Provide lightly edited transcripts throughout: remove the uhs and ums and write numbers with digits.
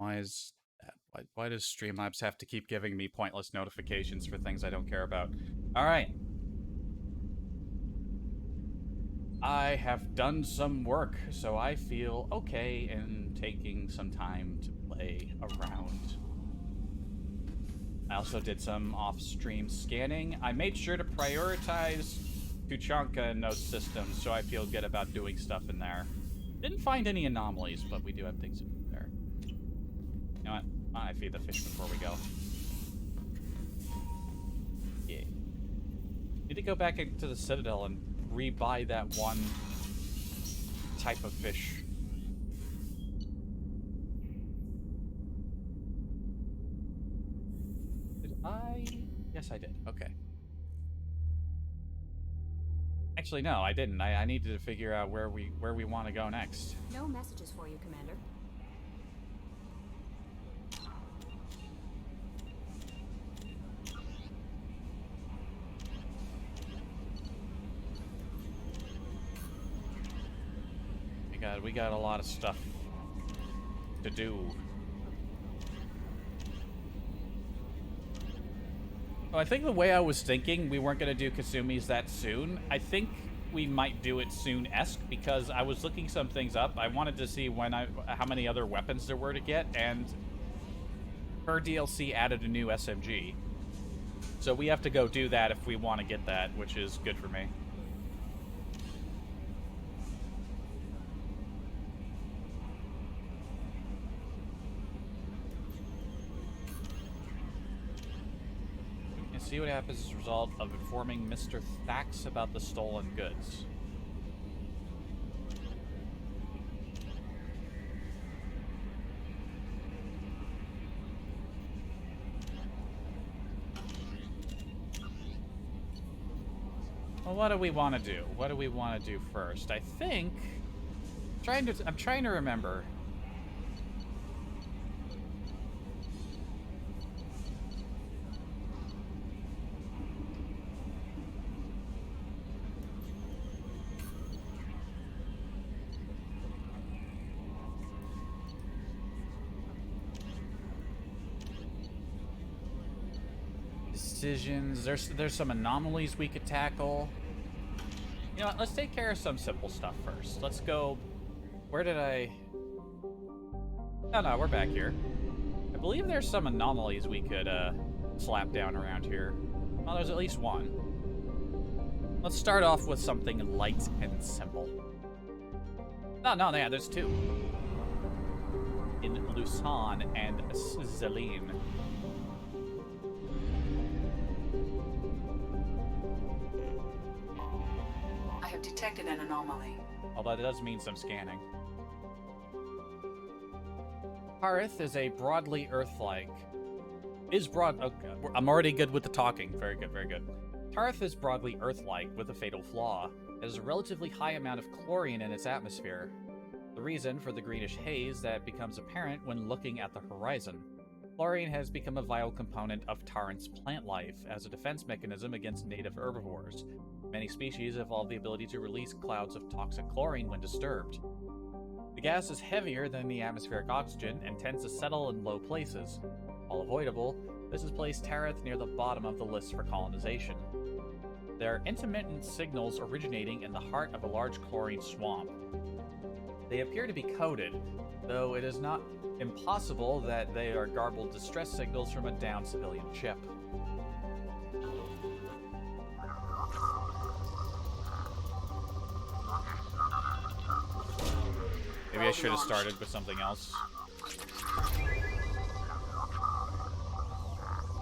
Why is that? Why does Streamlabs have to keep giving me pointless notifications for things I don't care about? Alright. I have done some work, so I feel okay in taking some time to play around. I also did some off-stream scanning. I made sure to prioritize Tuchanka in those systems, so I feel good about doing stuff in there. Didn't find any anomalies, but we do have things in there. You know what? I feed the fish before we go. Yeah. Need to go back into the Citadel and rebuy that one type of fish. Did I? Yes, I did. Okay. Actually, no, I didn't. I needed to figure out where we want to go next. No messages for you, Commander. We got a lot of stuff to do. Oh, I think the way I was thinking, we weren't going to do Kasumi's that soon. I think we might do it soon-esque, because I was looking some things up. I wanted to see how many other weapons there were to get, and her DLC added a new SMG. So we have to go do that if we want to get that, which is good for me. See what happens as a result of informing Mr. Thax about the stolen goods. Well, what do we want to do? What do we want to do first? I think... I'm trying to remember. Decisions. There's some anomalies we could tackle. You know what? Let's take care of some simple stuff first. Let's go. Where did I? Oh no, we're back here. I believe there's some anomalies we could slap down around here. Well, there's at least one. Let's start off with something light and simple. No, yeah, there's two. In Lusan and Zeline. Detected an anomaly. Although that does mean some scanning. Harith is a broadly Earth-like. Okay, I'm already good with the talking. Very good, very good. Harith is broadly Earth-like with a fatal flaw. It has a relatively high amount of chlorine in its atmosphere. The reason for the greenish haze that becomes apparent when looking at the horizon. Chlorine has become a vital component of Tarrant's plant life as a defense mechanism against native herbivores. Many species evolve the ability to release clouds of toxic chlorine when disturbed. The gas is heavier than the atmospheric oxygen and tends to settle in low places. While avoidable, this has placed Tarrant near the bottom of the list for colonization. There are intermittent signals originating in the heart of a large chlorine swamp. They appear to be coded, though it is not impossible that they are garbled distress signals from a downed civilian ship. Maybe I should have started with something else.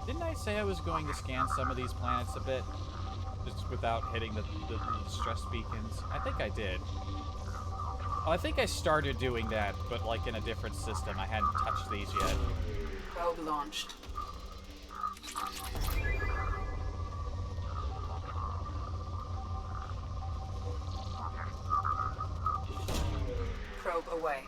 Didn't I say I was going to scan some of these planets a bit? Just without hitting the distress beacons? I think I did. Oh, I think I started doing that, but like in a different system. I hadn't touched these yet. Probe launched. Probe away.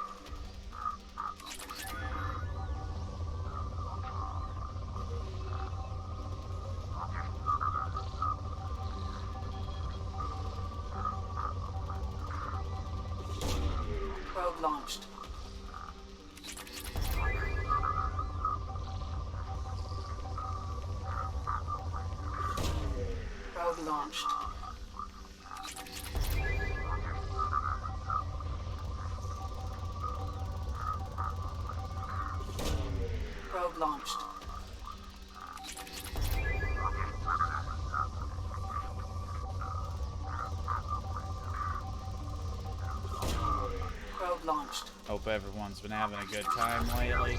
Probe launched. launched. Probe launched. Probe launched. Hope everyone's been having a good time lately.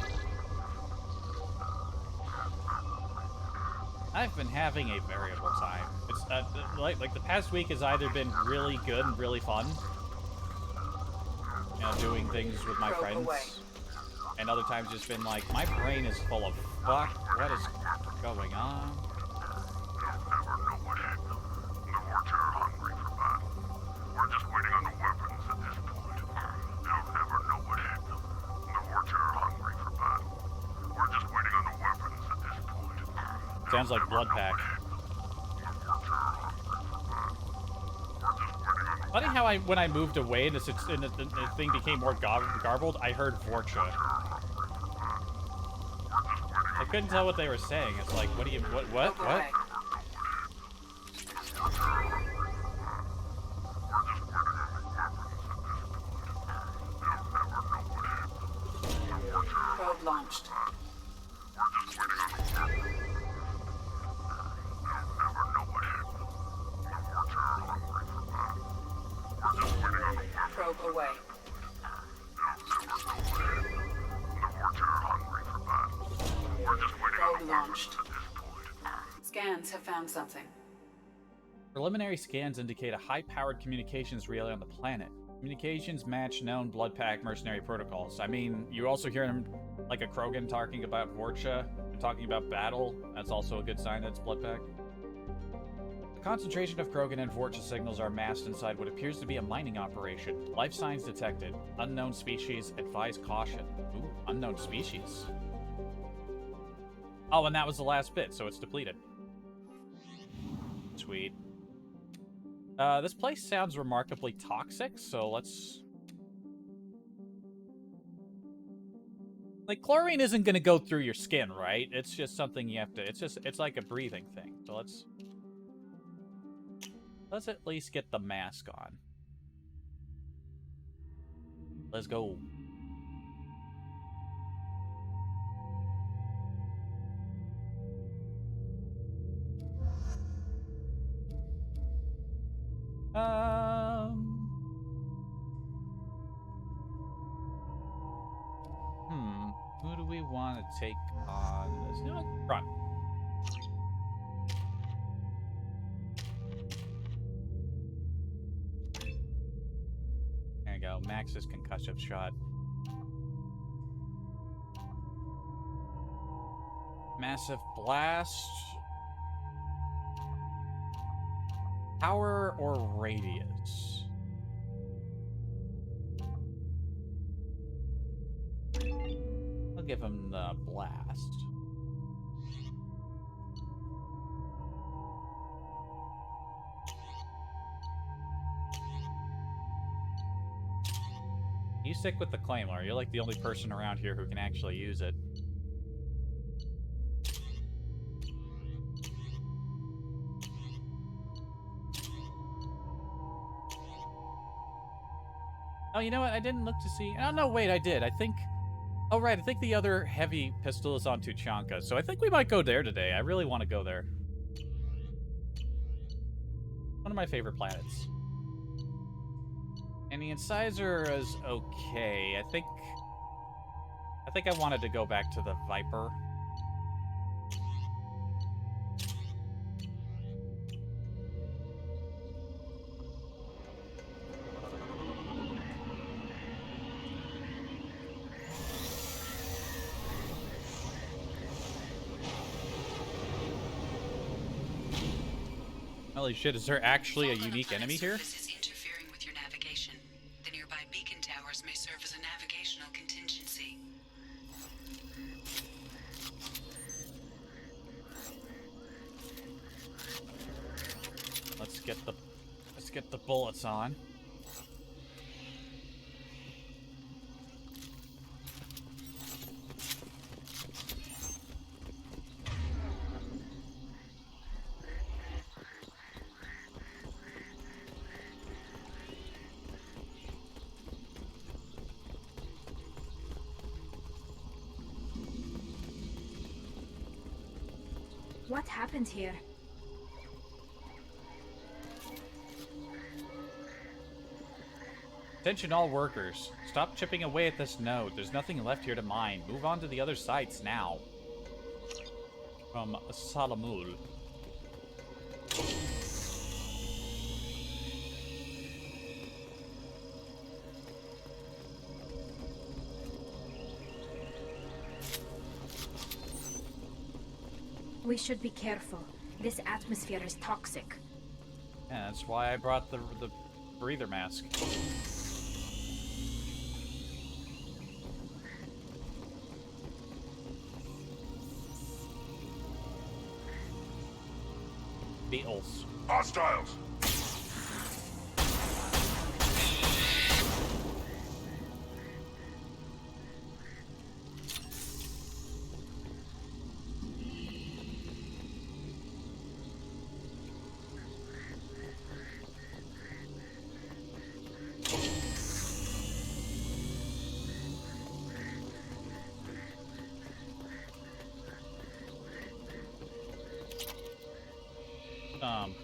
I've been having a variable time. It's like the past week has either been really good and really fun, you know, doing things with my friends, and other times just been like, my brain is full of fuck. What is going on? Sounds like Blood Pack. Funny how when I moved away and the thing became more garbled, I heard Vorcha. I couldn't tell what they were saying. It's like, what? Probe launched. Probe away. Probe launched. Scans have found something. Preliminary scans indicate a high-powered communications relay on the planet. Communications match known Blood Pack mercenary protocols. I mean, you also hear him like a Krogan talking about Vorcha, talking about battle. That's also a good sign that it's Blood Pack. A concentration of Krogan and Vorcha signals are massed inside what appears to be a mining operation. Life signs detected. Unknown species. Advise caution. Ooh, unknown species. Oh, and that was the last bit, so it's depleted. Sweet. This place sounds remarkably toxic, so let's... Like, chlorine isn't gonna go through your skin, right? It's just something you have to... It's like a breathing thing. So let's at least get the mask on. Let's go. Who do we want to take on this? No, run. There you go. Max's concussive shot. Massive blast. Power or radius? I'll give him the blast. You stick with the Claymore. You're like the only person around here who can actually use it. Oh, you know what? I didn't look to see... Oh, no, wait, I did. I think... Oh, right, I think the other heavy pistol is on Tuchanka, so I think we might go there today. I really want to go there. One of my favorite planets. And the Incisor is okay. I think I wanted to go back to the Viper. Holy shit, is there actually a unique enemy here? Is interfering with your navigation. The nearby beacon towers may serve as a navigational contingency. Let's get the bullets on. What happened here? Attention all workers. Stop chipping away at this node. There's nothing left here to mine. Move on to the other sites now. From Salamul. We should be careful. This atmosphere is toxic. Yeah, that's why I brought the breather mask. Beetles. Hostiles!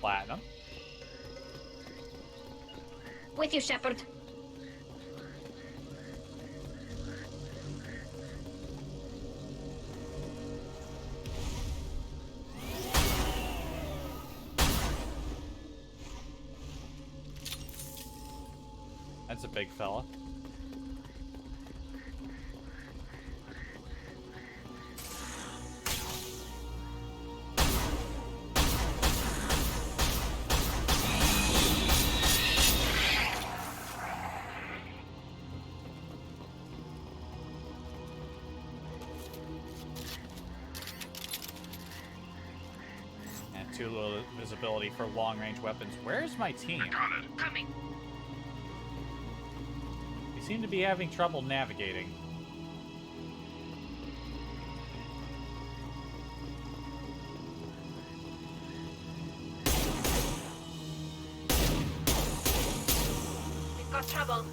Platinum. With you, Shepard. That's a big fella. Too low visibility for long-range weapons. Where's my team? Got it. Coming. They seem to be having trouble navigating. We've got trouble.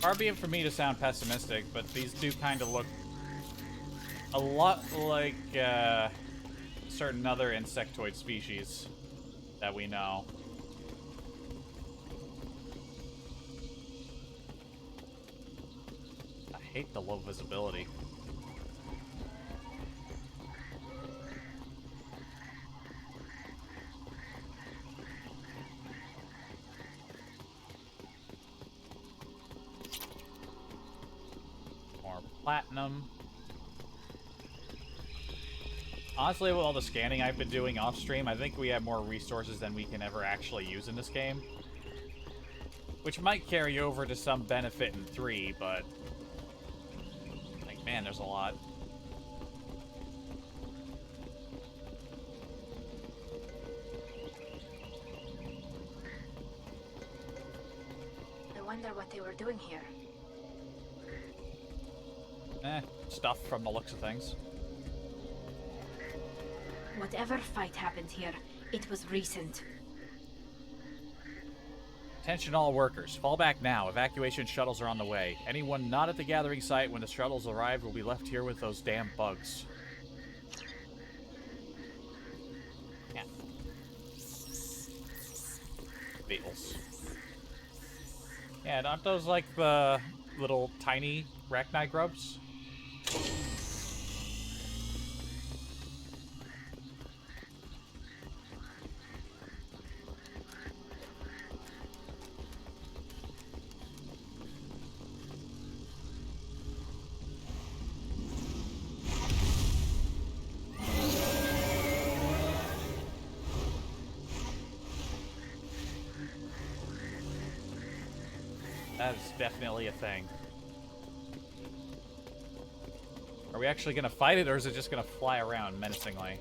Far be it for me to sound pessimistic, but these do kind of look a lot like certain other insectoid species that we know. I hate the low visibility. Platinum. Honestly, with all the scanning I've been doing off stream, I think we have more resources than we can ever actually use in this game. Which might carry over to some benefit in 3, but... like, man, there's a lot. I wonder what they were doing here. Stuff from the looks of things. Whatever fight happened here, it was recent. Attention all workers. Fall back now. Evacuation shuttles are on the way. Anyone not at the gathering site when the shuttles arrive will be left here with those damn bugs. Yeah. Beetles. Yeah, aren't those like the little tiny arachnid grubs? That is definitely a thing. Are we actually going to fight it, or is it just going to fly around menacingly?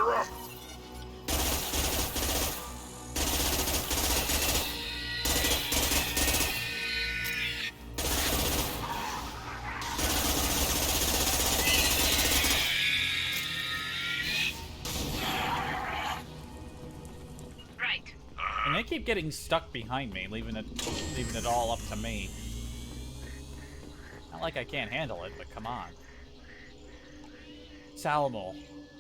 Fire up! Right. And they keep getting stuck behind me, leaving it all up to me. Not like I can't handle it, but come on. Salamol,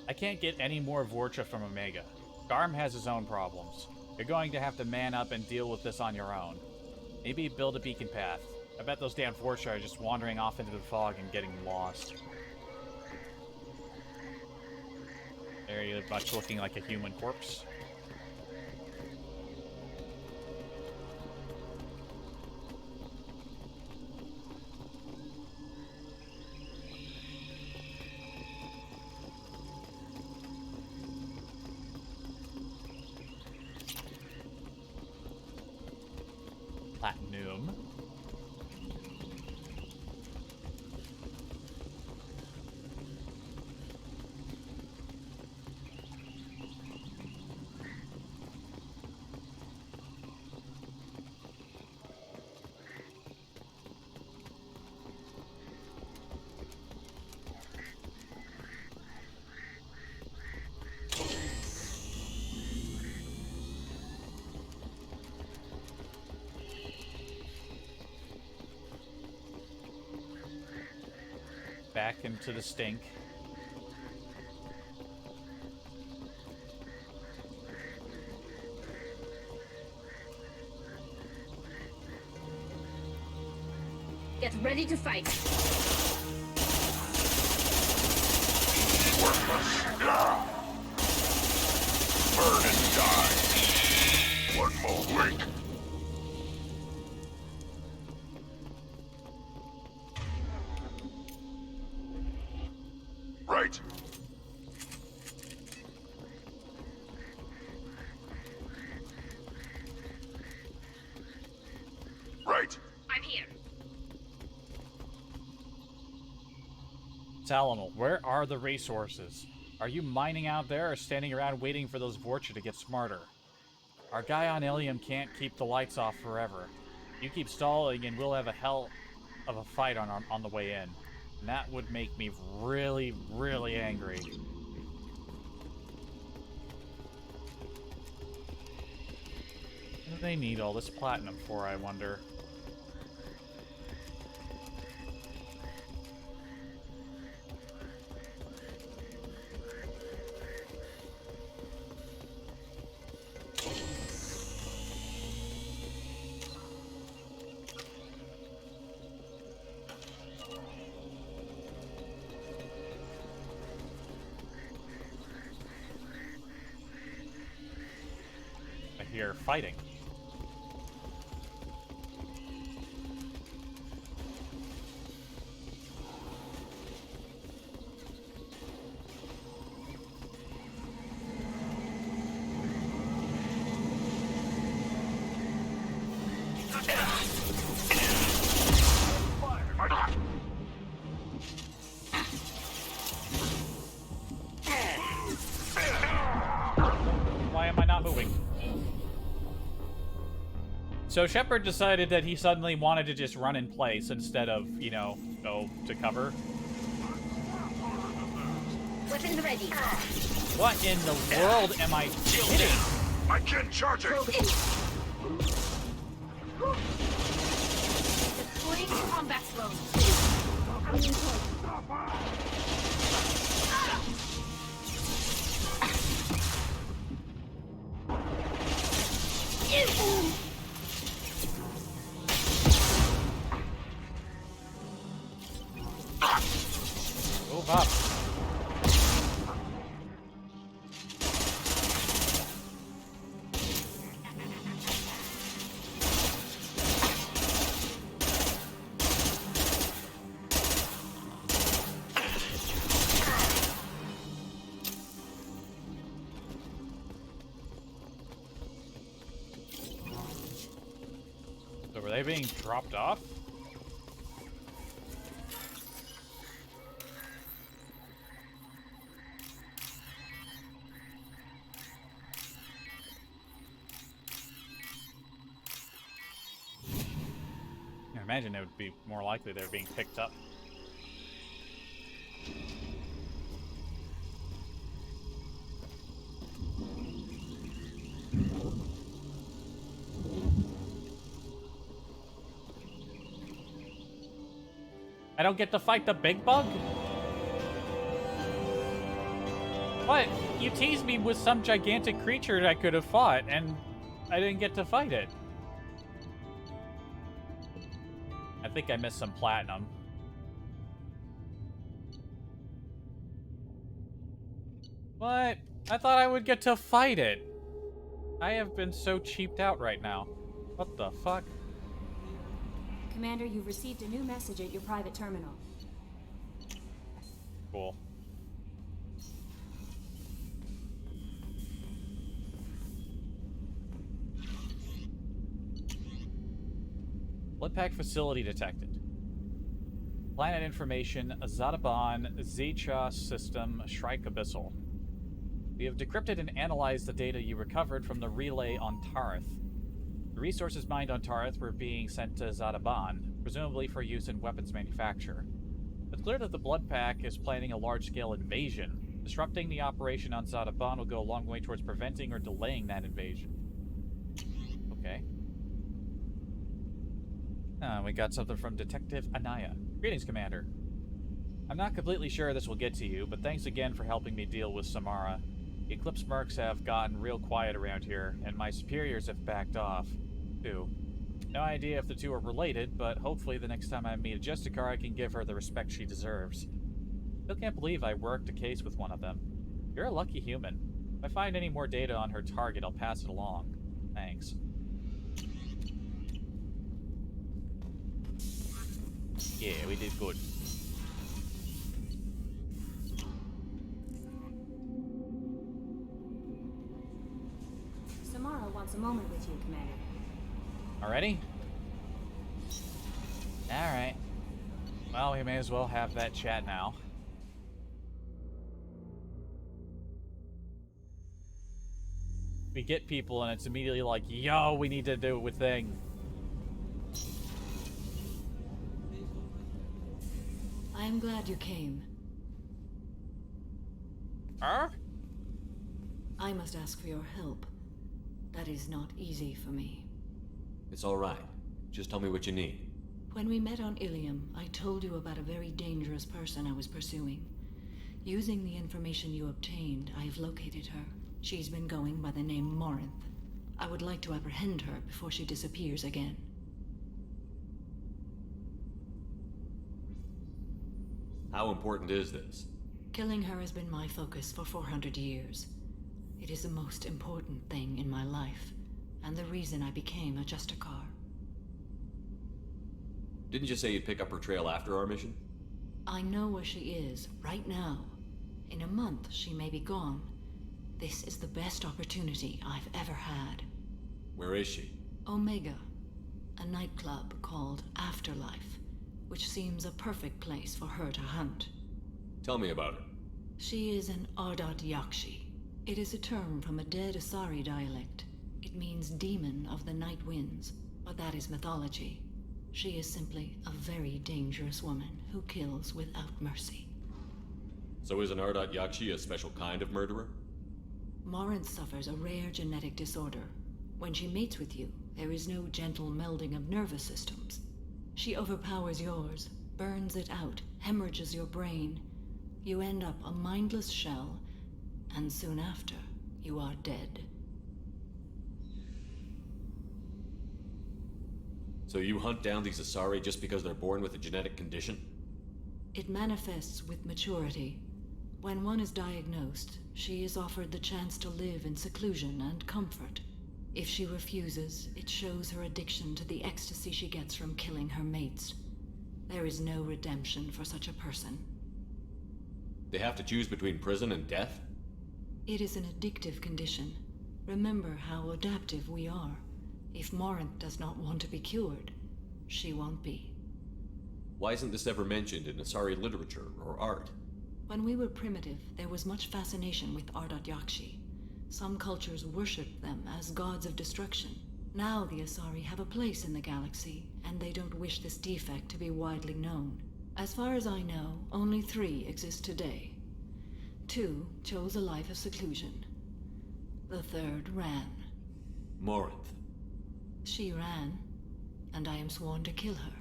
I can't get any more Vorcha from Omega. Garm has his own problems. You're going to have to man up and deal with this on your own. Maybe build a beacon path. I bet those damn Vorcha are just wandering off into the fog and getting lost. Very much looking like a human corpse. Platinum. Back into the stink. Get ready to fight. Burn and die. One more week. Right. Right. I'm here. Salamol, where are the resources? Are you mining out there or standing around waiting for those Vorcha to get smarter? Our guy on Ilium can't keep the lights off forever. You keep stalling and we'll have a hell of a fight on the way in. And that would make me really, really angry. What do they need all this platinum for, I wonder? Here fighting. Why am I not moving? So Shepard decided that he suddenly wanted to just run in place instead of, you know, go to cover. Weapons ready. What in the world am I hitting? I can't charge it. Deploying combat zone. Move up. So were they being dropped off? imagine it would be more likely they're being picked up. I don't get to fight the big bug? What? You teased me with some gigantic creature that I could have fought, and I didn't get to fight it. I think I missed some platinum. What? I thought I would get to fight it. I have been so cheaped out right now. What the fuck? Commander, you've received a new message at your private terminal. Cool. Blood pack facility detected. Planet information, Zadaban, Zecha system, Shrike Abyssal. We have decrypted and analyzed the data you recovered from the relay on Tarth. The resources mined on Tarth were being sent to Zadaban, presumably for use in weapons manufacture. It's clear that the Blood Pack is planning a large-scale invasion. Disrupting the operation on Zadaban will go a long way towards preventing or delaying that invasion. Okay. We got something from Detective Anaya. Greetings, Commander. I'm not completely sure this will get to you, but thanks again for helping me deal with Samara. The Eclipse mercs have gotten real quiet around here, and my superiors have backed off, too. No idea if the two are related, but hopefully the next time I meet a Justicar, I can give her the respect she deserves. Still can't believe I worked a case with one of them. You're a lucky human. If I find any more data on her target, I'll pass it along. Thanks. Yeah, we did good. Samara wants a moment with you, Commander. Already? Alright. Well, we may as well have that chat now. We get people and it's immediately like, yo, we need to do a thing. I am glad you came. Huh? I must ask for your help. That is not easy for me. It's all right. Just tell me what you need. When we met on Ilium, I told you about a very dangerous person I was pursuing. Using the information you obtained, I have located her. She's been going by the name Morinth. I would like to apprehend her before she disappears again. How important is this? Killing her has been my focus for 400 years. It is the most important thing in my life, and the reason I became a Justicar. Didn't you say you'd pick up her trail after our mission? I know where she is, right now. In a month, she may be gone. This is the best opportunity I've ever had. Where is she? Omega, a nightclub called Afterlife, which seems a perfect place for her to hunt. Tell me about her. She is an Ardat Yakshi. It is a term from a dead Asari dialect. It means demon of the night winds, but that is mythology. She is simply a very dangerous woman who kills without mercy. So is an Ardat Yakshi a special kind of murderer? Morinth suffers a rare genetic disorder. When she mates with you, there is no gentle melding of nervous systems. She overpowers yours, burns it out, hemorrhages your brain. You end up a mindless shell, and soon after, you are dead. So you hunt down these Asari just because they're born with a genetic condition? It manifests with maturity. When one is diagnosed, she is offered the chance to live in seclusion and comfort. If she refuses, it shows her addiction to the ecstasy she gets from killing her mates. There is no redemption for such a person. They have to choose between prison and death? It is an addictive condition. Remember how adaptive we are. If Morinth does not want to be cured, she won't be. Why isn't this ever mentioned in Asari literature or art? When we were primitive, there was much fascination with Ardat Yakshi. Some cultures worshipped them as gods of destruction, Now the Asari have a place in the galaxy, and they don't wish this defect to be widely known. As far as I know, only 3 exist today. 2 chose a life of seclusion. The 3rd ran. Morinth. She ran, and I am sworn to kill her.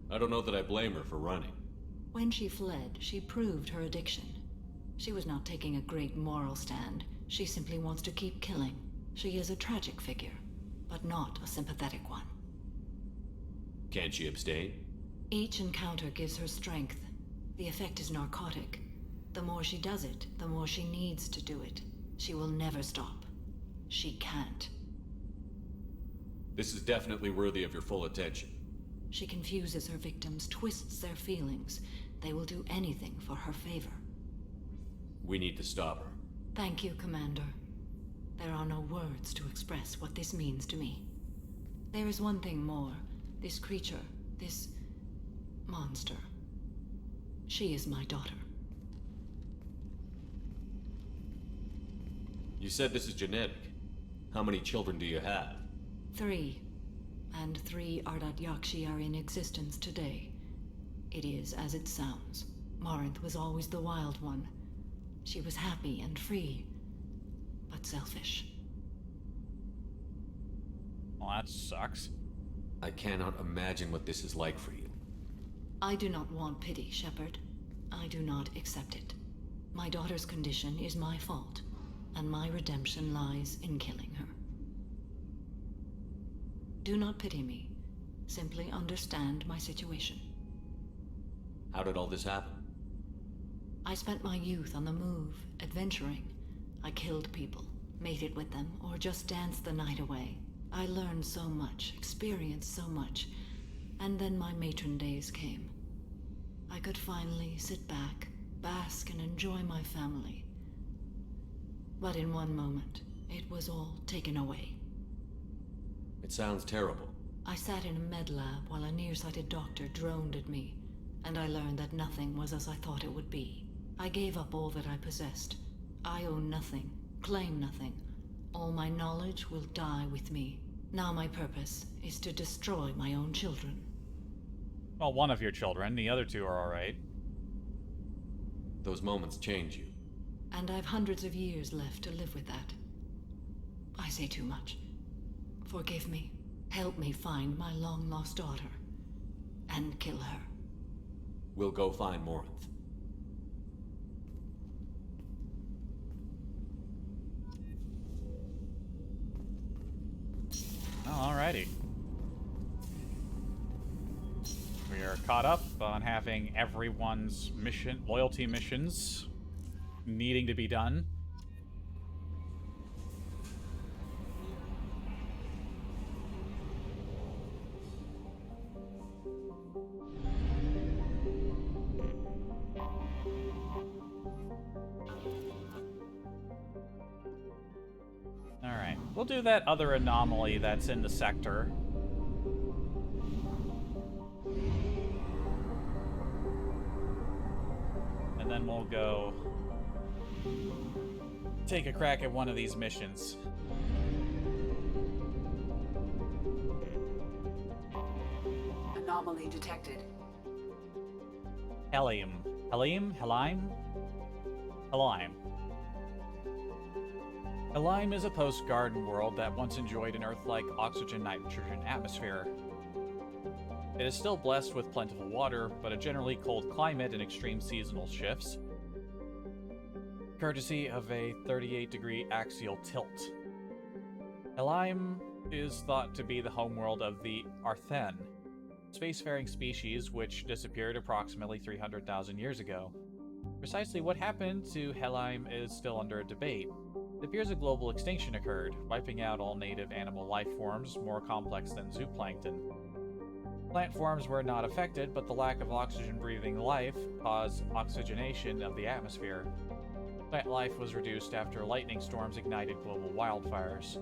I don't know that I blame her for running. When she fled, she proved her addiction. She was not taking a great moral stand. She simply wants to keep killing. She is a tragic figure, but not a sympathetic one. Can't she abstain? Each encounter gives her strength. The effect is narcotic. The more she does it, the more she needs to do it. She will never stop. She can't. This is definitely worthy of your full attention. She confuses her victims, twists their feelings. They will do anything for her favor. We need to stop her. Thank you, Commander. There are no words to express what this means to me. There is one thing more. This creature, this monster. She is my daughter. You said this is genetic. How many children do you have? 3. And 3 Ardat Yakshi are in existence today. It is as it sounds. Morinth was always the wild one. She was happy and free, but selfish. Well, that sucks. I cannot imagine what this is like for you. I do not want pity, Shepard. I do not accept it. My daughter's condition is my fault, and my redemption lies in killing her. Do not pity me. Simply understand my situation. How did all this happen? I spent my youth on the move, adventuring. I killed people, mated with them, or just danced the night away. I learned so much, experienced so much, and then my matron days came. I could finally sit back, bask, and enjoy my family. But in one moment, it was all taken away. It sounds terrible. I sat in a med lab while a nearsighted doctor droned at me, and I learned that nothing was as I thought it would be. I gave up all that I possessed. I own nothing, claim nothing. All my knowledge will die with me. Now my purpose is to destroy my own children. Well, one of your children. The other 2 are alright. Those moments change you. And I've hundreds of years left to live with that. I say too much. Forgive me. Help me find my long-lost daughter. And kill her. We'll go find Morinth. Alrighty. We are caught up on having everyone's loyalty missions needing to be done. Alright, we'll do that other anomaly that's in the sector. And then we'll go take a crack at one of these missions. Anomaly detected. Helium. Helime is a post-garden world that once enjoyed an Earth-like oxygen-nitrogen atmosphere. It is still blessed with plentiful water, but a generally cold climate and extreme seasonal shifts, courtesy of a 38-degree axial tilt. Helime is thought to be the homeworld of the Arthen, spacefaring species which disappeared approximately 300,000 years ago. Precisely what happened to Helime is still under debate. It appears a global extinction occurred, wiping out all native animal life forms more complex than zooplankton. Plant forms were not affected, but the lack of oxygen-breathing life caused oxygenation of the atmosphere. Plant life was reduced after lightning storms ignited global wildfires.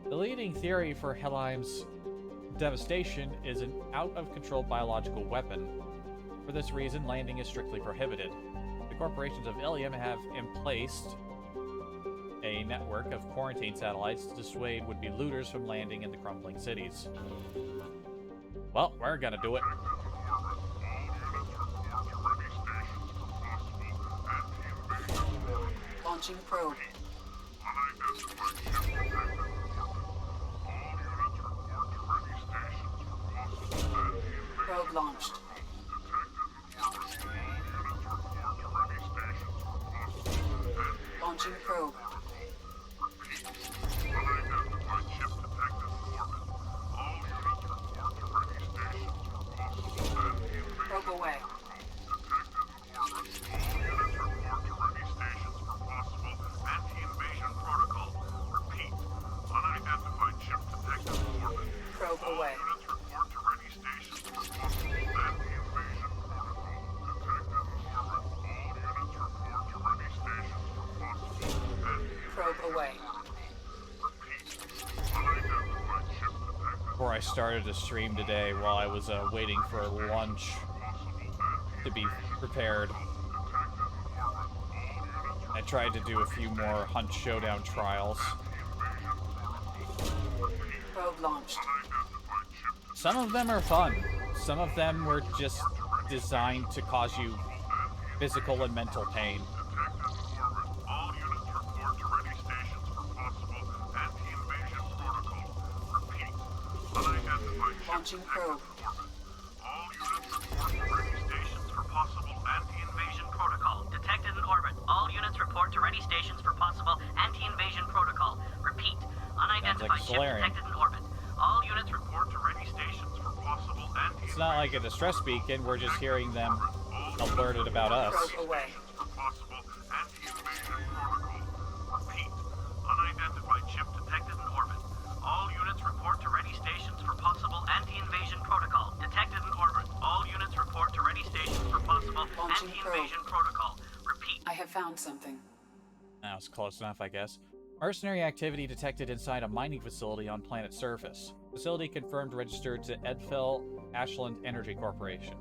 The leading theory for Helime's devastation is an out-of-control biological weapon. For this reason, landing is strictly prohibited. The corporations of Ilium have emplaced a network of quarantine satellites to dissuade would-be looters from landing in the crumbling cities. Well, we're gonna do it. Launching probe. Probe launched. Launching probe. Probe away. Probe away. Probe away. Before I started to stream today, while I was waiting for lunch to be prepared, I tried to do a few more Hunt Showdown trials. Probe launched. Some of them are fun. Some of them were just designed to cause you physical and mental pain. Launching probe. All units report to ready stations for possible anti-invasion protocol. Detected in orbit. All units report to ready stations for possible anti-invasion protocol. Repeat. Unidentified ship detected in orbit. All units report to ready stations for possible anti-invasion. It's not like a distress beacon, we're just hearing them alerted about us. Probe away. For possible anti-invasion protocol. Repeat. Unidentified ship detected in orbit. All units report to ready stations for possible anti-invasion protocol. Detected in orbit. All units report to ready stations for possible Launching anti-invasion protocol. Repeat. I have found something. That was close enough, I guess. Mercenary activity detected inside a mining facility on planet surface. Facility confirmed registered to Edfell Ashland Energy Corporation.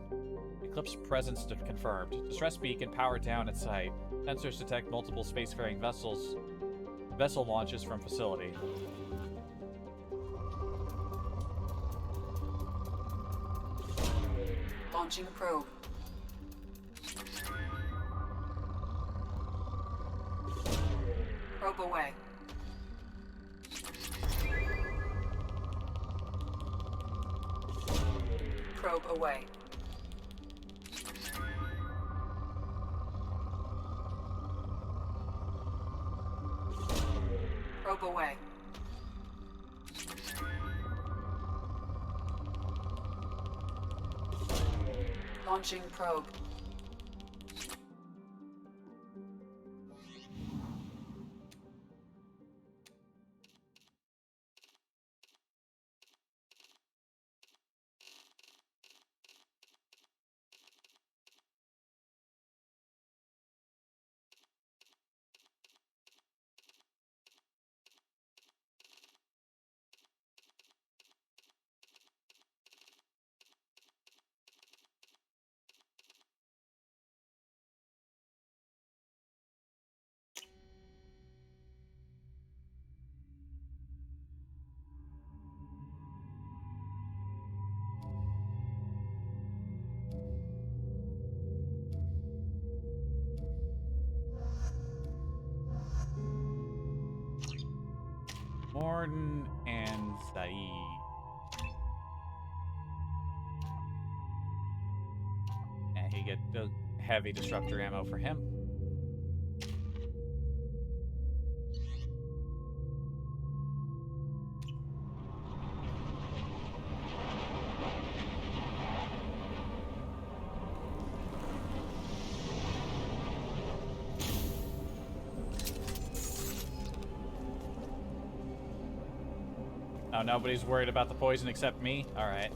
Eclipse presence confirmed. Distress beacon powered down at site. Sensors detect multiple spacefaring vessels. Vessel launches from facility. Launching probe. Probe away. Probe away. Probe away. Launching probe. Morden and Zaid. And he get the heavy disruptor ammo for him. Oh, nobody's worried about the poison except me? Alright.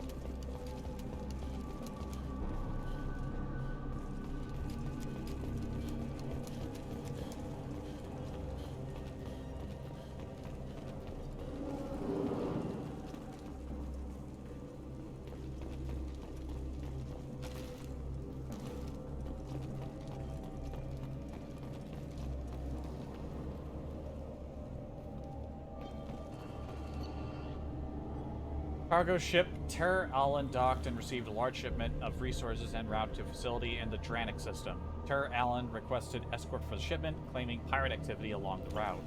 Cargo ship Terra Allen docked and received a large shipment of resources en route to a facility in the Dranic system. Terra Allen requested escort for the shipment, claiming pirate activity along the route.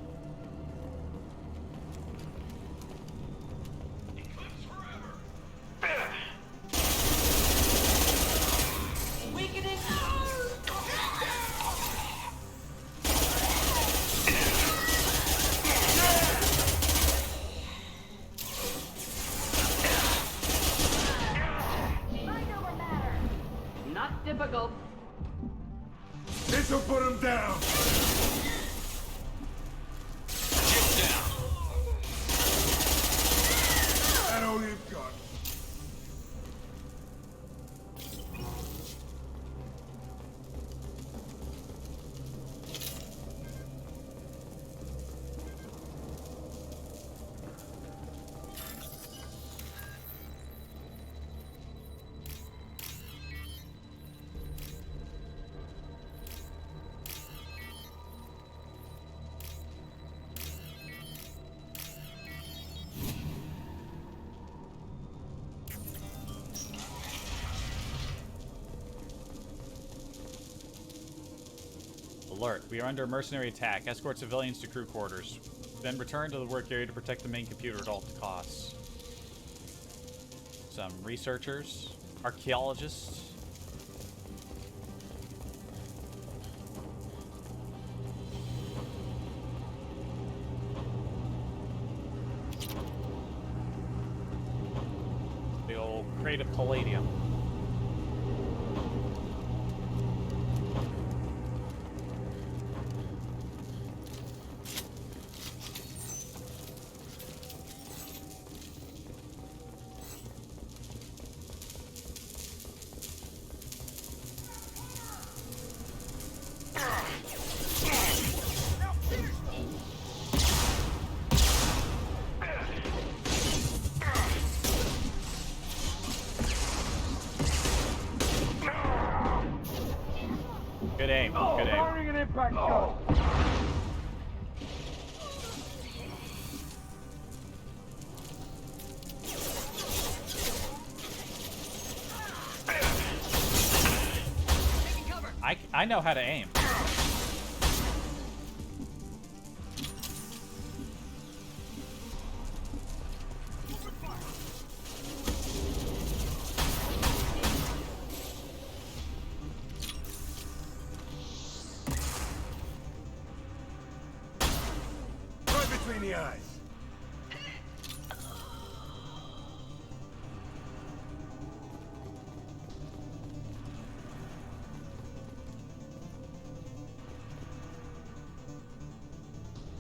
Not typical. This'll put him down. Get down. That all you've got. Alert. We are under a mercenary attack. Escort civilians to crew quarters. Then return to the work area to protect the main computer at all costs. Some researchers. Archaeologists. The old crate of palladium. Good aim. Good aim. Firing an impact shot. I know how to aim. Right between the eyes.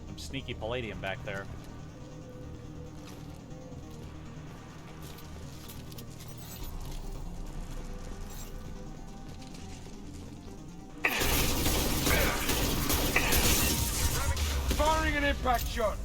Some sneaky palladium back there. Firing an impact shot.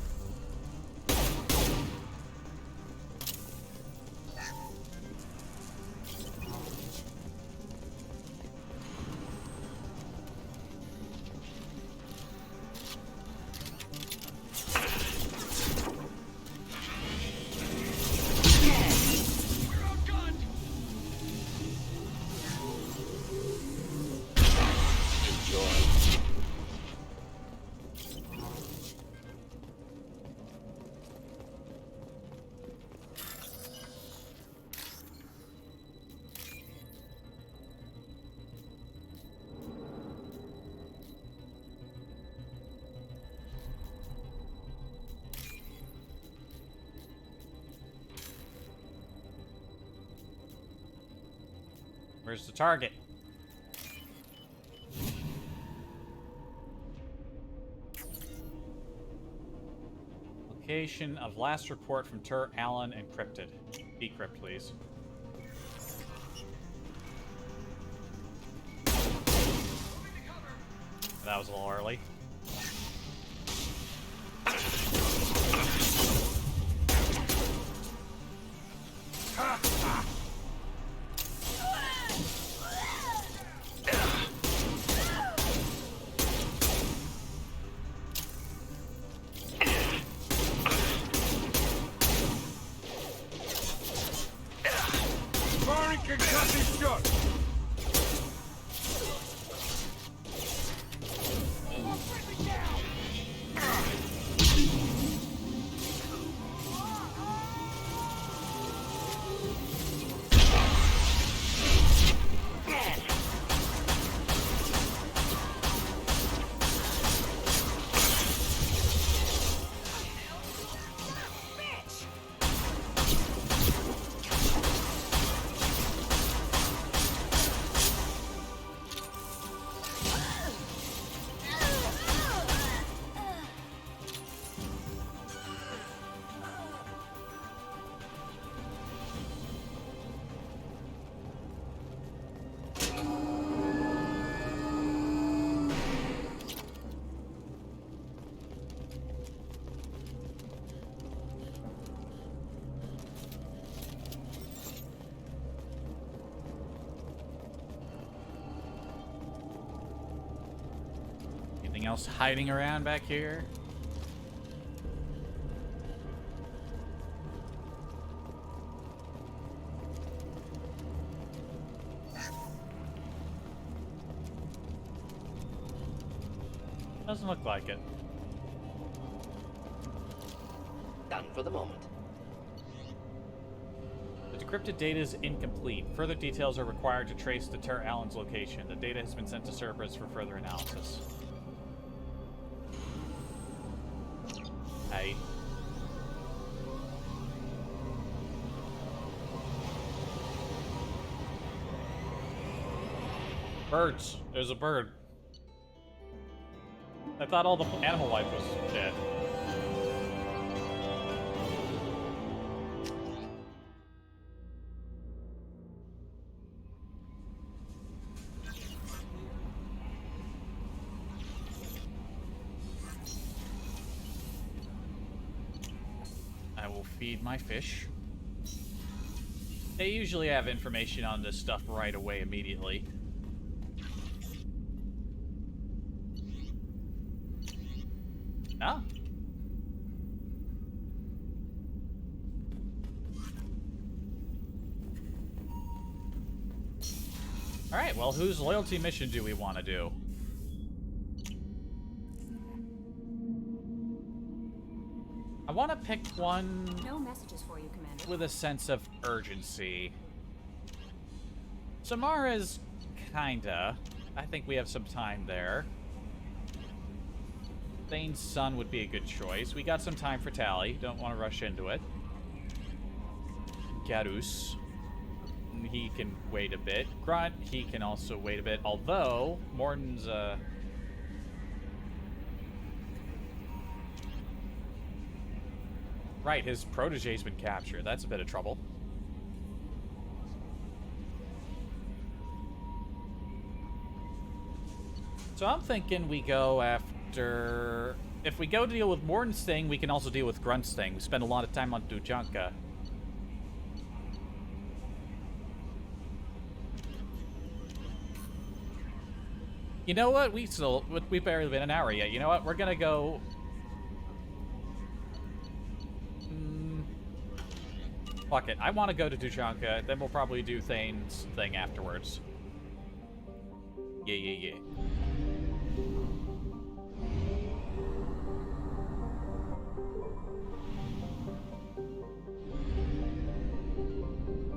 Where's the target? Location of last report from Tur Allen encrypted. Decrypt, please. That was a little early. else hiding around back here? Doesn't look like it. Done for the moment. The decrypted data is incomplete. Further details are required to trace Deter Allen's location. The data has been sent to Cerberus for further analysis. Hey. Birds. There's a bird. I thought all the animal life was dead. I will feed my fish. They usually have information on this stuff right away, immediately. Ah. Alright, well, whose loyalty mission do we want to do? I want to pick one No messages for you, Commander. with a sense of urgency. Samara's kinda. I think we have some time there. Thane's son would be a good choice. We got some time for Tally. Don't want to rush into it. Garus. He can wait a bit. Grunt, he can also wait a bit. Although, Morton's, right, his protege's been captured. That's a bit of trouble. So I'm thinking we go after... If we go to deal with Morton's thing, we can also deal with Grunt's thing. We spend a lot of time on Tuchanka. You know what? We've barely been an hour yet. You know what? We're gonna go... Fuck it. I want to go to Tuchanka, then we'll probably do Thane's thing afterwards. Yeah.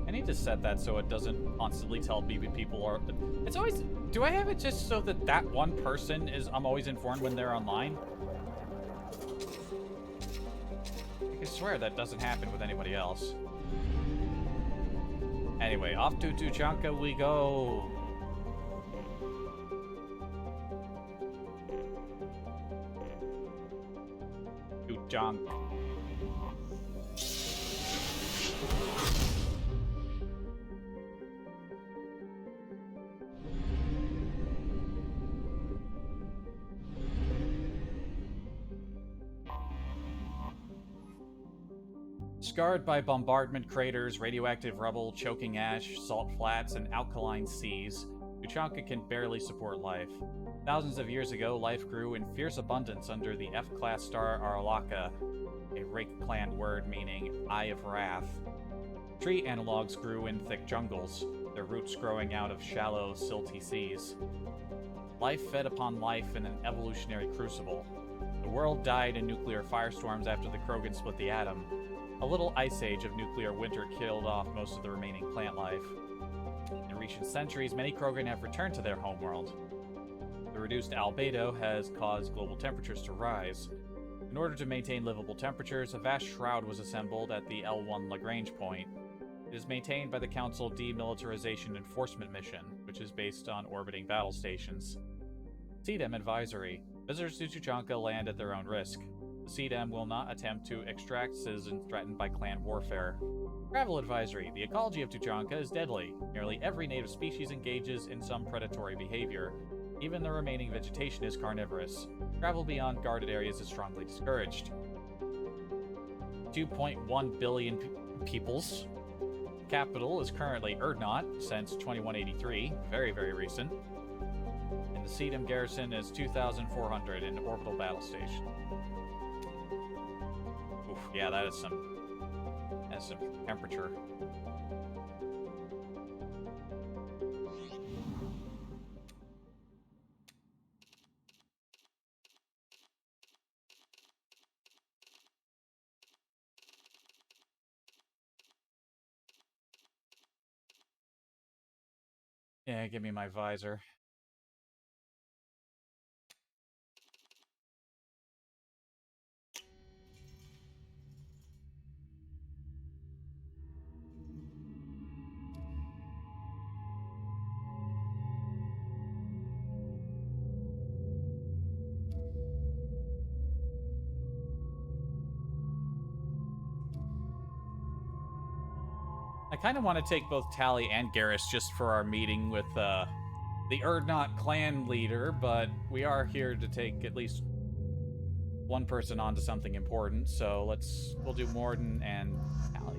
I need to set that so it doesn't constantly tell me when people are... It's always... Do I have it just so that that one person is... I'm always informed when they're online? I swear that doesn't happen with anybody else. Anyway, off to Tuchanka we go. Tuchanka. Scarred by bombardment craters, radioactive rubble, choking ash, salt flats, and alkaline seas, Tuchanka can barely support life. Thousands of years ago, life grew in fierce abundance under the F-class star Aralaka, a Rake clan word meaning Eye of Wrath. Tree analogs grew in thick jungles, their roots growing out of shallow, silty seas. Life fed upon life in an evolutionary crucible. The world died in nuclear firestorms after the Krogan split the atom. A little ice age of nuclear winter killed off most of the remaining plant life. In recent centuries, many Krogan have returned to their homeworld. The reduced albedo has caused global temperatures to rise. In order to maintain livable temperatures, a vast shroud was assembled at the L1 Lagrange point. It is maintained by the Council Demilitarization Enforcement Mission, which is based on orbiting battle stations. CDEM Advisory. Visitors to Tuchanka land at their own risk. The CDEM will not attempt to extract citizens threatened by clan warfare. Travel Advisory. The ecology of Tuchanka is deadly. Nearly every native species engages in some predatory behavior. Even the remaining vegetation is carnivorous. Travel beyond guarded areas is strongly discouraged. 2.1 billion peoples. Capital is currently Erdnot since 2183. Very, very recent. And The Sedum garrison is 2,400 in orbital battle station. Oof, yeah, that's some temperature. Yeah, give me my visor. I kind of want to take both Tally and Garrus just for our meeting with the Erdnot clan leader, but we are here to take at least one person onto something important, so we'll do Morden and Tally.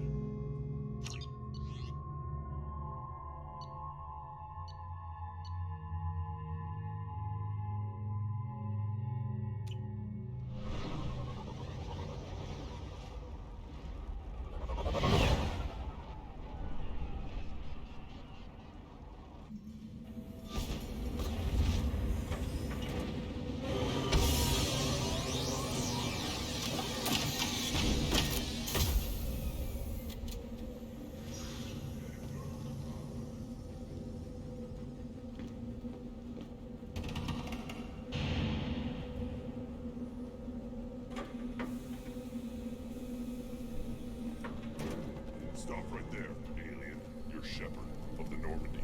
Stop right there, alien. You're Shepard of the Normandy.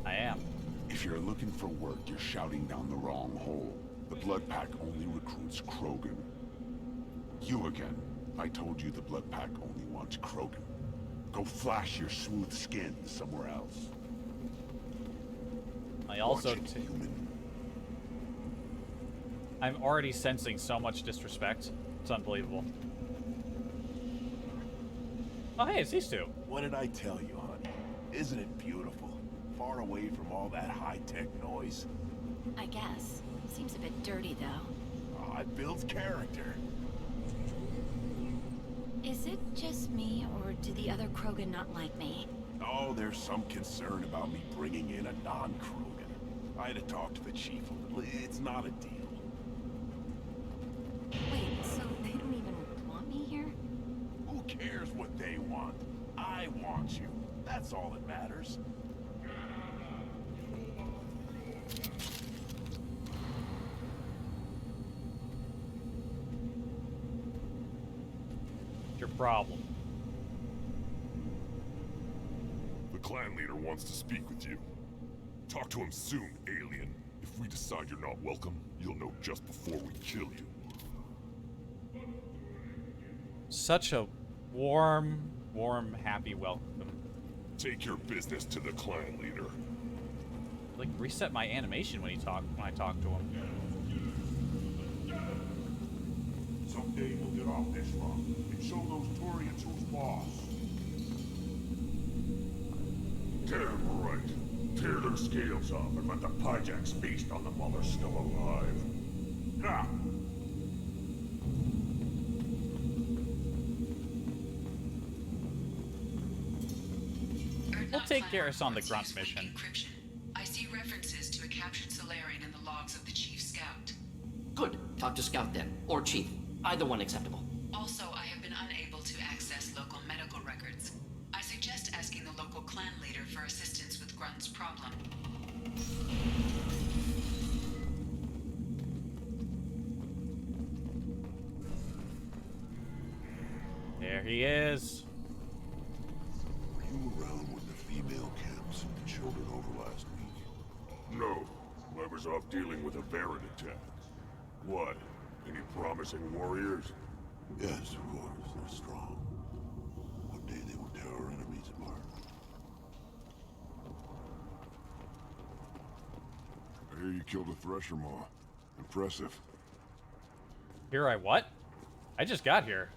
I am. If you're looking for work, you're shouting down the wrong hole. The Blood Pack only recruits Krogan. You again. I told you the Blood Pack only wants Krogan. Go flash your smooth skin somewhere else. I also... Watch it, human. I'm already sensing so much disrespect. It's unbelievable. Oh, hey, it's these two. What did I tell you, honey? Isn't it beautiful? Far away from all that high-tech noise. I guess. Seems a bit dirty, though. Oh, it builds character. Is it just me, or do the other Krogan not like me? Oh, there's some concern about me bringing in a non-Krogan. I had to talk to the chief a little. It's not a deal. Wait, so they don't even want me here? Who cares what they want? I want you. That's all that matters. Your problem. The clan leader wants to speak with you. Talk to him soon, alien. If we decide you're not welcome, you'll know just before we kill you. Such a warm, happy welcome. Take your business to the clan leader. Like, reset my animation when I talk to him. Someday we'll get off this rock and show those Turians who's boss. Damn right. Tear their scales off and let the Pyjax feast on them while they're still alive. Ha! We'll take Garrus on the grunt mission. Encryption. I see references to a captured Solarian in the logs of the Chief Scout. Good. Talk to Scout then. Or Chief. Either one acceptable. Also, I have been unable to access local medical records. I suggest asking the local clan leader for assistance with Grunt's problem. There he is. Were you around when the female camps and the children over last week? No. I was off dealing with a Varren attack. What? Any promising warriors? Yes, of course. They're strong. One day they will tear our enemies apart. I hear you killed a Thresher Maw. Impressive. Here I what? I just got here.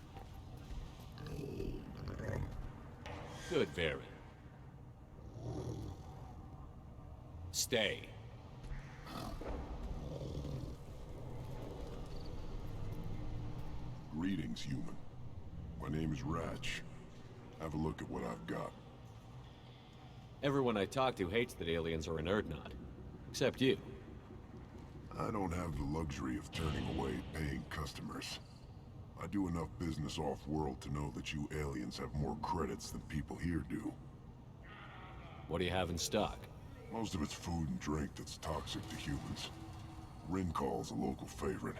Good, Varren. Stay. Greetings, human. My name is Ratch. Have a look at what I've got. Everyone I talk to hates that aliens are an Erdnot. Except you. I don't have the luxury of turning away paying customers. I do enough business off-world to know that you aliens have more credits than people here do. What do you have in stock? Most of it's food and drink that's toxic to humans. Rincall's a local favorite.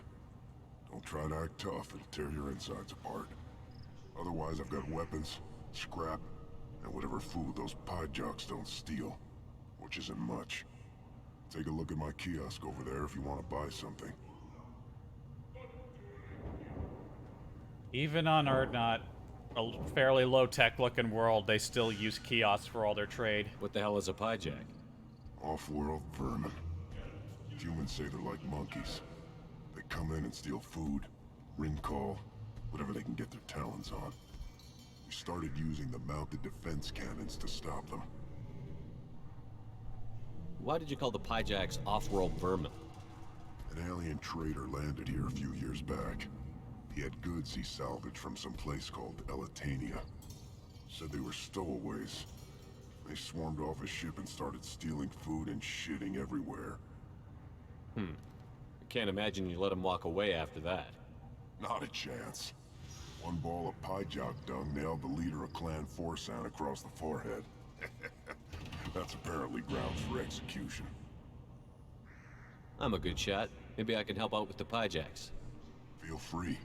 Don't try to act tough, it'll tear your insides apart. Otherwise, I've got weapons, scrap, and whatever food those pie jocks don't steal. Which isn't much. Take a look at my kiosk over there if you want to buy something. Even on Erdnot, a fairly low-tech looking world, they still use kiosks for all their trade. What the hell is a pie jack? Off-world vermin. Humans say they're like monkeys. They come in and steal food, Rincall, whatever they can get their talons on. We started using the mounted defense cannons to stop them. Why did you call the pie jacks off-world vermin? An alien trader landed here a few years back. He had goods he salvaged from some place called Elitania. Said they were stowaways. They swarmed off his ship and started stealing food and shitting everywhere. I can't imagine you let him walk away after that. Not a chance. One ball of pie jock dung nailed the leader of Clan Forsan across the forehead. That's apparently grounds for execution. I'm a good shot. Maybe I can help out with the pie jacks. Feel free.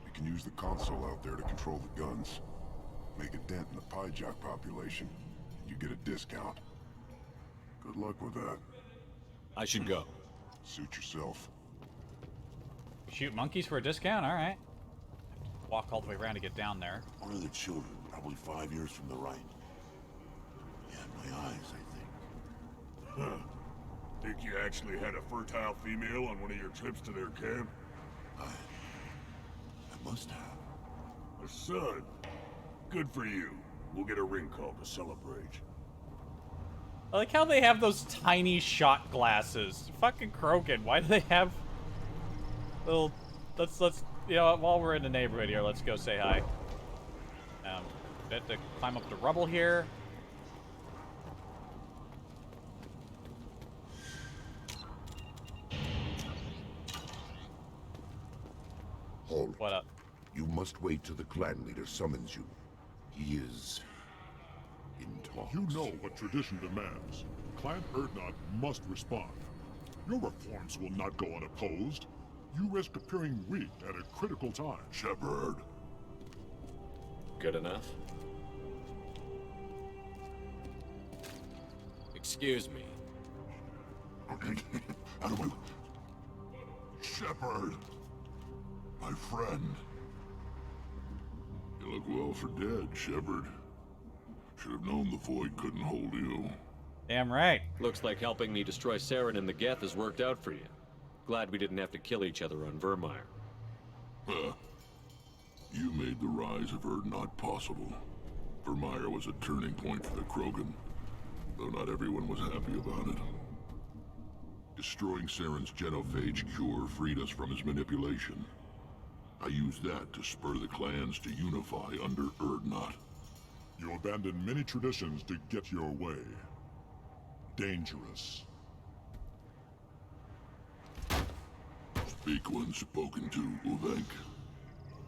You can use the console out there to control the guns. Make a dent in the pie jock population, and you get a discount. Good luck with that. I should go. Suit yourself. Shoot monkeys for a discount? Alright. Walk all the way around to get down there. One of the children, probably 5 years from the right. Yeah, my eyes, I think. Huh. Think you actually had a fertile female on one of your trips to their camp? I must have. A son. Good for you. We'll get a ring call to celebrate. I like how they have those tiny shot glasses. Fucking Krogan, why do they have little... Let's, you know, while we're in the neighborhood here, let's go say hi. We have to climb up the rubble here. Halt. What up? You must wait till the clan leader summons you. He is... in talks. You know what tradition demands. Clan Erdnot must respond. Your reforms will not go unopposed. You risk appearing weak at a critical time. Shepard. Good enough? Excuse me. How do I... Shepard. My friend. You look well for dead, Shepard. Should have known the void couldn't hold you. Damn right. Looks like helping me destroy Saren and the Geth has worked out for you. Glad we didn't have to kill each other on Vermeer. Huh. You made the rise of Erdnot possible. Vermeer was a turning point for the Krogan, though not everyone was happy about it. Destroying Saren's genophage cure freed us from his manipulation. I used that to spur the clans to unify under Erdnot. You abandoned many traditions to get your way. Dangerous. Speak when spoken to, Uvenk.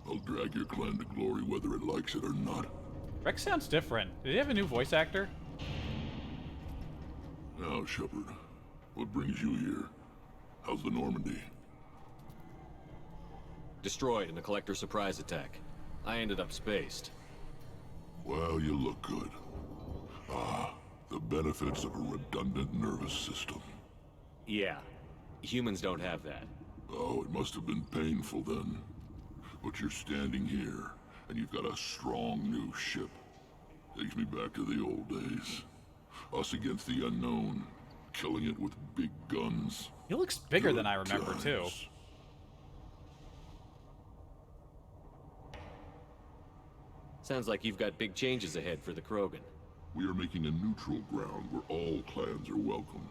I'll drag your clan to glory whether it likes it or not. Rex sounds different. Did he have a new voice actor? Now, Shepard, what brings you here? How's the Normandy? Destroyed in the Collector surprise attack. I ended up spaced. Well, you look good. Ah, the benefits of a redundant nervous system. Yeah. Humans don't have that. Oh, it must have been painful then. But you're standing here, and you've got a strong new ship. Takes me back to the old days. Us against the unknown, killing it with big guns. He looks bigger than I remember, too. Sounds like you've got big changes ahead for the Krogan. We are making a neutral ground where all clans are welcome.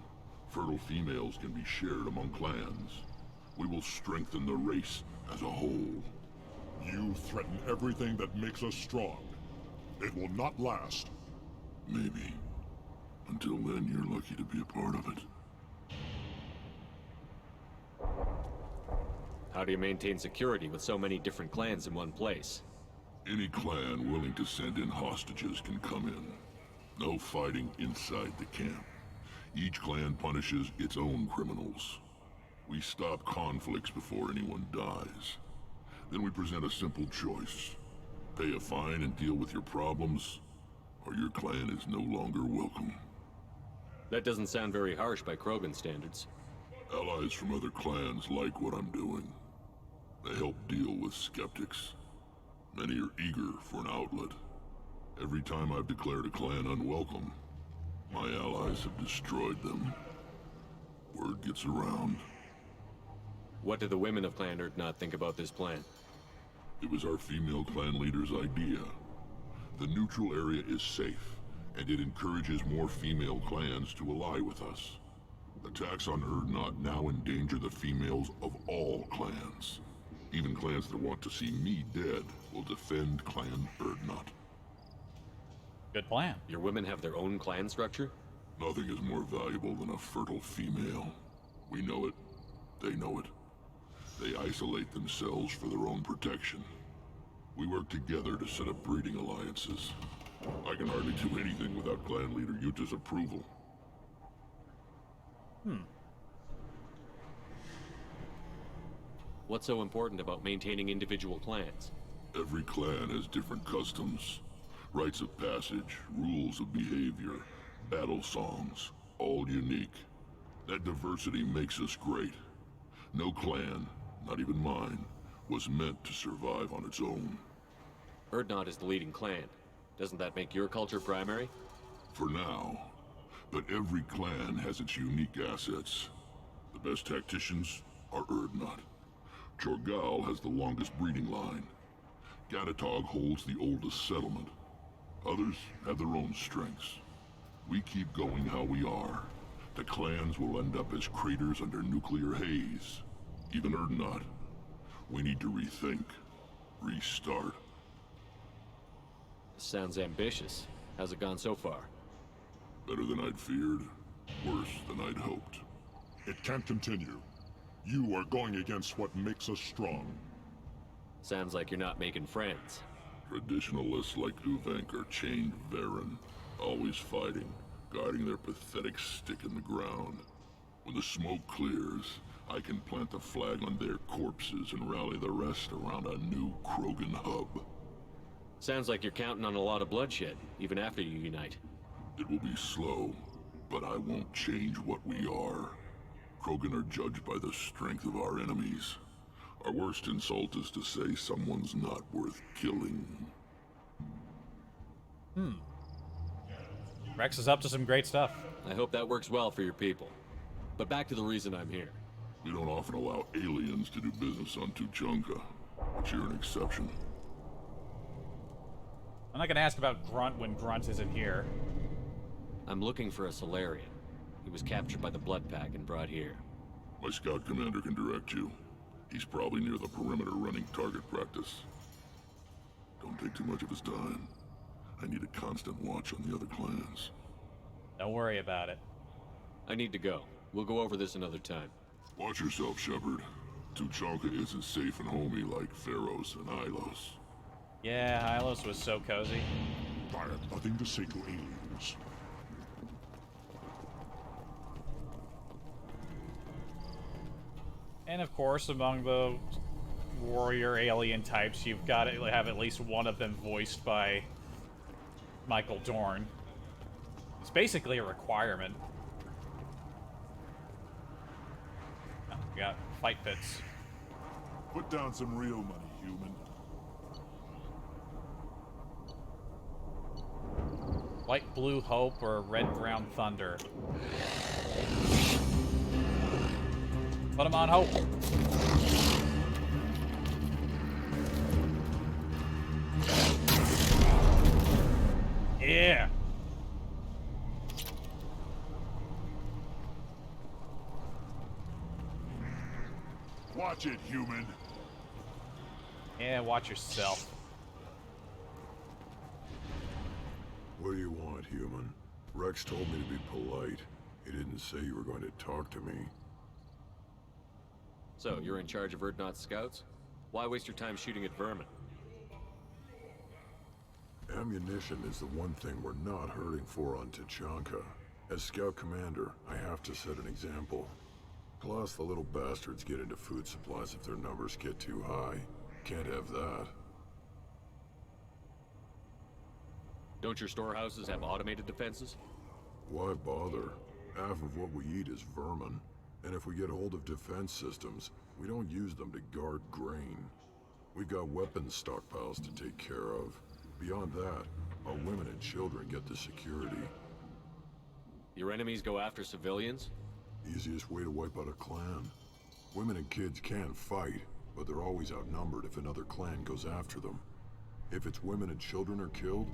Fertile females can be shared among clans. We will strengthen the race as a whole. You threaten everything that makes us strong. It will not last. Maybe. Until then, you're lucky to be a part of it. How do you maintain security with so many different clans in one place? Any clan willing to send in hostages can come in. No fighting inside the camp. Each clan punishes its own criminals. We stop conflicts before anyone dies. Then we present a simple choice. Pay a fine and deal with your problems, or your clan is no longer welcome. That doesn't sound very harsh by Krogan standards. Allies from other clans like what I'm doing. They help deal with skeptics. Many are eager for an outlet. Every time I've declared a clan unwelcome, my allies have destroyed them. Word gets around. What do the women of Clan Urdnot think about this plan? It was our female clan leader's idea. The neutral area is safe, and it encourages more female clans to ally with us. Attacks on Urdnot now endanger the females of all clans. Even clans that want to see me dead will defend Clan Urdnot. Good plan. Your women have their own clan structure? Nothing is more valuable than a fertile female. We know it. They know it. They isolate themselves for their own protection. We work together to set up breeding alliances. I can hardly do anything without clan leader Yuta's approval. What's so important about maintaining individual clans? Every clan has different customs, rites of passage, rules of behavior, battle songs, all unique. That diversity makes us great. No clan, not even mine, was meant to survive on its own. Urdnot is the leading clan. Doesn't that make your culture primary? For now. But every clan has its unique assets. The best tacticians are Urdnot. Chorgal has the longest breeding line. Gatatog holds the oldest settlement. Others have their own strengths. We keep going how we are. The clans will end up as craters under nuclear haze. Even Urdnot. We need to rethink. Restart. Sounds ambitious. How's it gone so far? Better than I'd feared. Worse than I'd hoped. It can't continue. You are going against what makes us strong. Sounds like you're not making friends. Traditionalists like Uvenk are chained Varen, always fighting, guarding their pathetic stick in the ground. When the smoke clears, I can plant the flag on their corpses and rally the rest around a new Krogan hub. Sounds like you're counting on a lot of bloodshed, even after you unite. It will be slow, but I won't change what we are. Krogan are judged by the strength of our enemies. Our worst insult is to say someone's not worth killing. Rex is up to some great stuff. I hope that works well for your people. But back to the reason I'm here. We don't often allow aliens to do business on Tuchanka, but you're an exception. I'm not gonna ask about Grunt when Grunt isn't here. I'm looking for a Solarian. He was captured by the Blood Pack and brought here. My scout commander can direct you. He's probably near the perimeter running target practice. Don't take too much of his time. I need a constant watch on the other clans. Don't worry about it. I need to go. We'll go over this another time. Watch yourself, Shepard. Tuchanka isn't safe and homey like Pharos and Ilos. Yeah, Hylos was so cozy. I have nothing to say to aliens. And of course, among the warrior alien types, you've got to have at least one of them voiced by Michael Dorn. It's basically a requirement. Oh, we got fight pits. Put down some real money, human. White Blue Hope or Red Brown Thunder. Put him on Hope. Yeah. Watch it, human. Yeah, watch yourself. What do you want, human? Rex told me to be polite. He didn't say you were going to talk to me. So, you're in charge of Urdnot's scouts? Why waste your time shooting at vermin? Ammunition is the one thing we're not hurting for on Tuchanka. As scout commander, I have to set an example. Plus, the little bastards get into food supplies if their numbers get too high. Can't have that. Don't your storehouses have automated defenses? Why bother? Half of what we eat is vermin. And if we get hold of defense systems, we don't use them to guard grain. We've got weapons stockpiles to take care of. Beyond that, our women and children get the security. Your enemies go after civilians? Easiest way to wipe out a clan. Women and kids can fight, but they're always outnumbered if another clan goes after them. If its women and children are killed,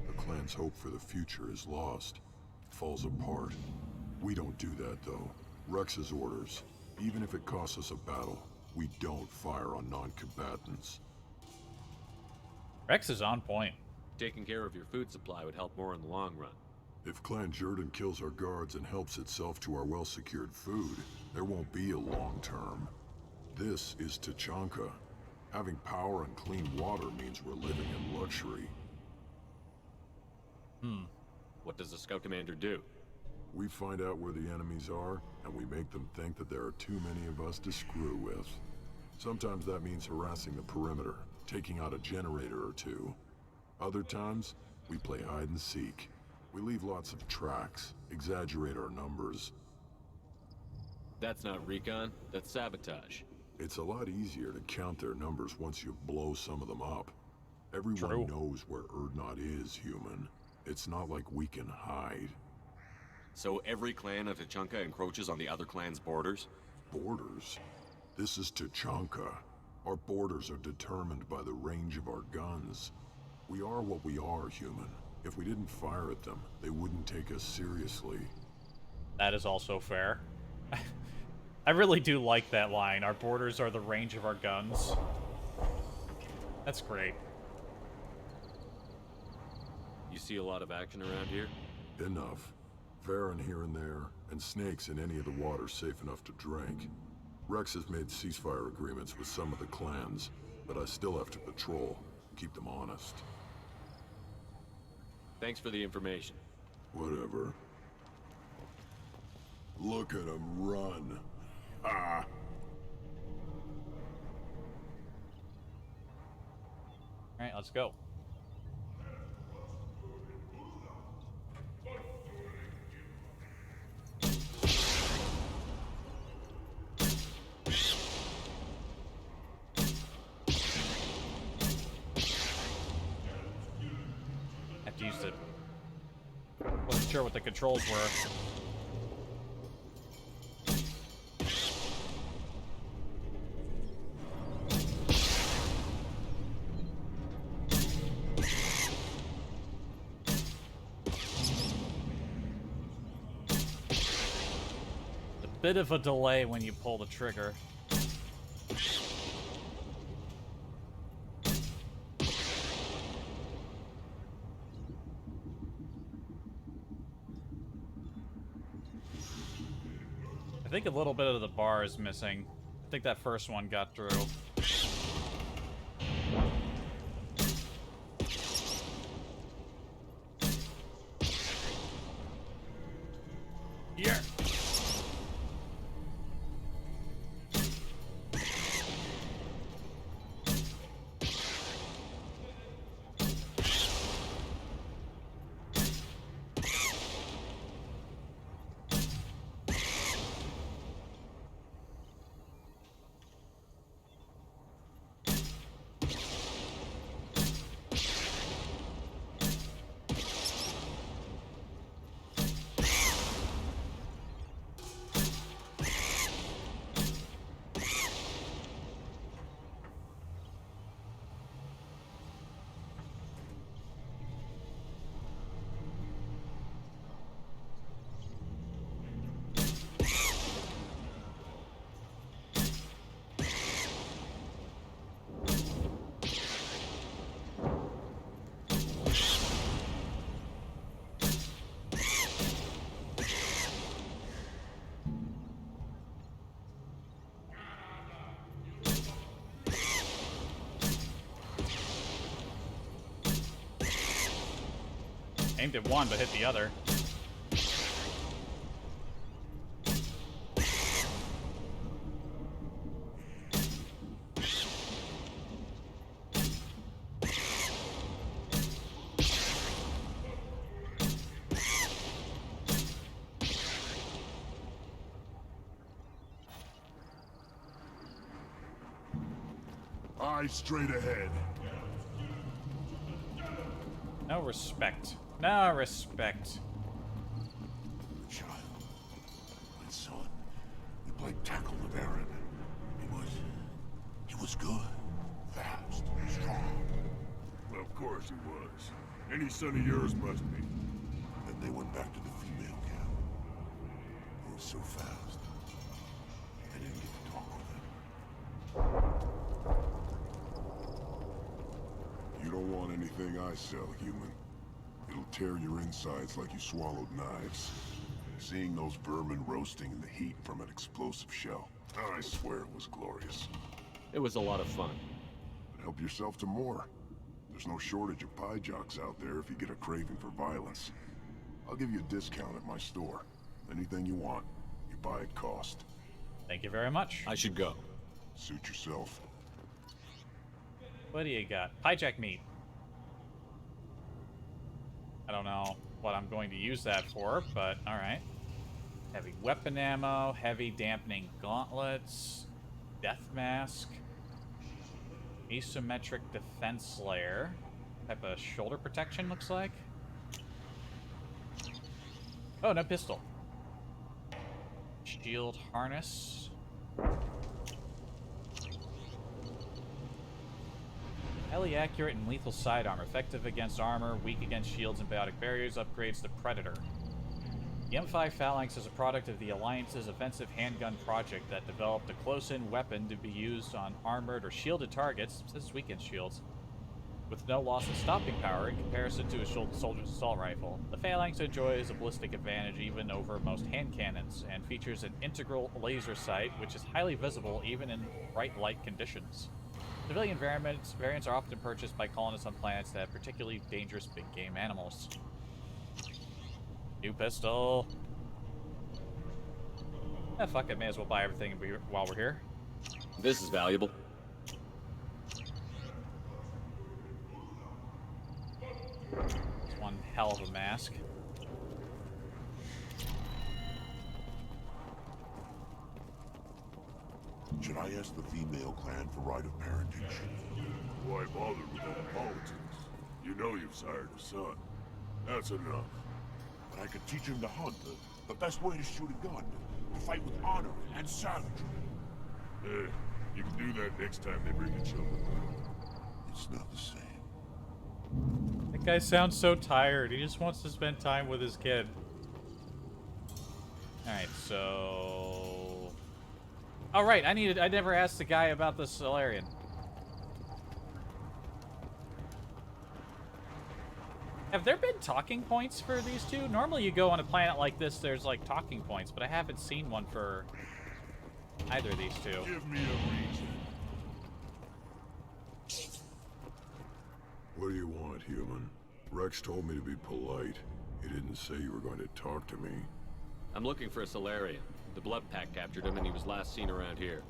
the clan's hope for the future is lost. Falls apart. We don't do that, though. Rex's orders. Even if it costs us a battle, we don't fire on non-combatants. Rex is on point. Taking care of your food supply would help more in the long run. If Clan Jordan kills our guards and helps itself to our well-secured food, there won't be a long term. This is Tuchanka. Having power and clean water means we're living in luxury. What does the scout commander do? We find out where the enemies are, and we make them think that there are too many of us to screw with. Sometimes that means harassing the perimeter, taking out a generator or two. Other times, we play hide and seek. We leave lots of tracks, exaggerate our numbers. That's not recon, that's sabotage. It's a lot easier to count their numbers once you blow some of them up. Everyone True. knows where Urdnot is, human. It's not like we can hide. So every clan of Tuchanka encroaches on the other clan's borders? Borders? This is Tuchanka. Our borders are determined by the range of our guns. We are what we are, human. If we didn't fire at them, they wouldn't take us seriously. That is also fair. I really do like that line. Our borders are the range of our guns. That's great. You see a lot of action around here? Enough. Varen here and there, and snakes in any of the water safe enough to drink. Rex has made ceasefire agreements with some of the clans, but I still have to patrol, keep them honest. Thanks for the information. Whatever. Look at him run. Ah! Alright, let's go. Have to use the... Wasn't sure what the controls were. Bit of a delay when you pull the trigger. I think a little bit of the bar is missing. I think that first one got through. Yeah. Aimed at one, but hit the other. Eyes straight ahead. No respect. No respect. Child. My son. We played tackle the Baron. He was good. Fast. Strong. Well, of course he was. Any son of yours must be. Then they went back to the female camp. He was so fast. I didn't get to talk with him. You don't want anything I sell, human. It'll tear your insides like you swallowed knives. Seeing those vermin roasting in the heat from an explosive shell, I swear it was glorious. It was a lot of fun. But help yourself to more. There's no shortage of pie jocks out there if you get a craving for violence. I'll give you a discount at my store. Anything you want, you buy at cost. Thank you very much. I should go. Suit yourself. What do you got? Hijack meat. I don't know what I'm going to use that for, but alright. Heavy weapon ammo, heavy dampening gauntlets, death mask, asymmetric defense layer, type of shoulder protection looks like. Oh, no pistol. Shield harness. Highly accurate and lethal sidearm, effective against armor, weak against shields and biotic barriers, upgrades the Predator. The M5 Phalanx is a product of the Alliance's offensive handgun project that developed a close-in weapon to be used on armored or shielded targets, this is weakened shields, with no loss of stopping power in comparison to a soldier's assault rifle. The Phalanx enjoys a ballistic advantage even over most hand cannons, and features an integral laser sight, which is highly visible even in bright light conditions. Civilian variants are often purchased by colonists on planets that have particularly dangerous big game animals. New pistol. Ah, fuck it, may as well buy everything while we're here. This is valuable. It's one hell of a mask. Should I ask the female clan for right of parentage? Why bother with all the politics? You know you've sired a son. That's enough. But I could teach him to hunt, the best way to shoot a gun, to fight with honor and savagery. You can do that next time they bring the children. It's not the same. That guy sounds so tired. He just wants to spend time with his kid. Alright, so... Oh, right, I never asked the guy about the Solarian. Have there been talking points for these two? Normally you go on a planet like this, there's like talking points, but I haven't seen one for either of these two. Give me a reason. What do you want, human? Rex told me to be polite. He didn't say you were going to talk to me. I'm looking for a Solarian. The Blood Pack captured him and he was last seen around here.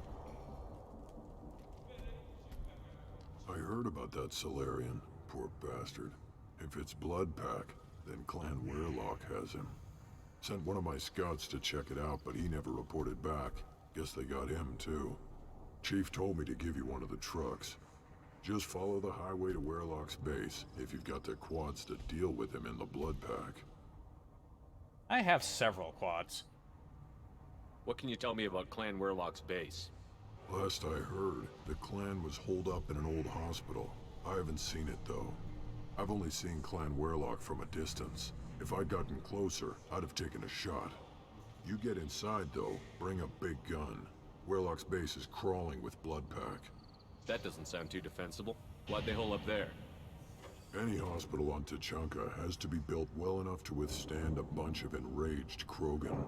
I heard about that Solarian. Poor bastard. If it's Blood Pack, then Clan Weirlock has him. Sent one of my scouts to check it out, but he never reported back. Guess they got him, too. Chief told me to give you one of the trucks. Just follow the highway to Weirlock's base, if you've got the quads to deal with him in the Blood Pack. I have several quads. What can you tell me about Clan Weirlock's base? Last I heard, the clan was holed up in an old hospital. I haven't seen it, though. I've only seen Clan Weirlock from a distance. If I'd gotten closer, I'd have taken a shot. You get inside, though, bring a big gun. Weirlock's base is crawling with Blood Pack. That doesn't sound too defensible. Why'd they hole up there? Any hospital on Tuchanka has to be built well enough to withstand a bunch of enraged Krogan.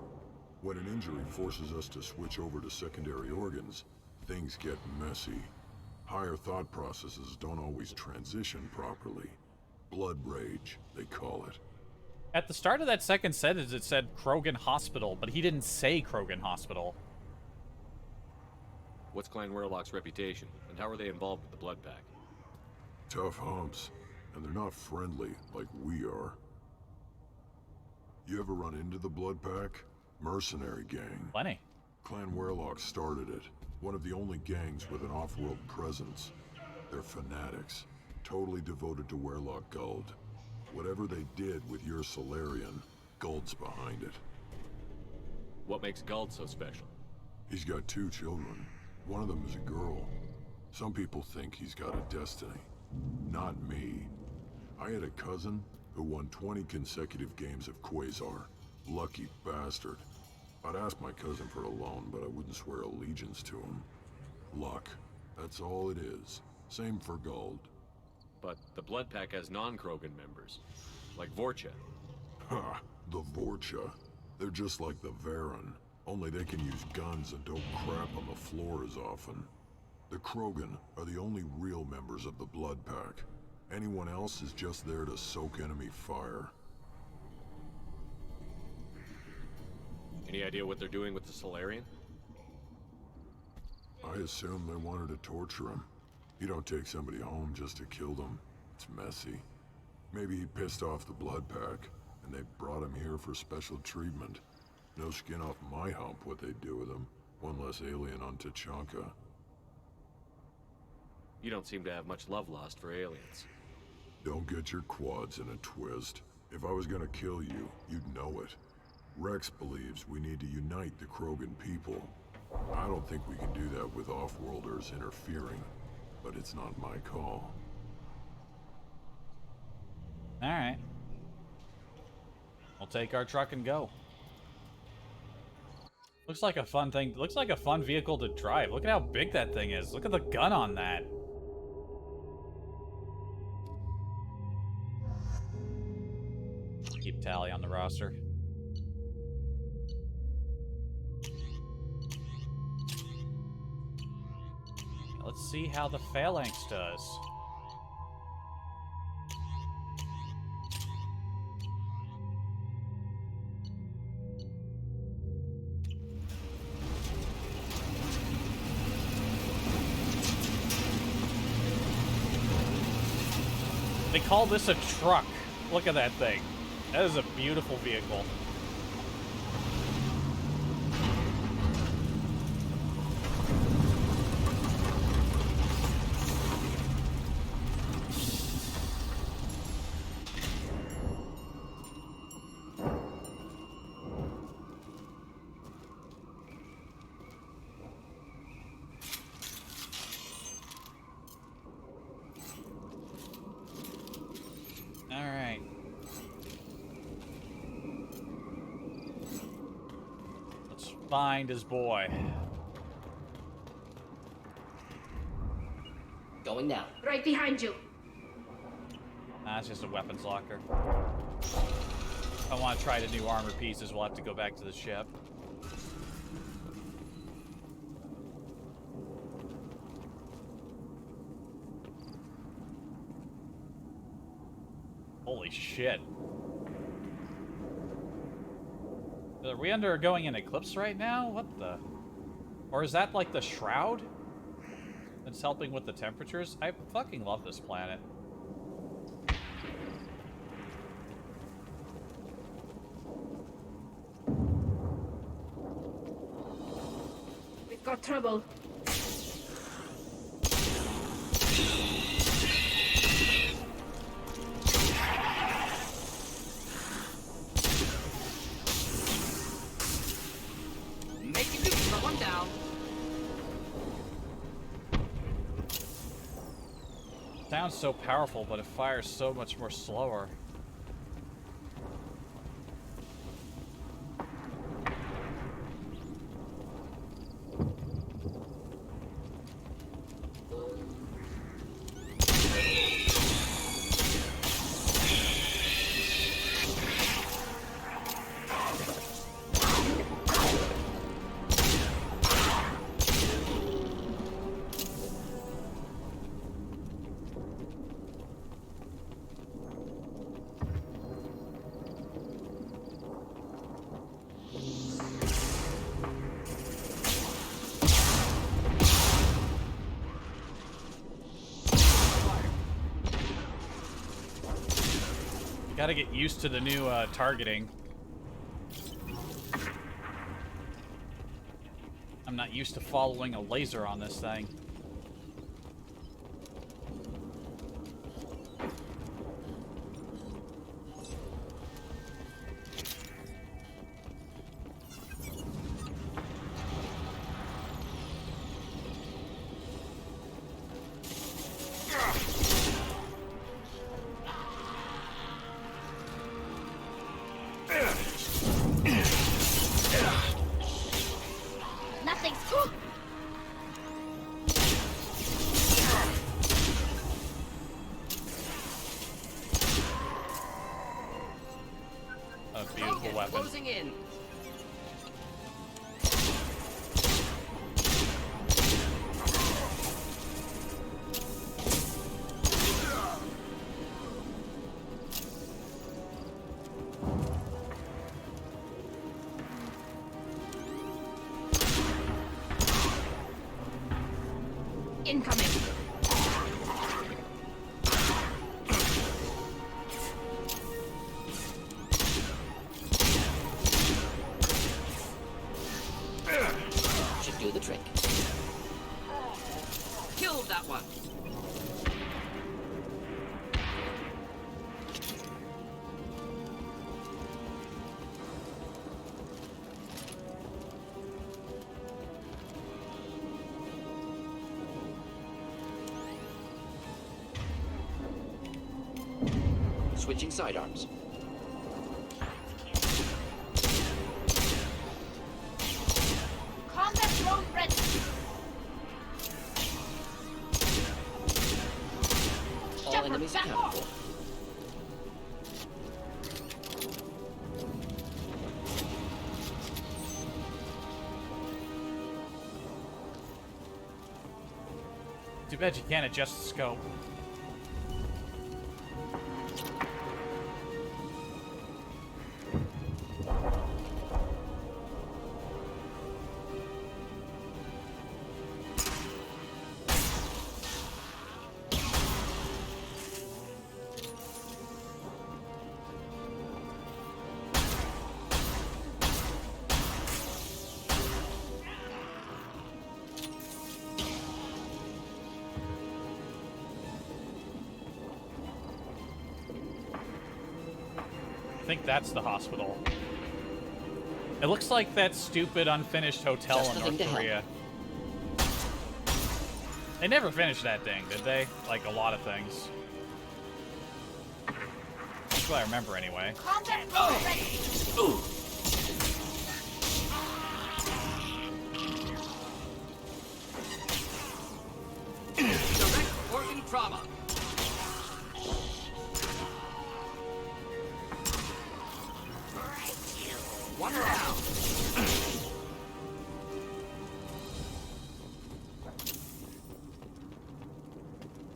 When an injury forces us to switch over to secondary organs, things get messy. Higher thought processes don't always transition properly. Blood rage, they call it. At the start of that second sentence, it said Krogan Hospital, but he didn't say Krogan Hospital. What's Clan Werlock's reputation, and how are they involved with the Blood Pack? Tough humps, and they're not friendly like we are. You ever run into the Blood Pack? Mercenary gang. Plenty. Clan Werlock started it. One of the only gangs with an off-world presence. They're fanatics, totally devoted to Werlock Guld. Whatever they did with your Solarian, Guld's behind it. What makes Guld so special? He's got 2 children. One of them is a girl. Some people think he's got a destiny. Not me. I had a cousin who won 20 consecutive games of Quasar. Lucky bastard. I'd ask my cousin for a loan, but I wouldn't swear allegiance to him. Luck. That's all it is. Same for Guld. But the Blood Pack has non-Krogan members, like Vorcha. Ha! The Vorcha. They're just like the Varen, only they can use guns and don't crap on the floor as often. The Krogan are the only real members of the Blood Pack. Anyone else is just there to soak enemy fire. Any idea what they're doing with the Solarian? I assume they wanted to torture him. You don't take somebody home just to kill them. It's messy. Maybe he pissed off the Blood Pack, and they brought him here for special treatment. No skin off my hump what they do with him. One less alien on Tuchanka. You don't seem to have much love lost for aliens. Don't get your quads in a twist. If I was gonna kill you, you'd know it. Rex believes we need to unite the Krogan people. I don't think we can do that with off-worlders interfering, but it's not my call. Alright. We'll take our truck and go. Looks like a fun thing. Looks like a fun vehicle to drive. Look at how big that thing is. Look at the gun on that. Keep tally on the roster. Let's see how the Phalanx does. They call this a truck. Look at that thing. That is a beautiful vehicle. Find his boy. Going now. Right behind you. Nah, it's just a weapons locker. If I want to try the new armor pieces, we'll have to go back to the ship. Holy shit. Are we undergoing an eclipse right now? What the? Or is that like the shroud that's helping with the temperatures? I fucking love this planet. We've got trouble. Sounds so powerful, but it fires so much more slower. Gotta get used to the new targeting. I'm not used to following a laser on this thing. Closing in. Incoming. Should do the trick. Killed that one. Switching sidearms. Combat drone ready. All enemies accounted for. Too bad you can't adjust the scope. I think that's the hospital. It looks like that stupid unfinished hotel in North Korea. They never finished that thing, did they? Like a lot of things. That's what I remember anyway. Combat drone ready. Ooh. Direct organ trauma. One down.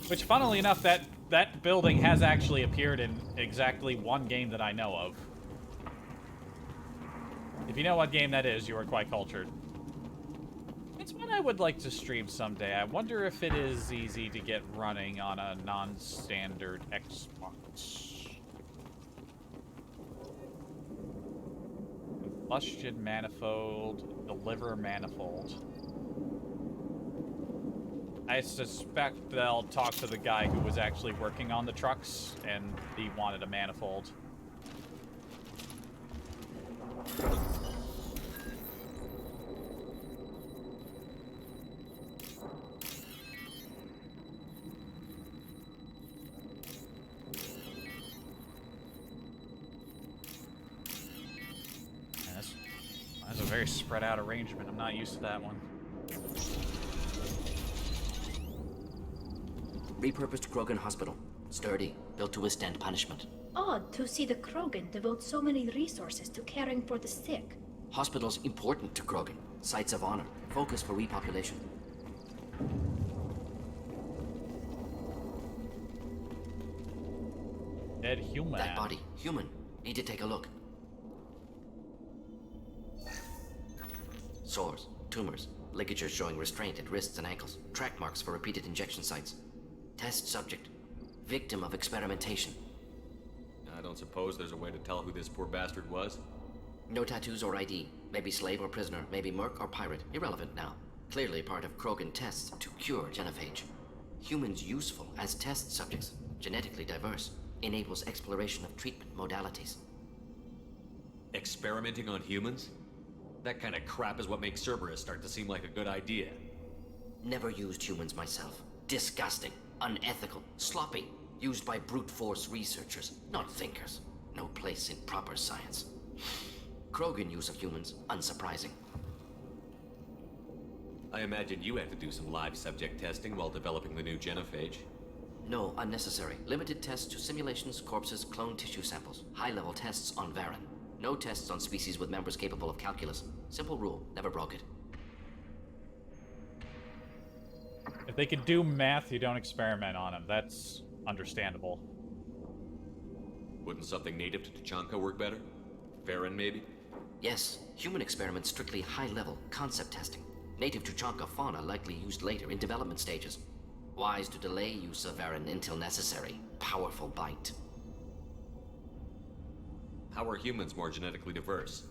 Which, funnily enough, that building has actually appeared in exactly one game that I know of. If you know what game that is, you are quite cultured. It's one I would like to stream someday. I wonder if it is easy to get running on a non-standard Xbox. Combustion manifold, the liver manifold. I suspect they'll talk to the guy who was actually working on the trucks, and he wanted a manifold. That's a very spread out arrangement. I'm not used to that one. Repurposed Krogan Hospital. Sturdy, built to withstand punishment. Odd to see the Krogan devote so many resources to caring for the sick. Hospitals important to Krogan. Sites of honor. Focus for repopulation. Dead human. That body. Human. Need to take a look. Sores, tumors, ligatures showing restraint at wrists and ankles, track marks for repeated injection sites. Test subject, victim of experimentation. don't suppose there's a way to tell who this poor bastard was? No tattoos or ID. Maybe slave or prisoner, maybe merc or pirate. Irrelevant now. Clearly part of Krogan tests to cure genophage. Humans useful as test subjects, genetically diverse, enables exploration of treatment modalities. Experimenting on humans? That kind of crap is what makes Cerberus start to seem like a good idea. Never used humans myself. Disgusting, unethical, sloppy. Used by brute force researchers, not thinkers. No place in proper science. Krogan use of humans, unsurprising. I imagine you had to do some live subject testing while developing the new genophage. No, unnecessary. Limited tests to simulations, corpses, cloned tissue samples. High-level tests on Varen. No tests on species with members capable of calculus. Simple rule, never broke it. If they can do math, you don't experiment on them. That's understandable. Wouldn't something native to Tuchanka work better? Varen, maybe? Yes, human experiments strictly high-level, concept testing. Native Tuchanka fauna likely used later in development stages. Wise to delay use of Varen until necessary. Powerful bite. How are humans more genetically diverse?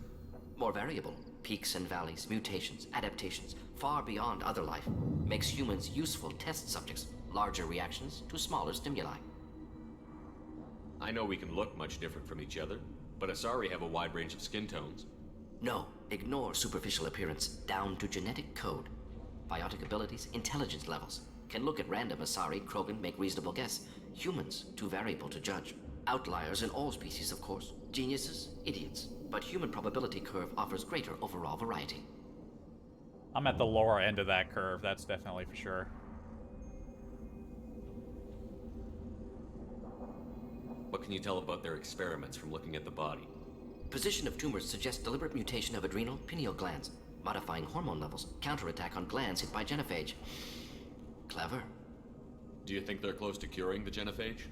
More variable. Peaks and valleys, mutations, adaptations, far beyond other life. Makes humans useful test subjects. Larger reactions to smaller stimuli. I know we can look much different from each other, but Asari have a wide range of skin tones. No, ignore superficial appearance, down to genetic code. Biotic abilities, intelligence levels. Can look at random Asari, Krogan, make reasonable guess. Humans, too variable to judge. Outliers in all species, of course. Geniuses, idiots. But human probability curve offers greater overall variety. I'm at the lower end of that curve, that's definitely for sure. What can you tell about their experiments from looking at the body? Position of tumors suggests deliberate mutation of adrenal, pineal glands, modifying hormone levels, counterattack on glands hit by genophage. Clever. Do you think they're close to curing the genophage?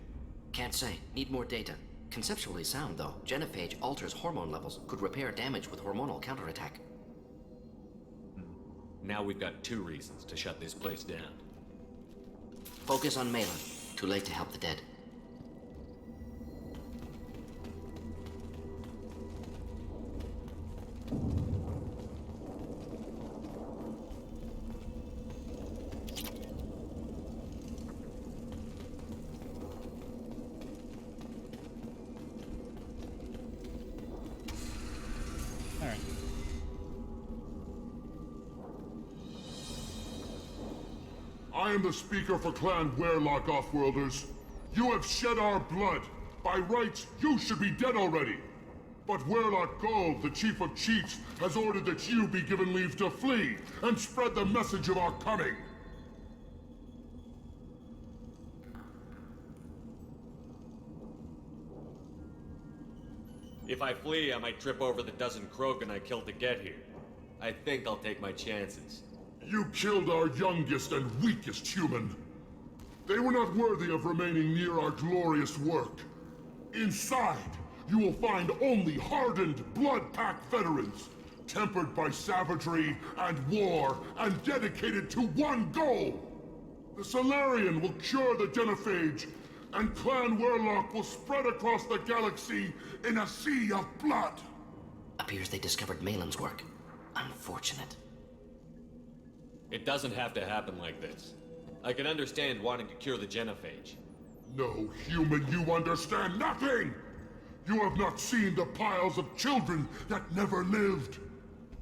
Can't say. Need more data. Conceptually sound, though. Genophage alters hormone levels, could repair damage with hormonal counterattack. Now we've got 2 reasons to shut this place down. Focus on Malin. Too late to help the dead. I am the speaker for Clan Werlock, Offworlders. You have shed our blood. By rights, you should be dead already. But Werlock Gold, the Chief of Chiefs, has ordered that you be given leave to flee and spread the message of our coming. If I flee, I might trip over the dozen Krogan I killed to get here. I think I'll take my chances. You killed our youngest and weakest human. They were not worthy of remaining near our glorious work. Inside, you will find only hardened, blood-packed veterans, tempered by savagery and war, and dedicated to one goal. The Solarian will cure the genophage, and Clan Werlock will spread across the galaxy in a sea of blood. Appears they discovered Malin's work. Unfortunate. It doesn't have to happen like this. I can understand wanting to cure the genophage. No, human, you understand nothing! You have not seen the piles of children that never lived.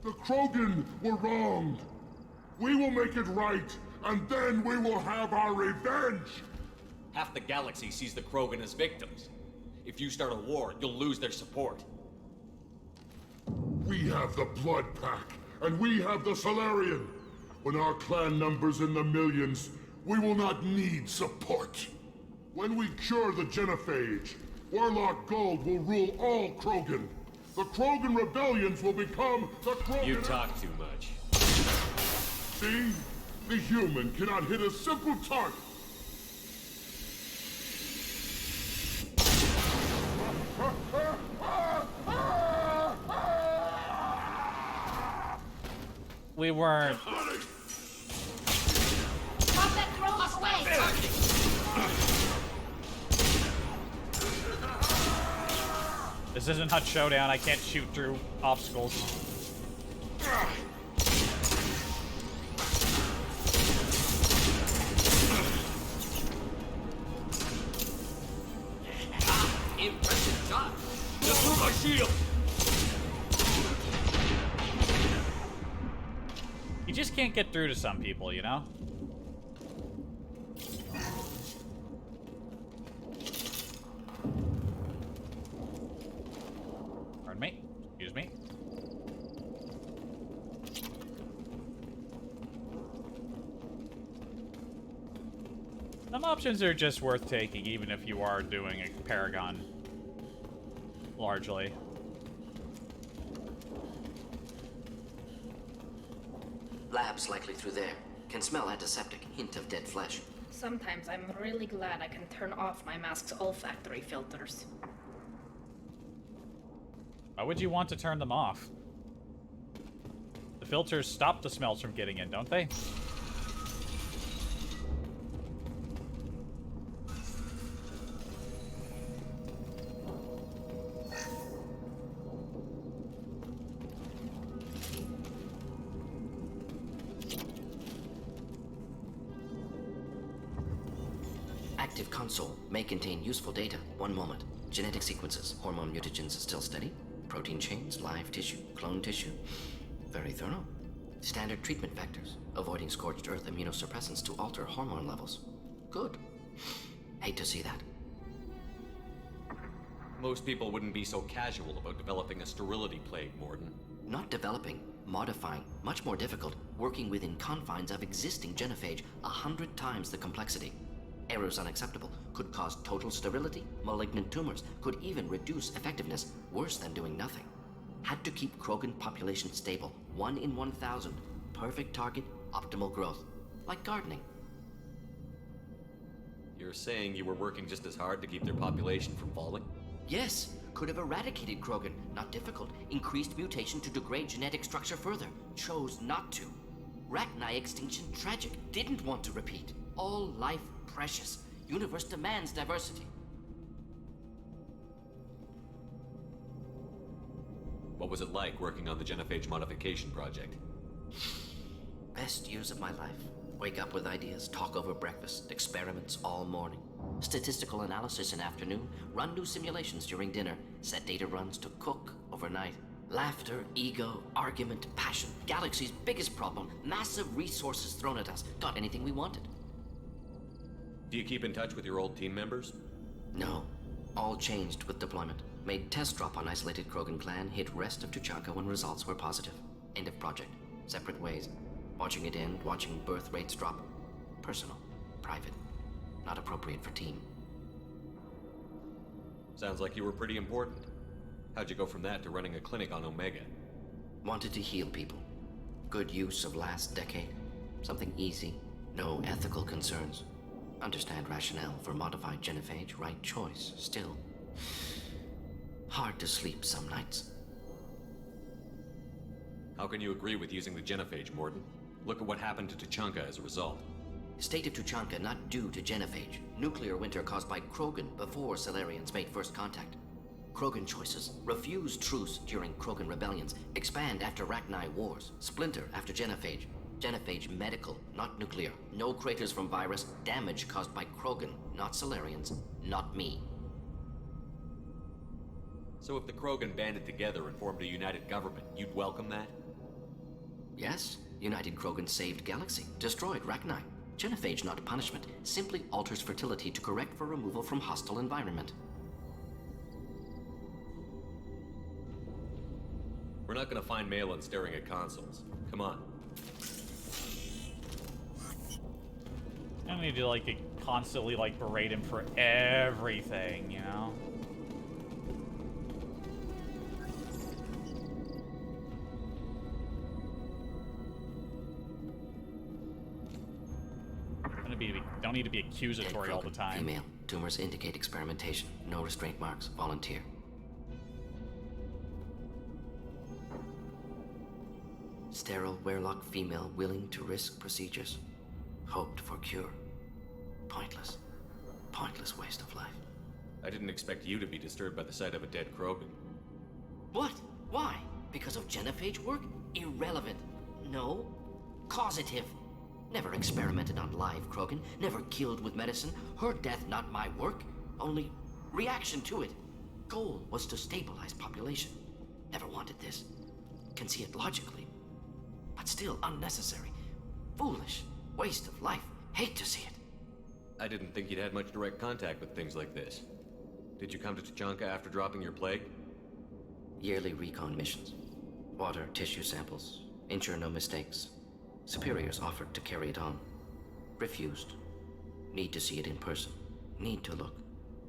The Krogan were wronged. We will make it right, and then we will have our revenge! Half the galaxy sees the Krogan as victims. If you start a war, you'll lose their support. We have the Blood Pack, and we have the Solarian. When our clan numbers in the millions, we will not need support. When we cure the genophage, Werlock Gold will rule all Krogan. The Krogan rebellions will become the Krogan... You talk too much. See? The human cannot hit a simple target. We weren't. Stop that throw away! This isn't Hut Showdown. I can't shoot through obstacles. Impressive shot! Just through my shield! You just can't get through to some people, you know? Pardon me. Excuse me. Some options are just worth taking, even if you are doing a Paragon. Largely. Labs likely through there. Can smell antiseptic, hint of dead flesh. Sometimes I'm really glad I can turn off my mask's olfactory filters. Why would you want to turn them off? The filters stop the smells from getting in, don't they? Active console may contain useful data. One moment. Genetic sequences, hormone mutagens still steady. Protein chains, live tissue, clone tissue. Very thorough. Standard treatment vectors, avoiding scorched earth immunosuppressants to alter hormone levels. Good. Hate to see that. Most people wouldn't be so casual about developing a sterility plague, Morden. Not developing, modifying, much more difficult, working within confines of existing genophage, 100 times the complexity. Errors unacceptable, could cause total sterility, malignant tumors, could even reduce effectiveness, worse than doing nothing. Had to keep Krogan population stable, 1 in 1,000. Perfect target, optimal growth. Like gardening. You're saying you were working just as hard to keep their population from falling? Yes, could have eradicated Krogan, not difficult. Increased mutation to degrade genetic structure further. Chose not to. Rachni extinction tragic, didn't want to repeat. All life precious. Universe demands diversity. What was it like working on the genophage modification project? Best years of my life. Wake up with ideas, talk over breakfast, experiments all morning. Statistical analysis in afternoon, run new simulations during dinner, set data runs to cook overnight. Laughter, ego, argument, passion. Galaxy's biggest problem, massive resources thrown at us. Got anything we wanted. Do you keep in touch with your old team members? No. All changed with deployment. Made test drop on isolated Krogan clan, hit rest of Tuchanka when results were positive. End of project. Separate ways. Watching it end, watching birth rates drop. Personal. Private. Not appropriate for team. Sounds like you were pretty important. How'd you go from that to running a clinic on Omega? Wanted to heal people. Good use of last decade. Something easy. No ethical concerns. Understand rationale for modified genophage, right choice, still. Hard to sleep some nights. How can you agree with using the genophage, Morden? Look at what happened to Tuchanka as a result. State of Tuchanka not due to genophage. Nuclear winter caused by Krogan before Salarians made first contact. Krogan choices. Refuse truce during Krogan rebellions. Expand after Rachni wars. Splinter after genophage. Genophage medical, not nuclear. No craters from virus. Damage caused by Krogan, not Salarians. Not me. So if the Krogan banded together and formed a united government, you'd welcome that? Yes. United Krogan saved Galaxy. Destroyed Rachni. Genophage not punishment. Simply alters fertility to correct for removal from hostile environment. We're not gonna find Malin staring at consoles. Come on. I don't need to, like, constantly, like, berate him for everything, you know? Don't need to be accusatory all the time. Female. Tumors indicate experimentation. No restraint marks. Volunteer. Sterile werelock female willing to risk procedures. Hoped for cure. Pointless. Pointless waste of life. I didn't expect you to be disturbed by the sight of a dead Krogan. What? Why? Because of genophage work? Irrelevant. No. Causative. Never experimented on live Krogan, never killed with medicine. Her death not my work, only reaction to it. Goal was to stabilize population. Never wanted this. Can see it logically. But still unnecessary. Foolish. Waste of life. Hate to see it. I didn't think you'd had much direct contact with things like this. Did you come to Tuchanka after dropping your plague? Yearly recon missions. Water, tissue samples. Ensure no mistakes. Superiors offered to carry it on. Refused. Need to see it in person. Need to look.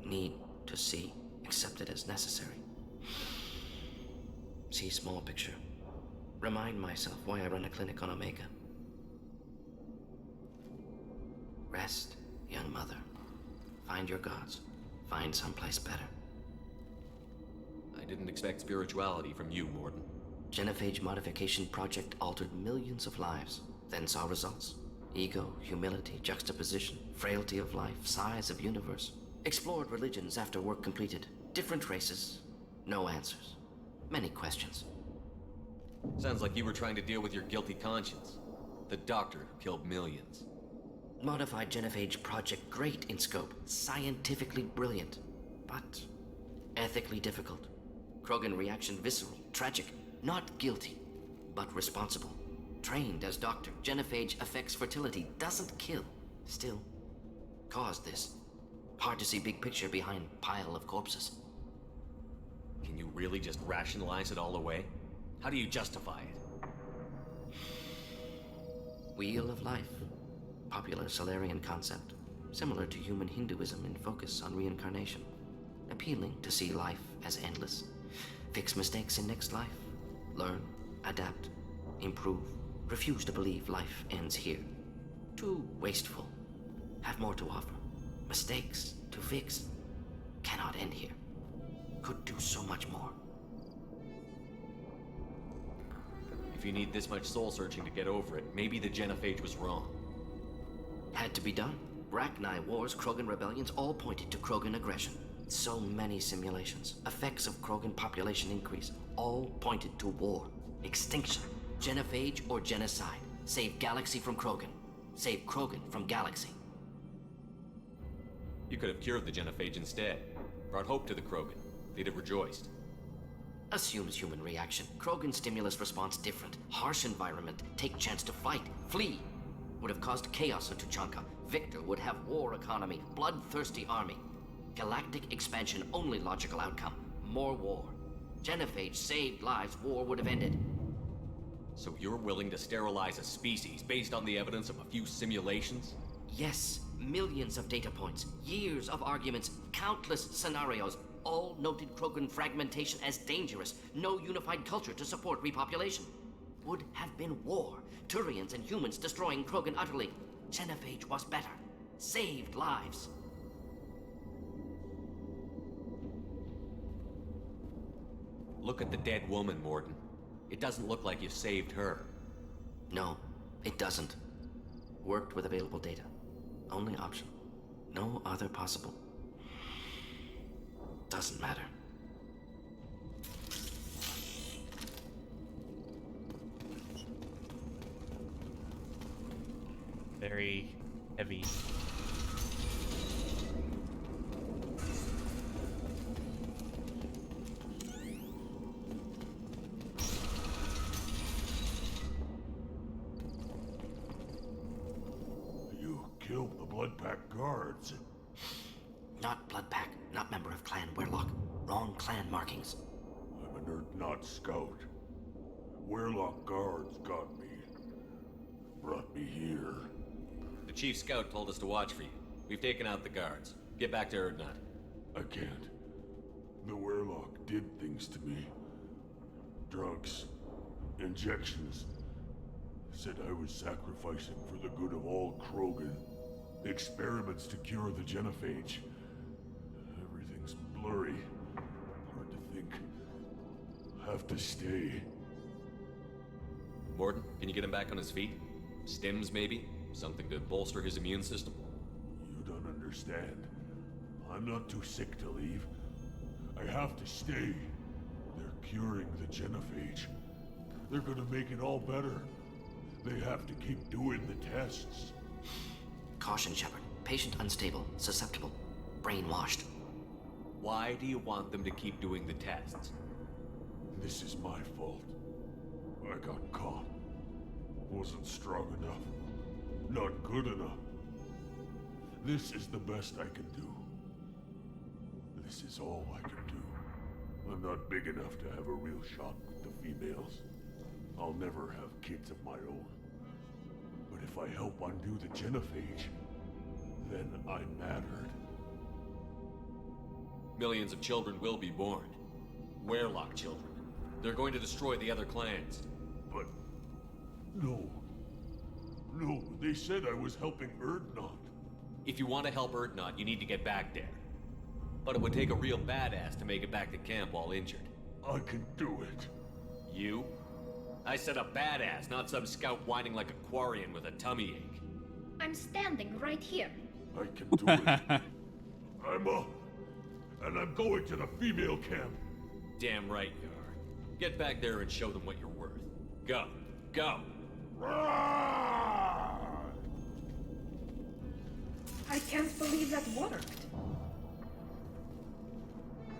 Need to see. Accept it as necessary. See small picture. Remind myself why I run a clinic on Omega. Rest, young mother. Find your gods. Find someplace better. I didn't expect spirituality from you, Morden. Genophage modification project altered millions of lives, then saw results. Ego, humility, juxtaposition, frailty of life, size of universe. Explored religions after work completed. Different races. No answers. Many questions. Sounds like you were trying to deal with your guilty conscience. The doctor who killed millions. Modified genophage project great in scope. Scientifically brilliant. But ethically difficult. Krogan reaction visceral, tragic. Not guilty, but responsible. Trained as doctor, genophage affects fertility, doesn't kill. Still, caused this. Hard to see big picture behind pile of corpses. Can you really just rationalize it all away? How do you justify it? Wheel of life. Popular Solarian concept. Similar to human Hinduism in focus on reincarnation. Appealing to see life as endless. Fix mistakes in next life. Learn, adapt, improve. Refuse to believe life ends here. Too wasteful. Have more to offer. Mistakes to fix. Cannot end here. Could do so much more. If you need this much soul searching to get over it, maybe the genophage was wrong. Had to be done. Rachni wars, Krogan rebellions, all pointed to Krogan aggression. So many simulations. Effects of Krogan population increase. All pointed to war. Extinction. Genophage or genocide. Save galaxy from Krogan. Save Krogan from galaxy. You could have cured the genophage instead. Brought hope to the Krogan. They'd have rejoiced. Assumes human reaction. Krogan stimulus response different. Harsh environment. Take chance to fight. Flee. Would have caused chaos in Tuchanka. Victor would have war economy. Bloodthirsty army. Galactic expansion only logical outcome. More war. Genophage saved lives. War would have ended. So you're willing to sterilize a species based on the evidence of a few simulations? Yes. Millions of data points. Years of arguments. Countless scenarios. All noted Krogan fragmentation as dangerous. No unified culture to support repopulation. Would have been war. Turians and humans destroying Krogan utterly. Genophage was better. Saved lives. Look at the dead woman, Morden. It doesn't look like you saved her. No, it doesn't. Worked with available data. Only option. No other possible. Doesn't matter. Very heavy. You killed the Blood Pack guards. Not Blood Pack, not member of Clan Werlock. Wrong clan markings. I'm a nerd, not scout. Werlock guards got me. Brought me here. The chief scout told us to watch for you. We've taken out the guards. Get back to Erdnut. I can't. The Werlock did things to me. Drugs. Injections. Said I was sacrificing for the good of all Krogan. Experiments to cure the genophage. Everything's blurry. Hard to think. Have to stay. Morden, can you get him back on his feet? Stims, maybe? Something to bolster his immune system? You don't understand. I'm not too sick to leave. I have to stay. They're curing the genophage. They're gonna make it all better. They have to keep doing the tests. Caution, Shepard. Patient unstable, susceptible, brainwashed. Why do you want them to keep doing the tests? This is my fault. I got caught. Wasn't strong enough. Not good enough. This is the best I can do. This is all I can do. I'm not big enough to have a real shot with the females. I'll never have kids of my own. But if I help undo the genophage, then I mattered. Millions of children will be born. Werelock children. They're going to destroy the other clans. But... no. No, they said I was helping Erdnot. If you want to help Erdnot, you need to get back there. But it would take a real badass to make it back to camp while injured. I can do it. You? I said a badass, not some scout whining like a Quarian with a tummy ache. I'm standing right here. I can do it. I'm up. And I'm going to the female camp. Damn right you are. Get back there and show them what you're worth. Go. Go! I can't believe that worked.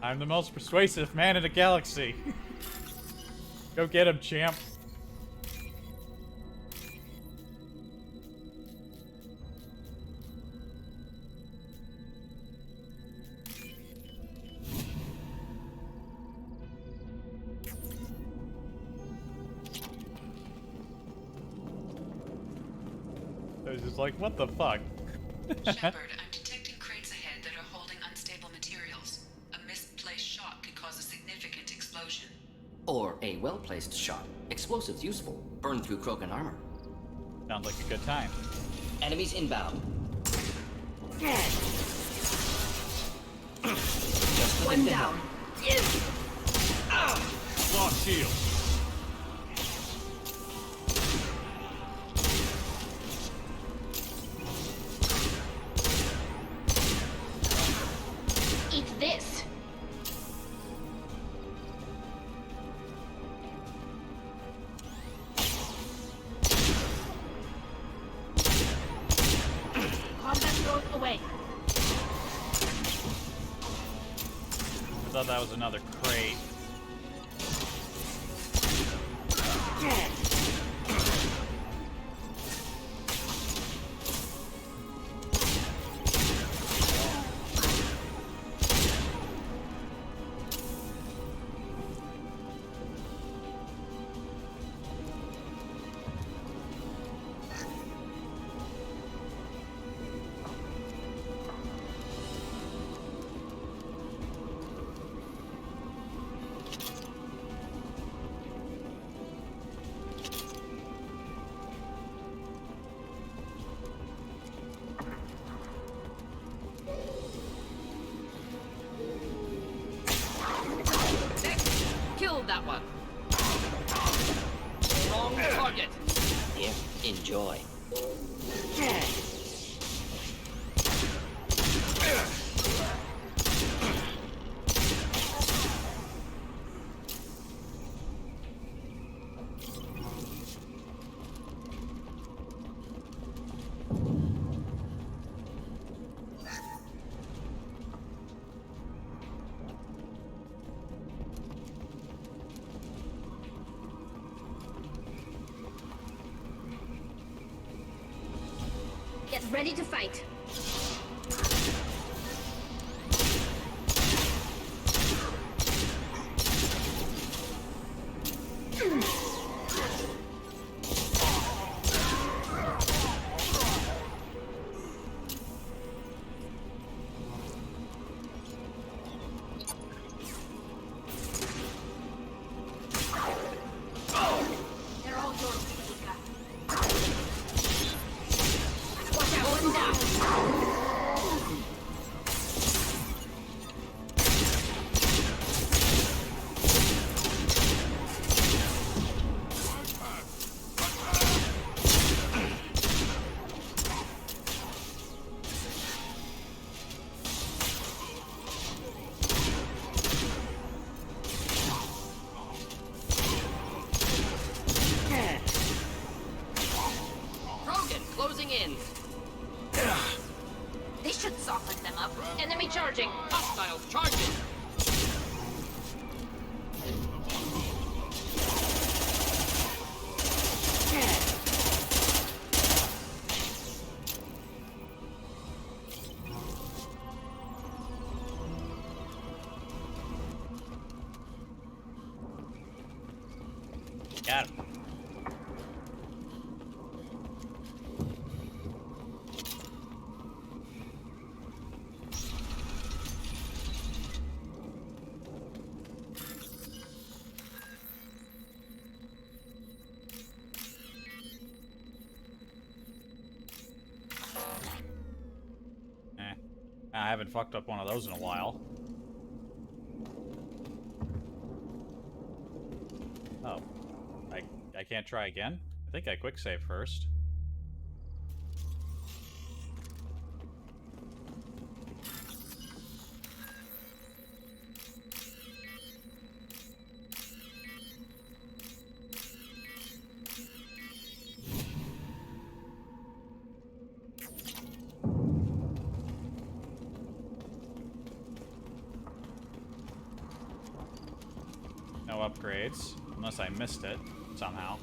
I'm the most persuasive man in the galaxy. Go get him, champ. I was just like, what the fuck? Shepard, I'm detecting crates ahead that are holding unstable materials. A misplaced shot could cause a significant explosion. Or a well-placed shot. Explosives useful. Burn through Krogan armor. Sounds like a good time. Enemies inbound. One down. Lost shield. Eat this. Combat road away. I thought that was another crate. Killed that one. Wrong target. Here, enjoy. Get ready to fight. They're all yours, Tuchanka. Watch out, one down. Got him. I haven't fucked up one of those in a while. Oh. I can't try again? I think I quick save first. No upgrades, unless I missed it somehow.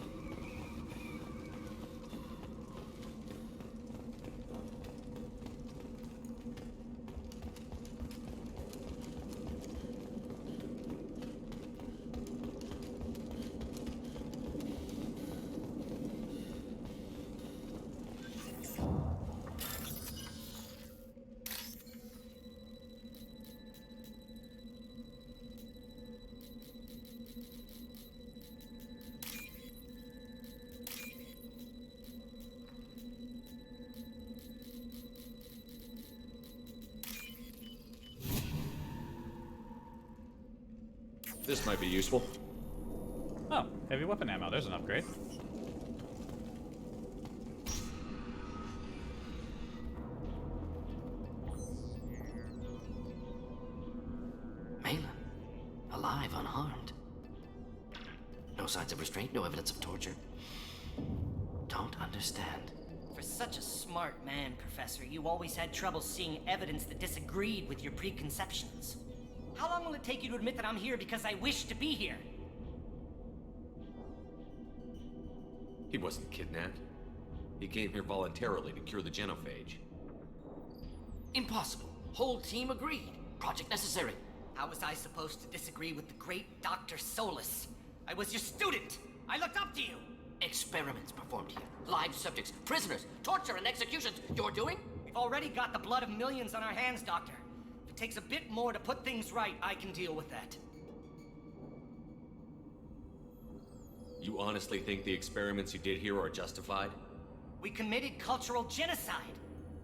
This might be useful. Oh, heavy weapon ammo. There's an upgrade. Malin, alive, unharmed. No signs of restraint, no evidence of torture. Don't understand. For such a smart man, Professor, you always had trouble seeing evidence that disagreed with your preconceptions. How long will it take you to admit that I'm here because I wish to be here? He wasn't kidnapped. He came here voluntarily to cure the genophage. Impossible. Whole team agreed. Project necessary. How was I supposed to disagree with the great Dr. Solus? I was your student. I looked up to you. Experiments performed here. Live subjects, prisoners, torture and executions. You're doing? We've already got the blood of millions on our hands, Doctor. If it takes a bit more to put things right, I can deal with that. You honestly think the experiments you did here are justified? We committed cultural genocide.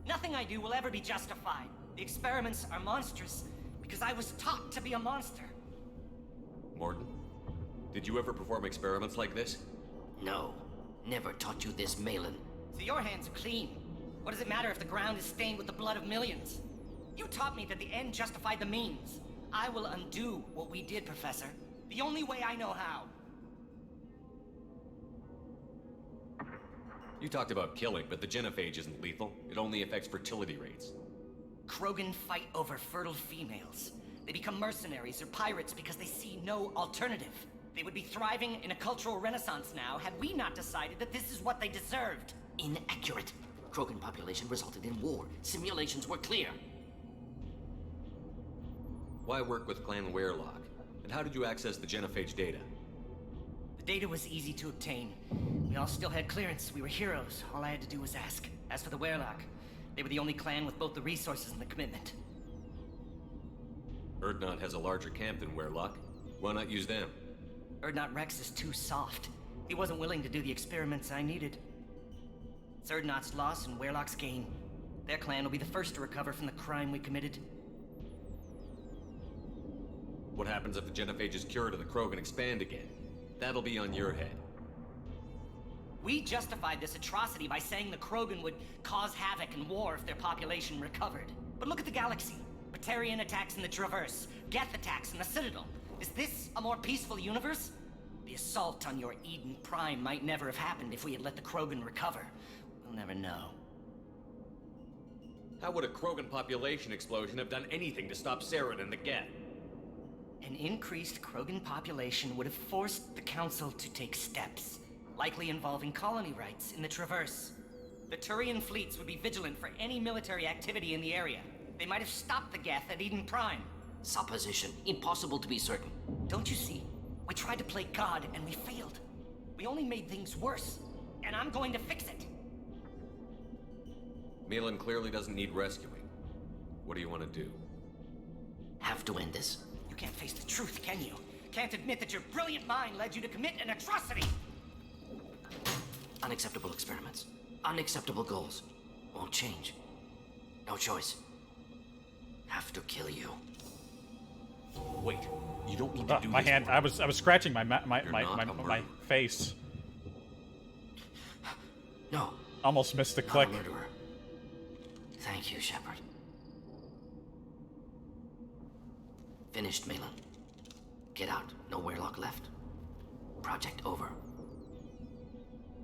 Nothing I do will ever be justified. The experiments are monstrous because I was taught to be a monster. Morton, did you ever perform experiments like this? No. Never taught you this, Malin. So your hands are clean. What does it matter if the ground is stained with the blood of millions? You taught me that the end justified the means. I will undo what we did, Professor. The only way I know how. You talked about killing, but the genophage isn't lethal. It only affects fertility rates. Krogan fight over fertile females. They become mercenaries or pirates because they see no alternative. They would be thriving in a cultural renaissance now had we not decided that this is what they deserved. Inaccurate. Krogan population resulted in war. Simulations were clear. Why work with Clan Werelock? And how did you access the genophage data? The data was easy to obtain. We all still had clearance. We were heroes. All I had to do was ask. As for the Werelock, they were the only clan with both the resources and the commitment. Erdnot has a larger camp than Werelock. Why not use them? Erdnot Rex is too soft. He wasn't willing to do the experiments I needed. It's Erdnot's loss and Werelock's gain. Their clan will be the first to recover from the crime we committed. What happens if the genophage is cured and the Krogan expand again? That'll be on your head. We justified this atrocity by saying the Krogan would cause havoc and war if their population recovered. But look at the galaxy. Batarian attacks in the Traverse, Geth attacks in the Citadel. Is this a more peaceful universe? The assault on your Eden Prime might never have happened if we had let the Krogan recover. We'll never know. How would a Krogan population explosion have done anything to stop Saren and the Geth? An increased Krogan population would have forced the Council to take steps, likely involving colony rights in the Traverse. The Turian fleets would be vigilant for any military activity in the area. They might have stopped the Geth at Eden Prime. Supposition. Impossible to be certain. Don't you see? We tried to play God and we failed. We only made things worse, and I'm going to fix it. Malin clearly doesn't need rescuing. What do you want to do? Have to end this. You can't face the truth, can you? Can't admit that your brilliant mind led you to commit an atrocity! Unacceptable experiments. Unacceptable goals. Won't change. No choice. Have to kill you. Wait, you don't need to do my this. hand. I was scratching my face. No. Almost missed the click. Not a murderer. Thank you, Shepard. Finished, Malin. Get out. No Weirlock left. Project over.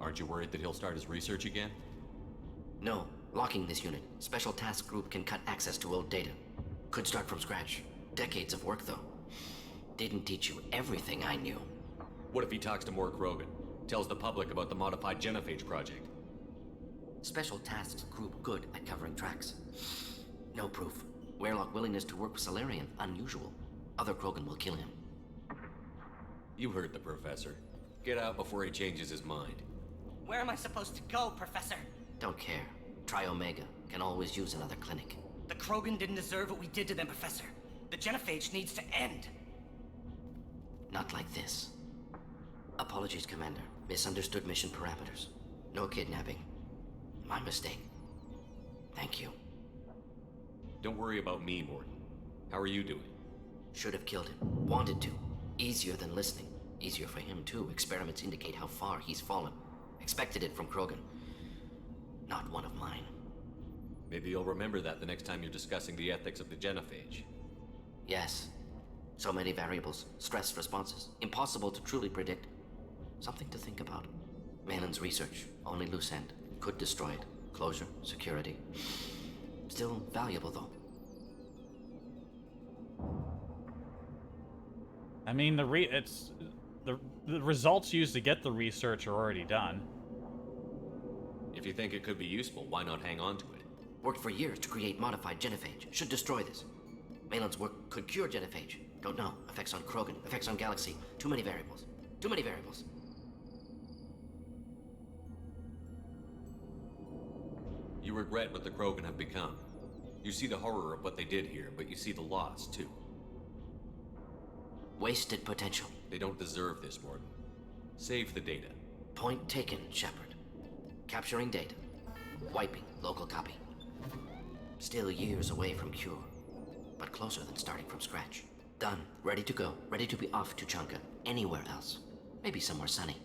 Aren't you worried that he'll start his research again? No. Locking this unit. Special task group can cut access to old data. Could start from scratch. Decades of work, though. Didn't teach you everything I knew. What if he talks to more Krogan? Tells the public about the modified genophage project? Special tasks group good at covering tracks. No proof. Weirlock willingness to work with Salarian, unusual. Other Krogan will kill him. You heard the professor. Get out before he changes his mind. Where am I supposed to go, Professor? Don't care. Try Omega. Can always use another clinic. The Krogan didn't deserve what we did to them, Professor. The genophage needs to end. Not like this. Apologies, Commander. Misunderstood mission parameters. No kidnapping. My mistake. Thank you. Don't worry about me, Mordin. How are you doing? Should have killed him. Wanted to. Easier than listening. Easier for him, too. Experiments indicate how far he's fallen. Expected it from Krogan. Not one of mine. Maybe you'll remember that the next time you're discussing the ethics of the genophage. Yes. So many variables. Stress responses. Impossible to truly predict. Something to think about. Malin's research. Only loose end. Could destroy it. Closure. Security. Still valuable, though. I mean, the results used to get the research are already done. If you think it could be useful, why not hang on to it? Worked for years to create modified genophage. Should destroy this. Malin's work could cure genophage. Don't know. Effects on Krogan. Effects on Galaxy. Too many variables. Too many variables. You regret what the Krogan have become. You see the horror of what they did here, but you see the loss, too. Wasted potential. They don't deserve this, Mordin. Save the data. Point taken, Shepard. Capturing data. Wiping local copy. Still years away from cure, but closer than starting from scratch. Done. Ready to go. Ready to be off Tuchanka. Anywhere else. Maybe somewhere sunny.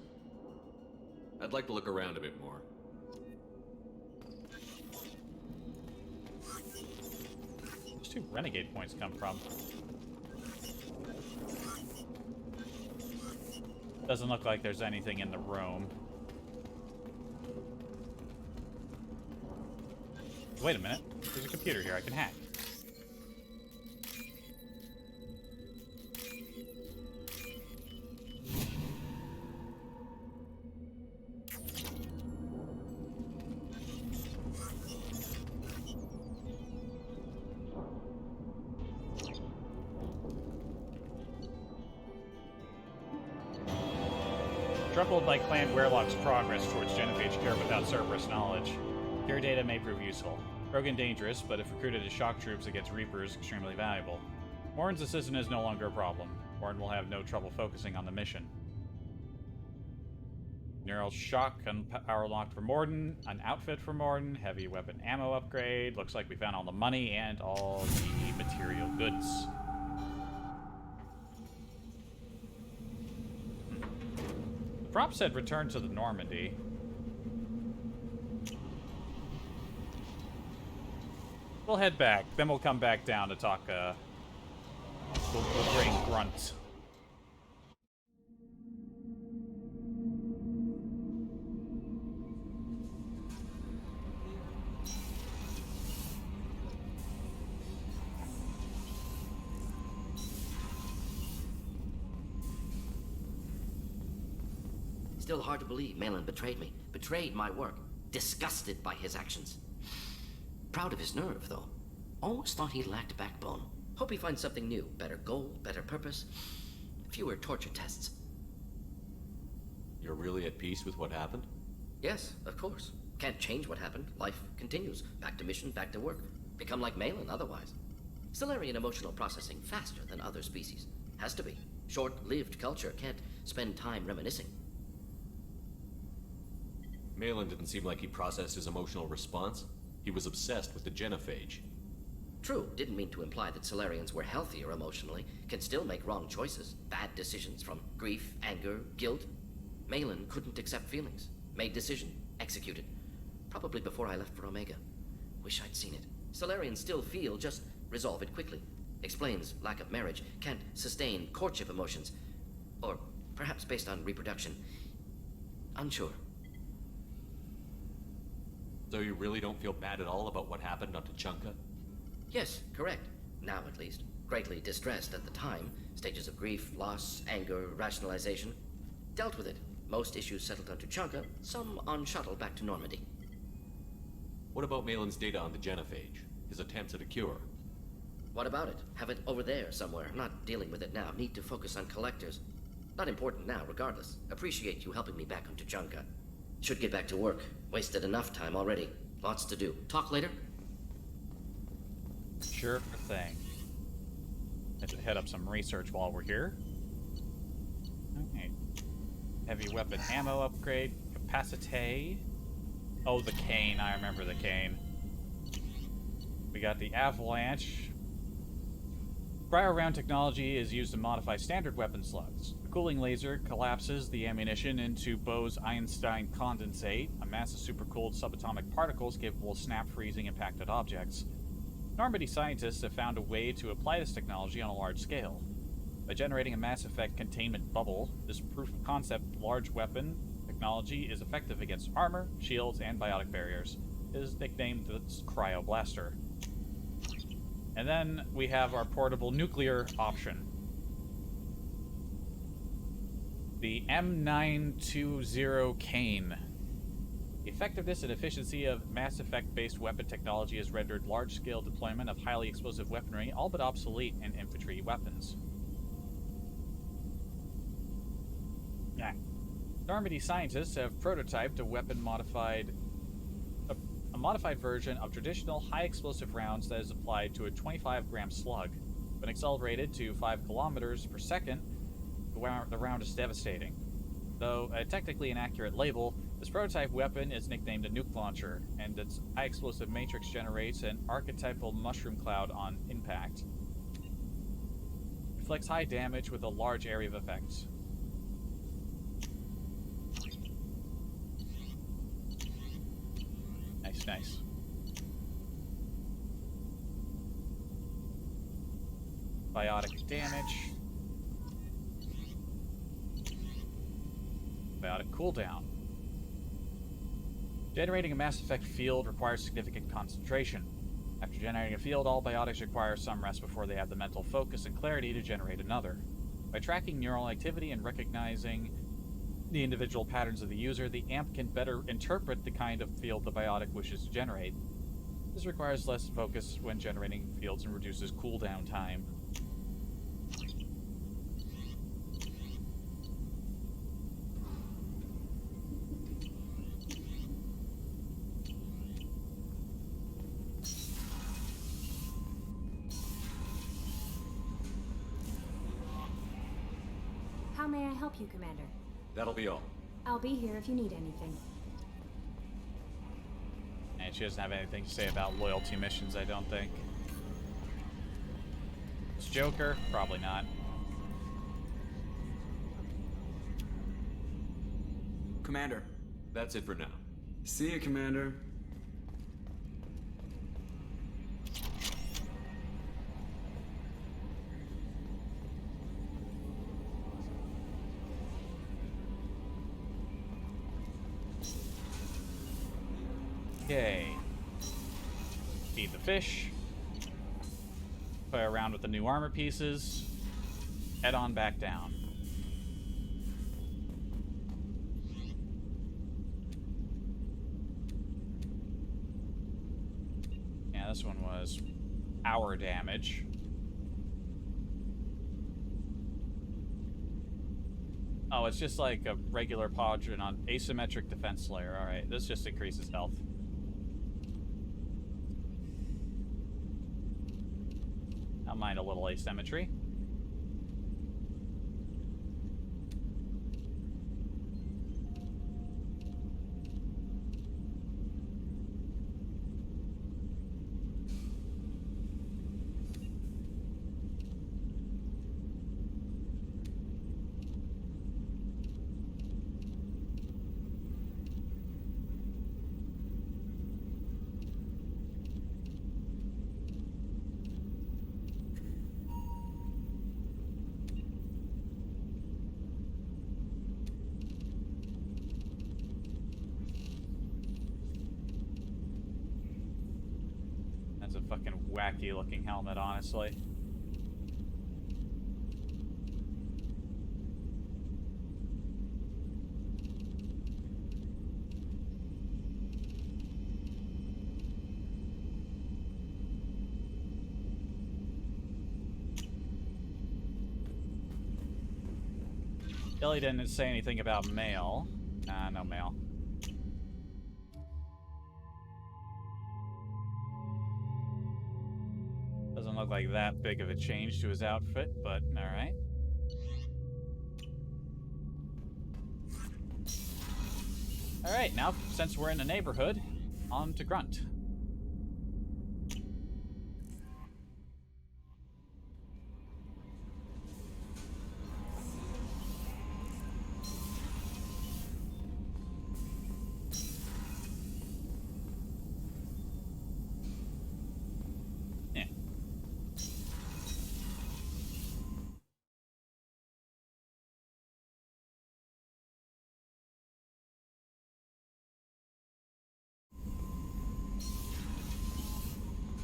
I'd like to look around a bit more. Those 2 renegade points come from. Doesn't look like there's anything in the room. Wait a minute. There's a computer here I can hack. Troubled by Clan Weirlock's progress towards genophage cure without Cerberus knowledge. Cure data may prove useful. Krogan dangerous, but if recruited as shock troops against Reapers, extremely valuable. Mordin's assistant is no longer a problem. Mordin will have no trouble focusing on the mission. Neural shock power locked for Mordin. An outfit for Mordin. Heavy weapon ammo upgrade. Looks like we found all the money and all the material goods. The prop said return to the Normandy. We'll head back, then we'll come back down to talk, we'll bring Grunt. Still hard to believe Malin betrayed me. Betrayed my work. Disgusted by his actions. Proud of his nerve, though. Always thought he lacked backbone. Hope he finds something new. Better goal, better purpose. Fewer torture tests. You're really at peace with what happened? Yes, of course. Can't change what happened. Life continues. Back to mission, back to work. Become like Malin otherwise. Stellarian emotional processing faster than other species. Has to be. Short-lived culture can't spend time reminiscing. Malin didn't seem like he processed his emotional response. He was obsessed with the genophage. True, didn't mean to imply that Solarians were healthier emotionally, can still make wrong choices, bad decisions from grief, anger, guilt. Malin couldn't accept feelings, made decision, executed. Probably before I left for Omega. Wish I'd seen it. Solarians still feel, just resolve it quickly. Explains lack of marriage, can't sustain courtship emotions. Or perhaps based on reproduction. Unsure. So you really don't feel bad at all about what happened on Tuchanka? Yes, correct. Now at least. Greatly distressed at the time. Stages of grief, loss, anger, rationalization. Dealt with it. Most issues settled on Tuchanka, some on shuttle back to Normandy. What about Malin's data on the genophage? His attempts at a cure? What about it? Have it over there somewhere. Not dealing with it now. Need to focus on collectors. Not important now, regardless. Appreciate you helping me back on Tuchanka. Should get back to work. Wasted enough time already. Lots to do. Talk later? Sure thing. I should head up some research while we're here. Okay. Heavy weapon ammo upgrade. Capacité. Oh, the cane. I remember the cane. We got the avalanche. Cryo round technology is used to modify standard weapon slugs. The cooling laser collapses the ammunition into Bose-Einstein condensate, a mass of supercooled subatomic particles capable of snap freezing impacted objects. Normandy scientists have found a way to apply this technology on a large scale. By generating a Mass Effect containment bubble, this proof-of-concept large weapon technology is effective against armor, shields, and biotic barriers. It is nicknamed the Cryo Blaster. And then we have our portable nuclear option. The M920 Cane. The effectiveness and efficiency of Mass Effect-based weapon technology has rendered large-scale deployment of highly explosive weaponry all but obsolete in infantry weapons. Normandy scientists have prototyped a modified version of traditional high-explosive rounds that is applied to a 25-gram slug. When accelerated to 5 kilometers per second, the round is devastating. Though a technically inaccurate label, this prototype weapon is nicknamed a nuke launcher, and its high-explosive matrix generates an archetypal mushroom cloud on impact. Inflicts high damage with a large area of effects. Nice. Biotic damage. Biotic cooldown. Generating a Mass Effect field requires significant concentration. After generating a field, all biotics require some rest before they have the mental focus and clarity to generate another. By tracking neural activity and recognizing the individual patterns of the user, the AMP can better interpret the kind of field the biotic wishes to generate. This requires less focus when generating fields and reduces cooldown time. How may I help you, Commander? That'll be all. I'll be here if you need anything. And she doesn't have anything to say about loyalty missions, I don't think. It's Joker? Probably not. Commander. That's it for now. See you, Commander. Okay. Feed the fish. Play around with the new armor pieces. Head on back down. Yeah, this one was hour damage. Oh, it's just like a regular Podron on asymmetric defense layer. Alright, this just increases health. I don't mind a little asymmetry. That's a fucking wacky looking helmet, honestly. Billy didn't say anything about mail. No mail. Doesn't look like that big of a change to his outfit, but alright. Alright, now since we're in the neighborhood, on to Grunt.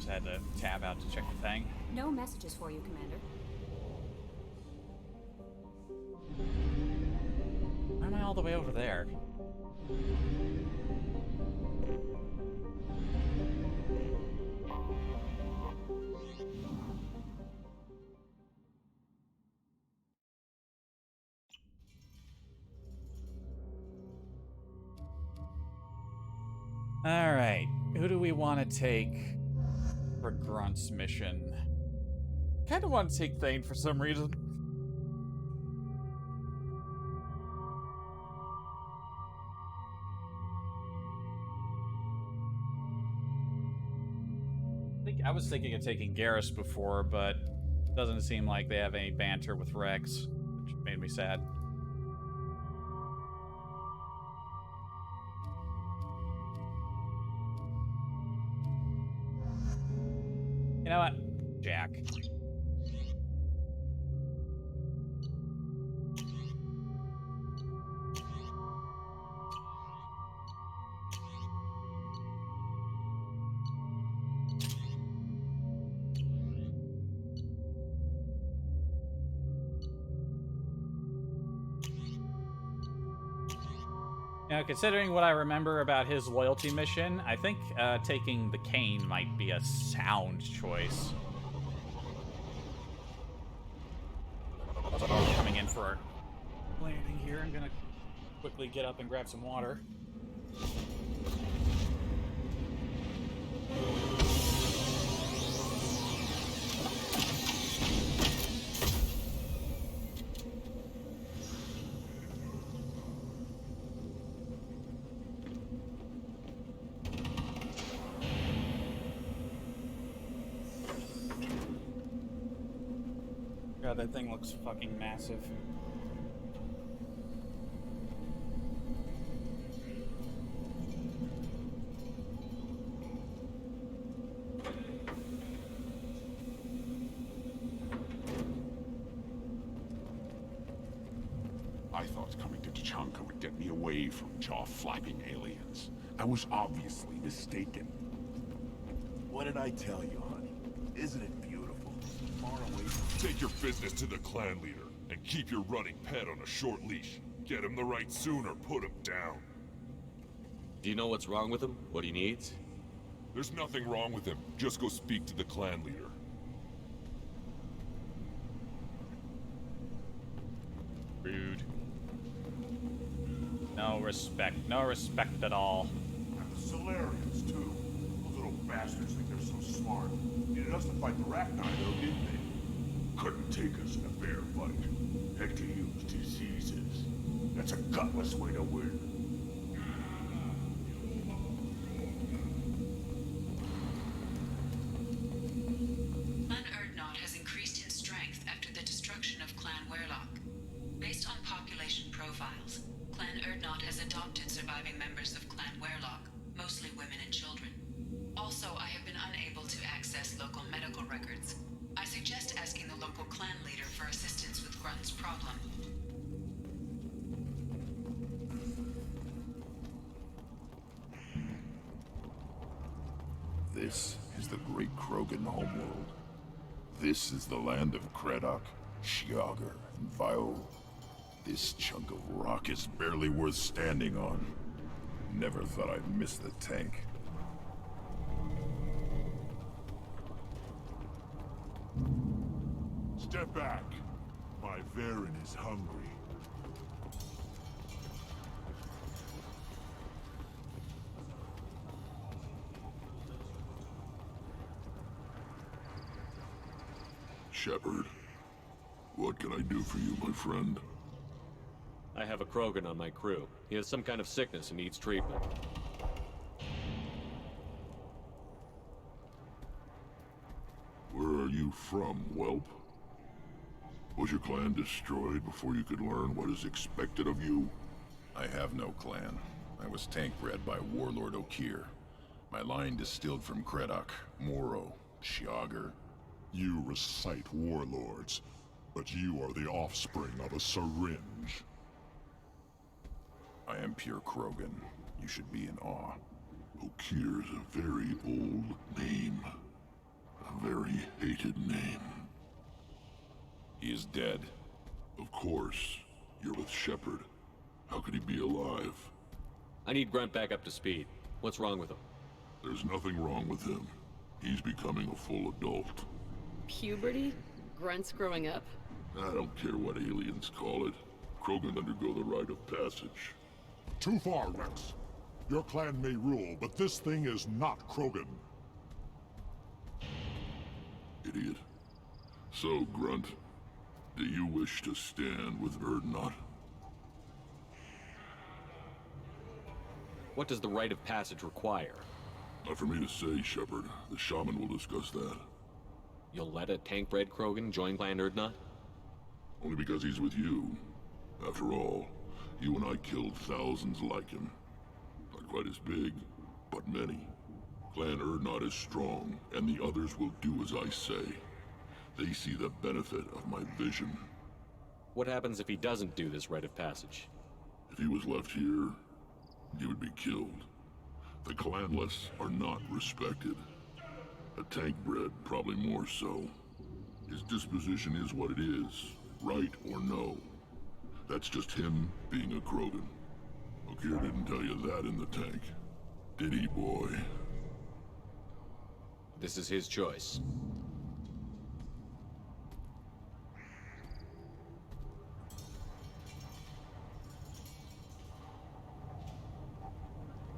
Had to tab out to check the thing. No messages for you, Commander. Why am I all the way over there? Alright, who do we want to take for Grunt's mission? Kind of want to take Thane for some reason. I was thinking of taking Garrus before, but it doesn't seem like they have any banter with Rex, which made me sad. You know what? Jack. Now, considering what I remember about his loyalty mission, I think taking the cane might be a sound choice. So coming in for a landing here, I'm gonna quickly get up and grab some water. God, that thing looks fucking massive. I thought coming to Tuchanka would get me away from jaw-flapping aliens. I was obviously mistaken. What did I tell you, honey? Isn't it beautiful? Far away from... Take your business to the clan leader, and keep your running pet on a short leash. Get him the right soon or put him down. Do you know what's wrong with him? What he needs? There's nothing wrong with him. Just go speak to the clan leader. Rude. No respect. No respect at all. And the Solarians, too. Those little bastards think they're so smart. Needed us to fight the Rachni, though, didn't they? Couldn't take us in a fair fight. Had to use diseases. That's a gutless way to win. Clan Erdnot has increased in strength after the destruction of Clan Werlock. Based on population profiles, Clan Erdnot has adopted surviving members of Clan Werlock, mostly women and children. Also, I have been unable to access local medical records. I suggest asking the local clan leader for assistance with Grunt's problem. This is the great Krogan homeworld. This is the land of Kredok, Shiagar, and Vio. This chunk of rock is barely worth standing on. Never thought I'd miss the tank. Step back. My Varen is hungry. Shepard, what can I do for you, my friend? I have a Krogan on my crew. He has some kind of sickness and needs treatment. Where are you from, whelp? Was your clan destroyed before you could learn what is expected of you? I have no clan. I was tank bred by Warlord Okir. My line distilled from Kredok, Moro, Shiagar. You recite warlords, but you are the offspring of a syringe. I am pure Krogan. You should be in awe. Okir's a very old name. A very hated name. He is dead. Of course. You're with Shepard. How could he be alive? I need Grunt back up to speed. What's wrong with him? There's nothing wrong with him. He's becoming a full adult. Puberty? Grunts growing up? I don't care what aliens call it. Krogan undergo the rite of passage. Too far, Rex. Your clan may rule, but this thing is not Krogan. Idiot. So, Grunt, do you wish to stand with Erdnot? What does the rite of passage require? Not for me to say, Shepard. The shaman will discuss that. You'll let a tank-bred Krogan join Clan Erdnot? Only because he's with you. After all, you and I killed thousands like him. Not quite as big, but many. Clan Erdnot is strong, and the others will do as I say. They see the benefit of my vision. What happens if he doesn't do this rite of passage? If he was left here, he would be killed. The clanless are not respected. A tank bred, probably more so. His disposition is what it is, right or no. That's just him being a Krogan. Okir didn't tell you that in the tank. Did he, boy? This is his choice.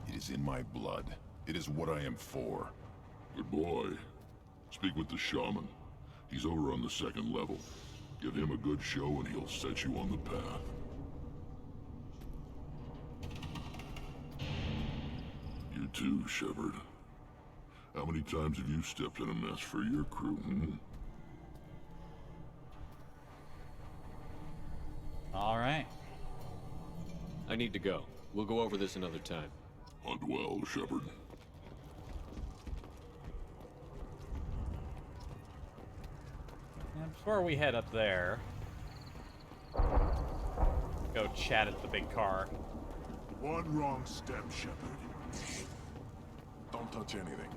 It is in my blood. It is what I am for. Good boy. Speak with the shaman. He's over on the second level. Give him a good show and he'll set you on the path. You too, Shepard. How many times have you stepped in a mess for your crew, All right. I need to go. We'll go over this another time. Hunt well, Shepard. And before we head up there, go chat at the big car. One wrong step, Shepard. Don't touch anything.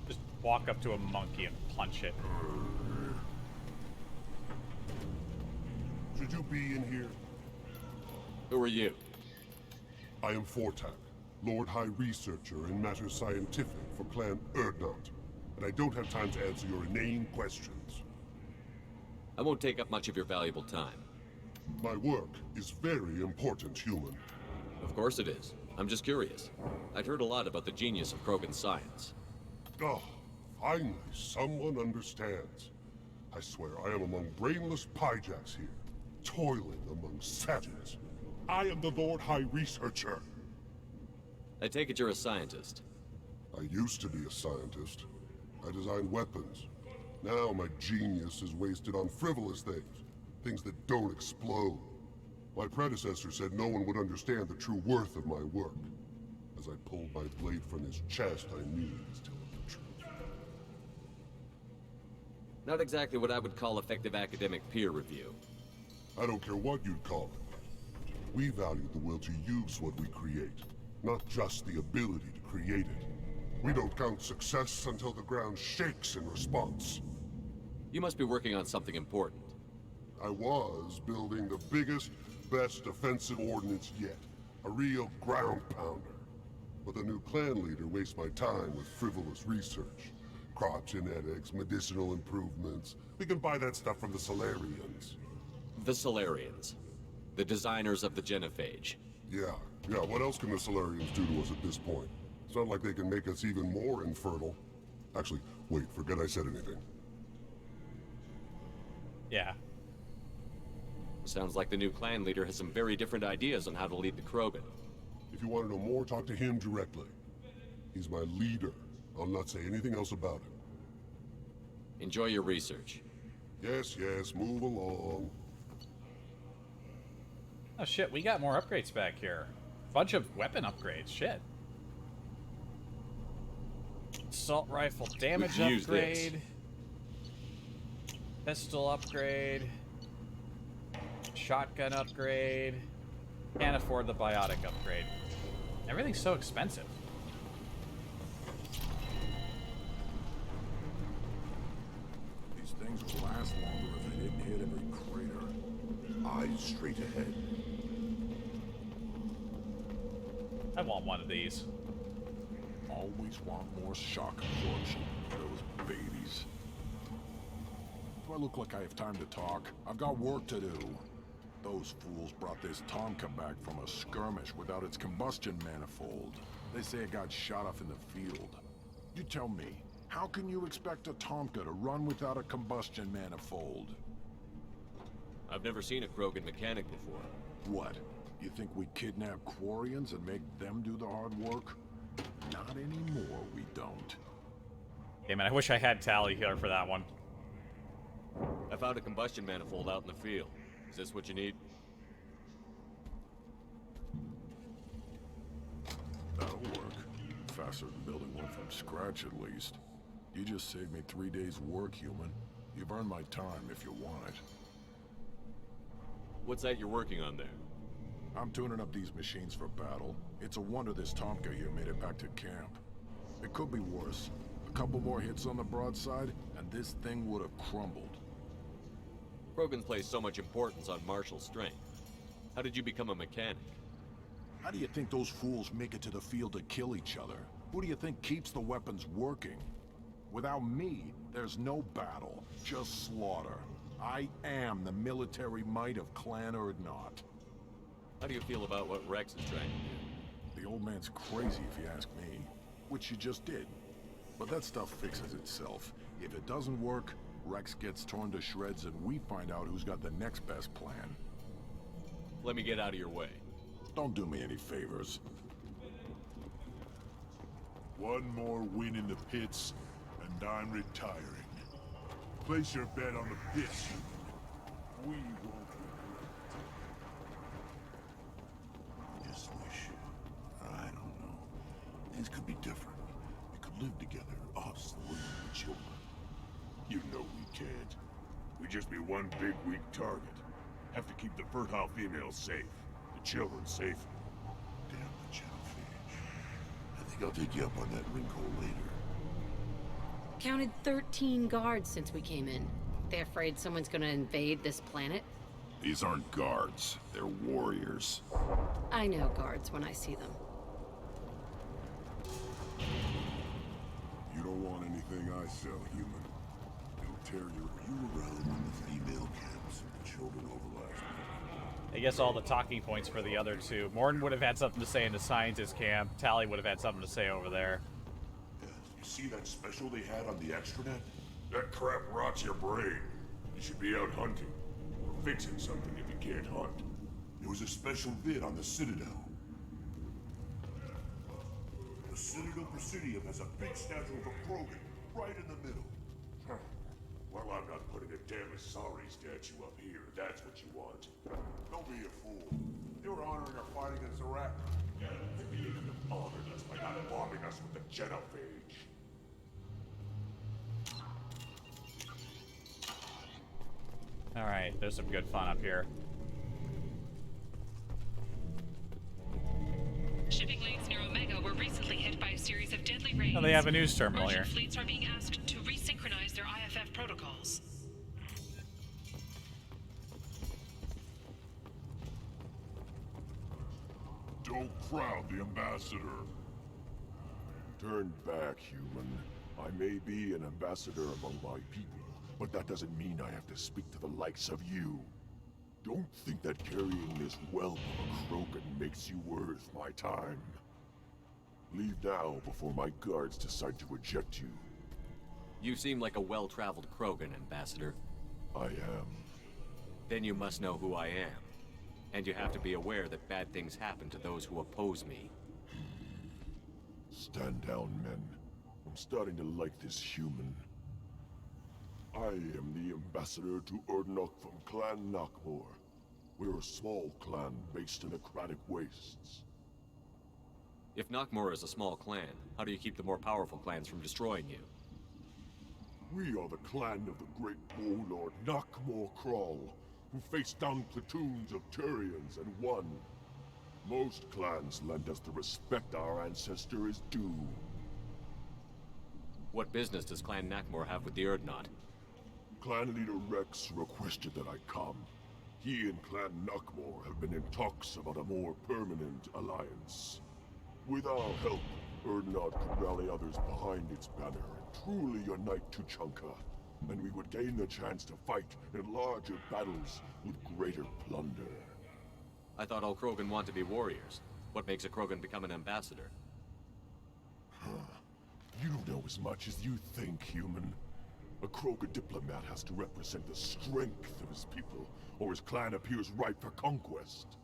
Just walk up to a monkey and punch it. Should you be in here? Who are you? I am Fortak, Lord High Researcher in matters scientific for Clan Erdnot, and I don't have time to answer your inane questions. I won't take up much of your valuable time. My work is very important, human. Of course it is. I'm just curious. I'd heard a lot about the genius of Krogan's science. Oh, finally, someone understands. I swear I am among brainless pyjacks here, toiling among savages. I am the Lord High Researcher. I take it you're a scientist. I used to be a scientist. I designed weapons. Now my genius is wasted on frivolous things. Things that don't explode. My predecessor said no one would understand the true worth of my work. As I pulled my blade from his chest, I knew he was telling the truth. Not exactly what I would call effective academic peer review. I don't care what you'd call it. We value the will to use what we create, not just the ability to create it. We don't count success until the ground shakes in response. You must be working on something important. I was building the biggest, best offensive ordnance yet. A real ground pounder. But the new clan leader wastes my time with frivolous research. Crop genetics, medicinal improvements. We can buy that stuff from the Solarians. The Solarians. The designers of the genophage. Yeah. What else can the Solarians do to us at this point? It's not like they can make us even more infertile. Actually, wait, forget I said anything. Yeah. Sounds like the new clan leader has some very different ideas on how to lead the Krogan. If you want to know more, talk to him directly. He's my leader. I'll not say anything else about him. Enjoy your research. Yes, move along. Oh shit, we got more upgrades back here. Bunch of weapon upgrades, shit. Assault rifle damage upgrade. Pistol upgrade. Shotgun upgrade. Can't afford the biotic upgrade. Everything's so expensive. These things will last longer if they didn't hit every crater. Eyes straight ahead. I want one of these. Always want more shock absorption. Those babies. Do I look like I have time to talk? I've got work to do. Those fools brought this Tuchanka back from a skirmish without its combustion manifold. They say it got shot off in the field. You tell me, how can you expect a Tuchanka to run without a combustion manifold? I've never seen a Krogan mechanic before. What? You think we kidnap Quarians and make them do the hard work? Not anymore, we don't. Hey man, I wish I had Tally here for that one. I found a combustion manifold out in the field. Is this what you need? That'll work. Faster than building one from scratch, at least. You just saved me 3 days' work, human. You've earned my time if you want it. What's that you're working on there? I'm tuning up these machines for battle. It's a wonder this Tuchanka here made it back to camp. It could be worse. A couple more hits on the broadside, and this thing would have crumbled. Krogans place so much importance on martial strength. How did you become a mechanic? How do you think those fools make it to the field to kill each other? Who do you think keeps the weapons working? Without me, there's no battle, just slaughter. I am the military might of Clan Erdnot. How do you feel about what Rex is trying to do? The old man's crazy if you ask me, which you just did. But that stuff fixes itself. If it doesn't work, Rex gets torn to shreds and we find out who's got the next best plan. Let me get out of your way. Don't do me any favors. One more win in the pits, and I'm retiring. Place your bet on the pits. We won't regret it. Just wish. I don't know. Things could be different. We could live together, us, the women and the children. You know we can't. We'd just be one big weak target. Have to keep the fertile females safe. The children safe. Damn the genophage. I think I'll take you up on that wrinkle later. Counted 13 guards since we came in. They afraid someone's gonna invade this planet? These aren't guards, they're warriors. I know guards when I see them. You don't want anything I sell, human. It'll tear you. Were you around when the female camps and the children over last week? I guess all the talking points for the other two. Morton would have had something to say in the scientist camp. Tally would have had something to say over there. Yes. You see that special they had on the extranet? That crap rots your brain. You should be out hunting. Or fixing something if you can't hunt. There was a special vid on the Citadel. The Citadel Presidium has a big statue of a Krogan right in the middle. Well, I'm not putting a damn Asari statue up here. That's what you want. Don't be a fool. They were honoring our fight against Iraq. Yeah, they could have honored us by not bombing us with the genophage. Alright, there's some good fun up here. Shipping lanes near Omega were recently hit by a series of deadly raids. Oh, they have a news terminal Merchant here. fleets are being asked to resynchronize their IFF protocols. Don't crowd the ambassador. Turn back, human. I may be an ambassador among my people, but that doesn't mean I have to speak to the likes of you. Don't think that carrying this whelp of a Krogan makes you worth my time. Leave now before my guards decide to eject you. You seem like a well-traveled Krogan, Ambassador. I am. Then you must know who I am. And you have to be aware that bad things happen to those who oppose me. Stand down, men. I'm starting to like this human. I am the ambassador to Urdnok from Clan Nakmor. We're a small clan based in the Kratic Wastes. If Nakmor is a small clan, how do you keep the more powerful clans from destroying you? We are the clan of the great warlord Nakmor Krall, who faced down platoons of Turians and won. Most clans lend us the respect our ancestor is due. What business does Clan Nakmor have with the Urdnot? Clan leader Rex requested that I come. He and Clan Nakmor have been in talks about a more permanent alliance. With our help, Urdnot could rally others behind its banner and truly unite Tuchanka, and we would gain the chance to fight in larger battles with greater plunder. I thought all Krogan want to be warriors. What makes a Krogan become an ambassador? You don't know as much as you think, human. A Krogan diplomat has to represent the strength of his people, or his clan appears ripe for conquest.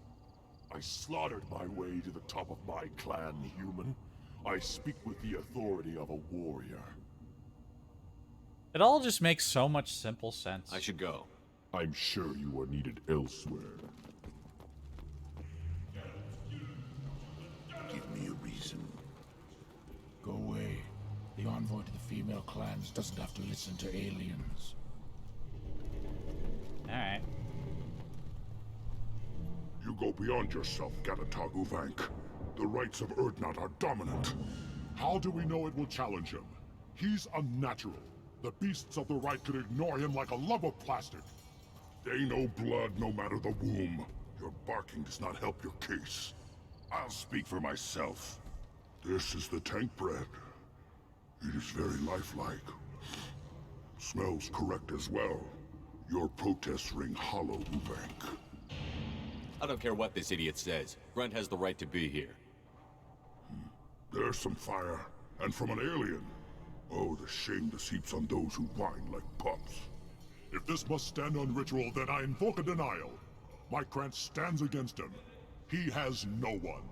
I slaughtered my way to the top of my clan, human. I speak with the authority of a warrior. It all just makes so much simple sense. I should go. I'm sure you are needed elsewhere. Give me a reason. Go away. The envoy to the female clans doesn't have to listen to aliens. Alright. You go beyond yourself, Gatatog Uvank. The rights of Urdnot are dominant. How do we know it will challenge him? He's unnatural. The beasts of the right could ignore him like a lump of plastic. They know blood no matter the womb. Your barking does not help your case. I'll speak for myself. This is the tank bread. It is very lifelike. Smells correct as well. Your protests ring hollow, Uvank. I don't care what this idiot says. Grunt has the right to be here. There's some fire, and from an alien. Oh, the shame this heaps on those who whine like pups. If this must stand on ritual, then I invoke a denial. My Krantz stands against him. He has no one.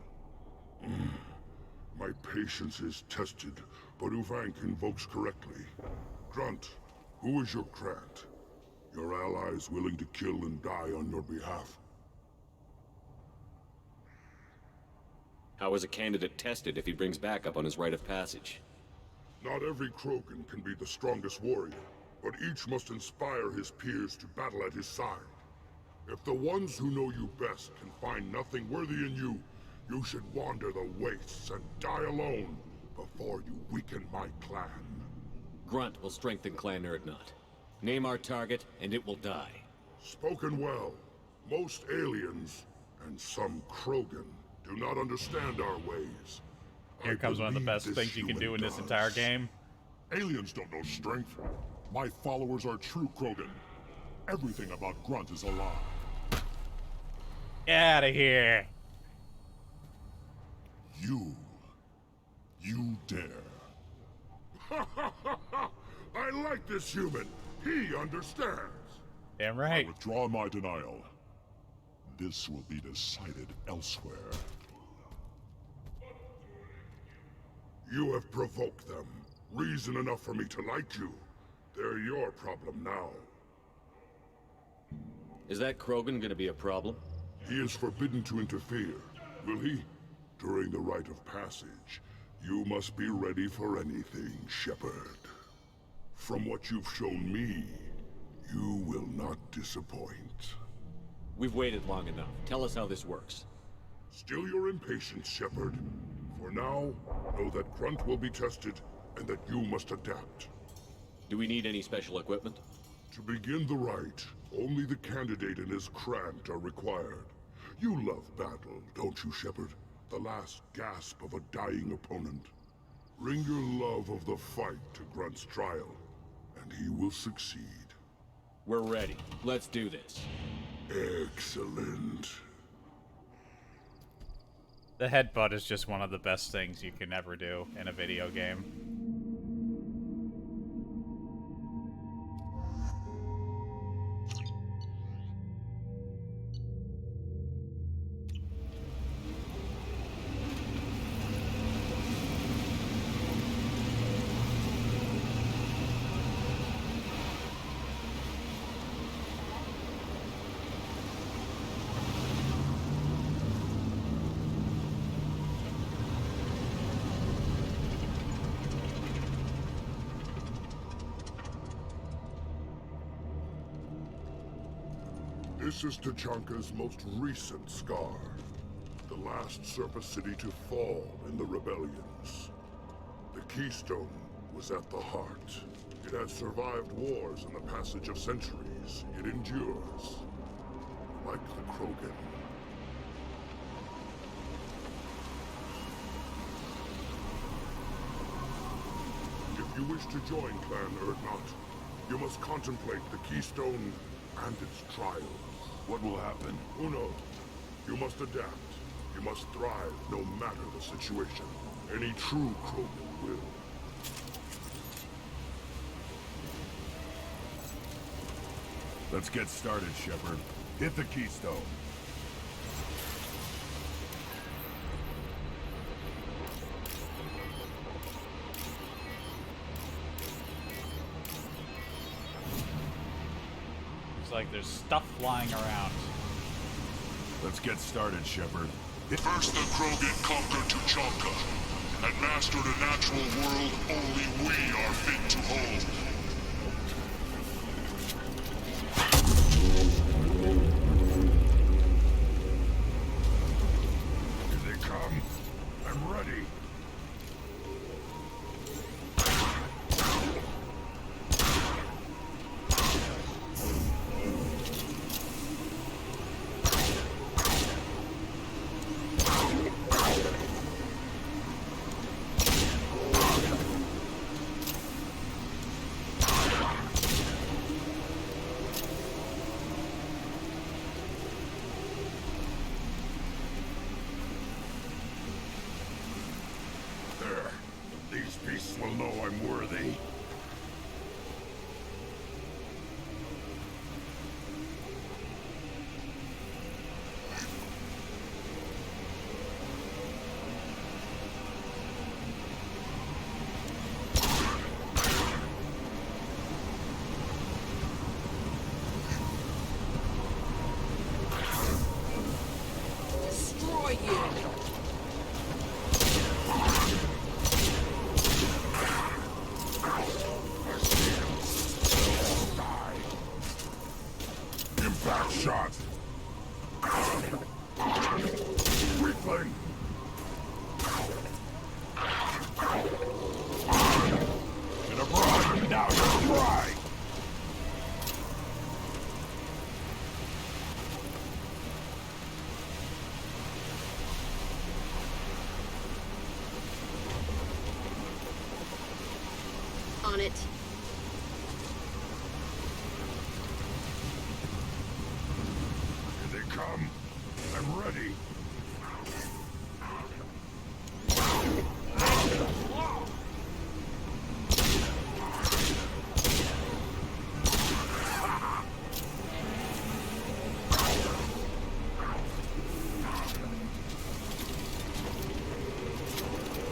My patience is tested, but Uvank invokes correctly. Grunt, who is your Krant? Your allies willing to kill and die on your behalf? How is a candidate tested if he brings backup on his rite of passage? Not every Krogan can be the strongest warrior, but each must inspire his peers to battle at his side. If the ones who know you best can find nothing worthy in you, you should wander the wastes and die alone before you weaken my clan. Grunt will strengthen Clan Urdnot. Name our target, and it will die. Spoken well. Most aliens, and some Krogan, do not understand our ways. Here comes one of the best things you can do in this entire game. Aliens don't know strength. My followers are true Krogan. Everything about Grunt is a lie. Get out of here. You dare. I like this human. He understands. Damn right. I withdraw my denial. This will be decided elsewhere. You have provoked them. Reason enough for me to like you. They're your problem now. Is that Krogan gonna be a problem? He is forbidden to interfere. Will he? During the rite of passage, you must be ready for anything, Shepard. From what you've shown me, you will not disappoint. We've waited long enough. Tell us how this works. Still your impatience, Shepard. For now, know that Grunt will be tested, and that you must adapt. Do we need any special equipment? To begin the rite, only the candidate and his Krant are required. You love battle, don't you, Shepard? The last gasp of a dying opponent. Bring your love of the fight to Grunt's trial, and he will succeed. We're ready. Let's do this. Excellent. The headbutt is just one of the best things you can ever do in a video game. This is Tuchanka's most recent scar. The last surface city to fall in the rebellions. The Keystone was at the heart. It had survived wars and the passage of centuries. It endures. Like the Krogan. If you wish to join Clan Urdnot, you must contemplate the Keystone and its trials. What will happen? Who knows? You must adapt. You must thrive no matter the situation. Any true Krogan will. Let's get started, Shepard. Hit the Keystone. Like there's stuff flying around. Let's get started, Shepard. First the Krogan conquered Tuchanka, and mastered a natural world only we are fit to hold. Here they come. I'm ready. These beasts will know I'm worthy. Destroy you! Impact shot! Weakling! Get a bribe, now you're dry! On it. Here they come. I'm ready.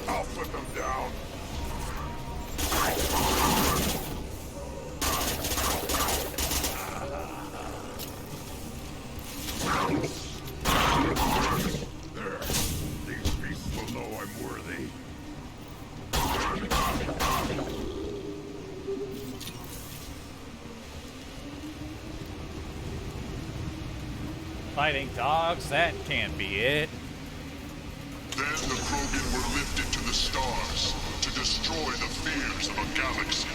I'll put them down. There. These beasts will know I'm worthy. Fighting dogs, that can't be it. Then the Krogan were lifted to the stars to destroy the fears of a galaxy.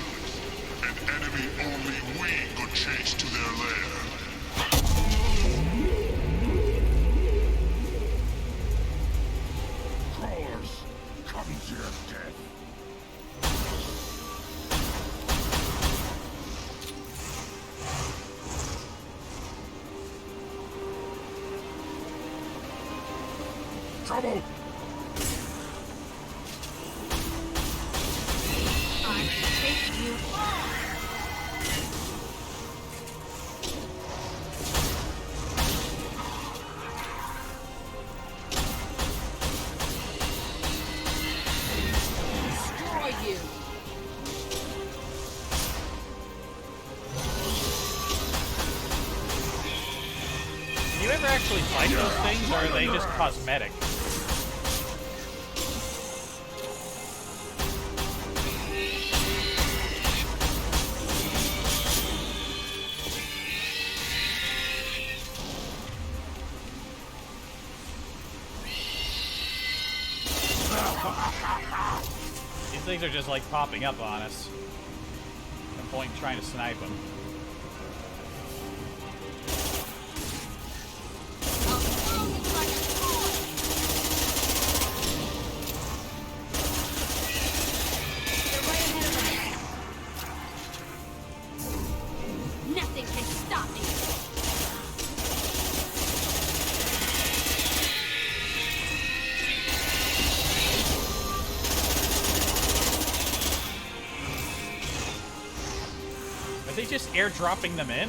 An enemy only we could chase to their lair. Crawlers, come to your death. Trouble! I can take you on. Destroy you. Do you ever actually fight those things, or are they just cosmetic? These things are just like popping up on us. No point in trying to snipe them. Nothing can stop me. Are they just airdropping them in?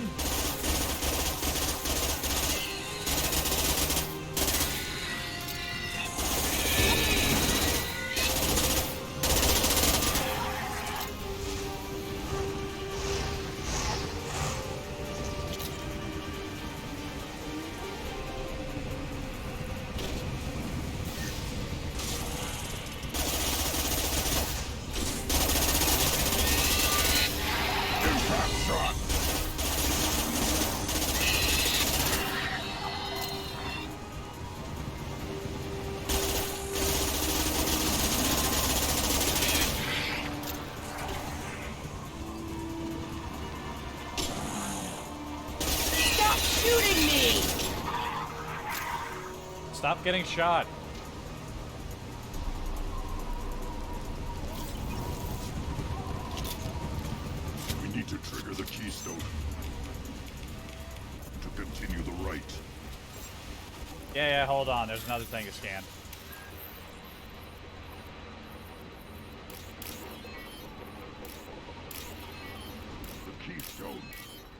Stop shooting me! Stop getting shot. We need to trigger the keystone. To continue the right. Yeah, hold on. There's another thing to scan. The keystone.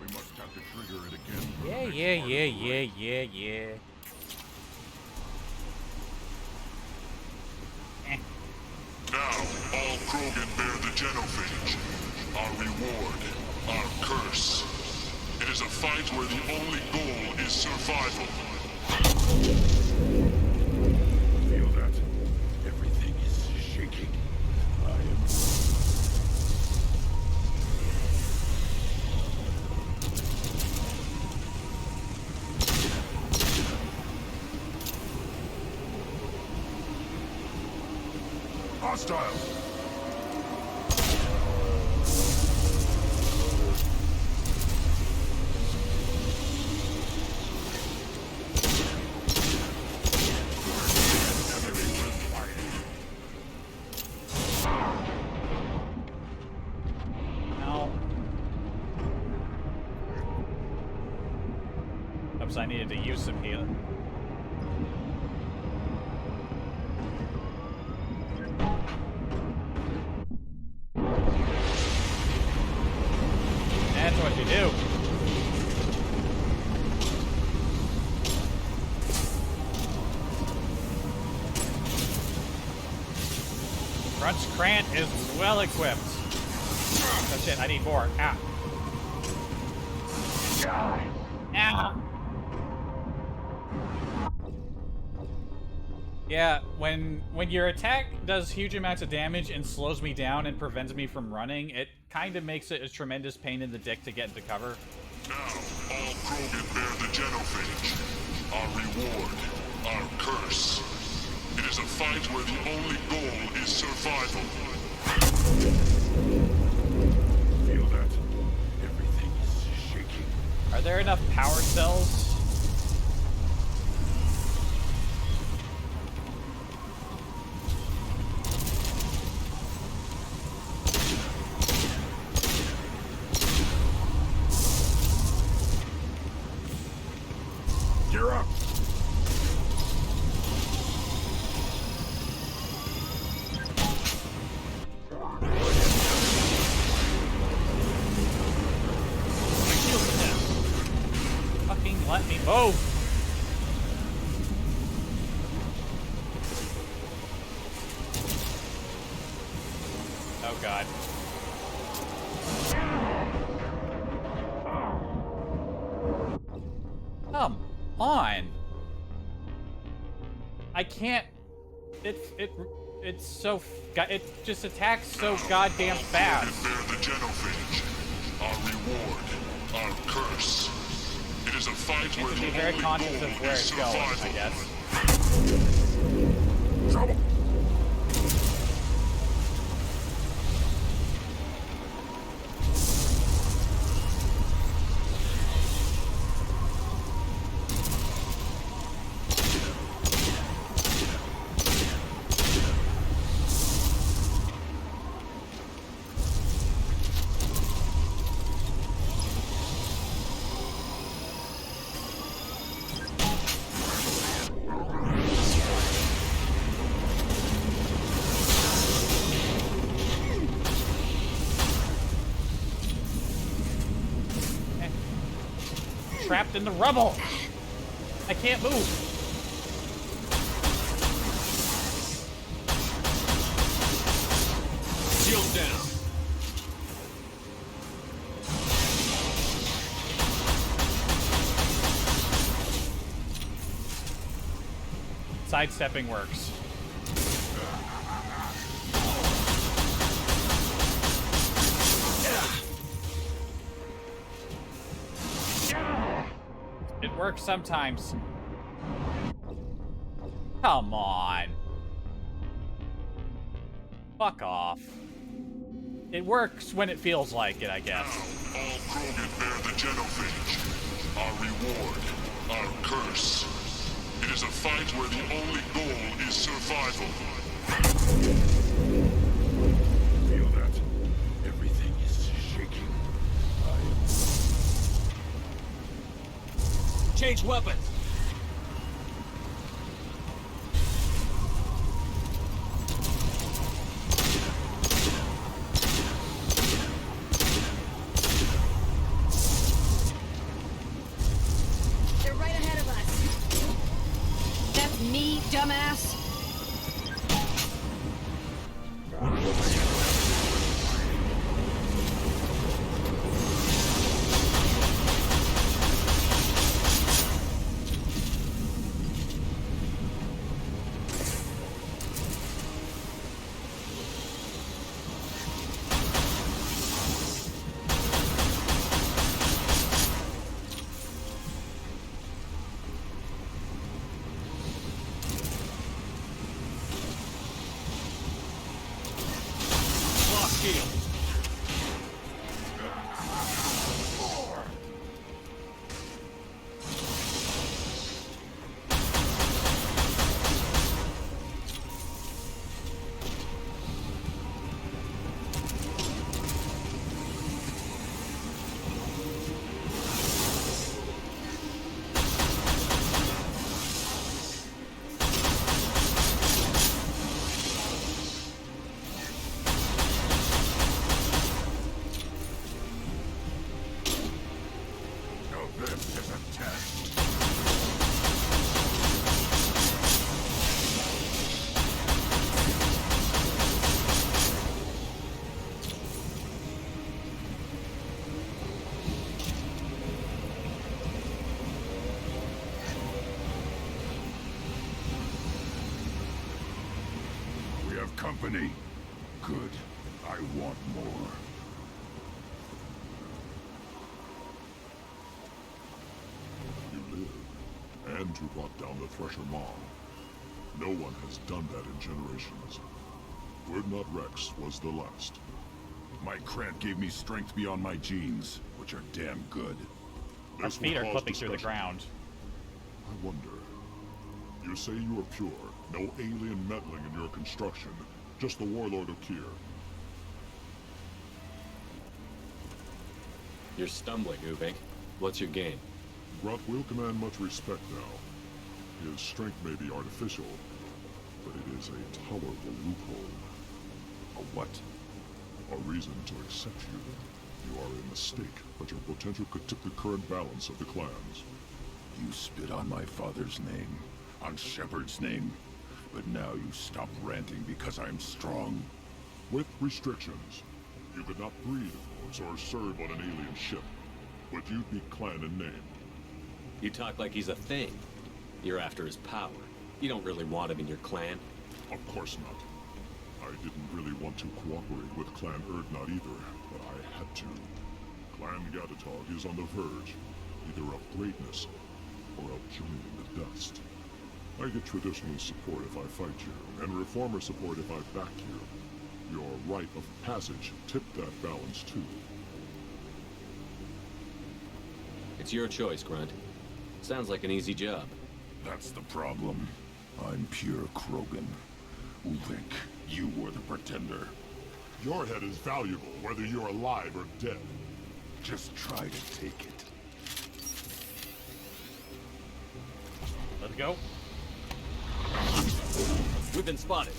We must have to trigger it again. Yeah. Now, all Krogan bear the genophage. Our reward, our curse. It is a fight where the only goal is survival. Feel that? Everything is shaking. I am... Hostile! I needed to use some heal. That's what you do. Crunch Crant is well equipped. Oh shit, I need more. Ah. Ah. Yeah, when your attack does huge amounts of damage and slows me down and prevents me from running, it kind of makes it a tremendous pain in the dick to get into cover. Now, all Krogan bear the genophage. Our reward, our curse. It is a fight where the only goal is survival. Feel that? Everything is shaking. Are there enough power cells? Gear up! Fucking let me move! Oh god. Come on! I can't... It's so... It just attacks so goddamn fast. Bear the genophage. Our reward, our curse. It is a fight where Be the very only conscious goal of where is it's going, I survival. guess. Trouble! Trapped in the rubble! I can't move! Shield down. Sidestepping works. It works sometimes. Come on. Fuck off. It works when it feels like it, I guess. Now, all Krogan bear the genophage. Our reward, our curse. It is a fight where the only goal is survival. Feel that? Everything is shaking. Change weapons. They're right ahead of us. That's me, dumbass. company. Good. I want more. You live, and you brought down the Thresher Maw. No one has done that in generations. Urdnot Rex was the last. My cramp gave me strength beyond my genes, which are damn good. Our feet are clipping through the ground. I wonder. You say you are pure, no alien meddling in your construction, just the warlord of Kier. You're stumbling, Uvink. What's your game? Grunt will command much respect now. His strength may be artificial, but it is a tolerable loophole. A what? A reason to accept you. You are a mistake, but your potential could tip the current balance of the clans. You spit on my father's name, on Shepard's name, but now you stop ranting because I'm strong. With restrictions. You could not breed, of course, or serve on an alien ship, but you'd be clan in name. You talk like he's a thing. You're after his power. You don't really want him in your clan. Of course not. I didn't really want to cooperate with Clan Urdnot either, but I had to. Clan Gatatog is on the verge, either of greatness or of joining the dust. I get traditional support if I fight you, and reformer support if I back you. Your rite of passage tipped that balance too. It's your choice, Grunt. Sounds like an easy job. That's the problem. I'm pure Krogan. Uvink, you were the pretender. Your head is valuable, whether you're alive or dead. Just try to take it. Let's go. We've been spotted.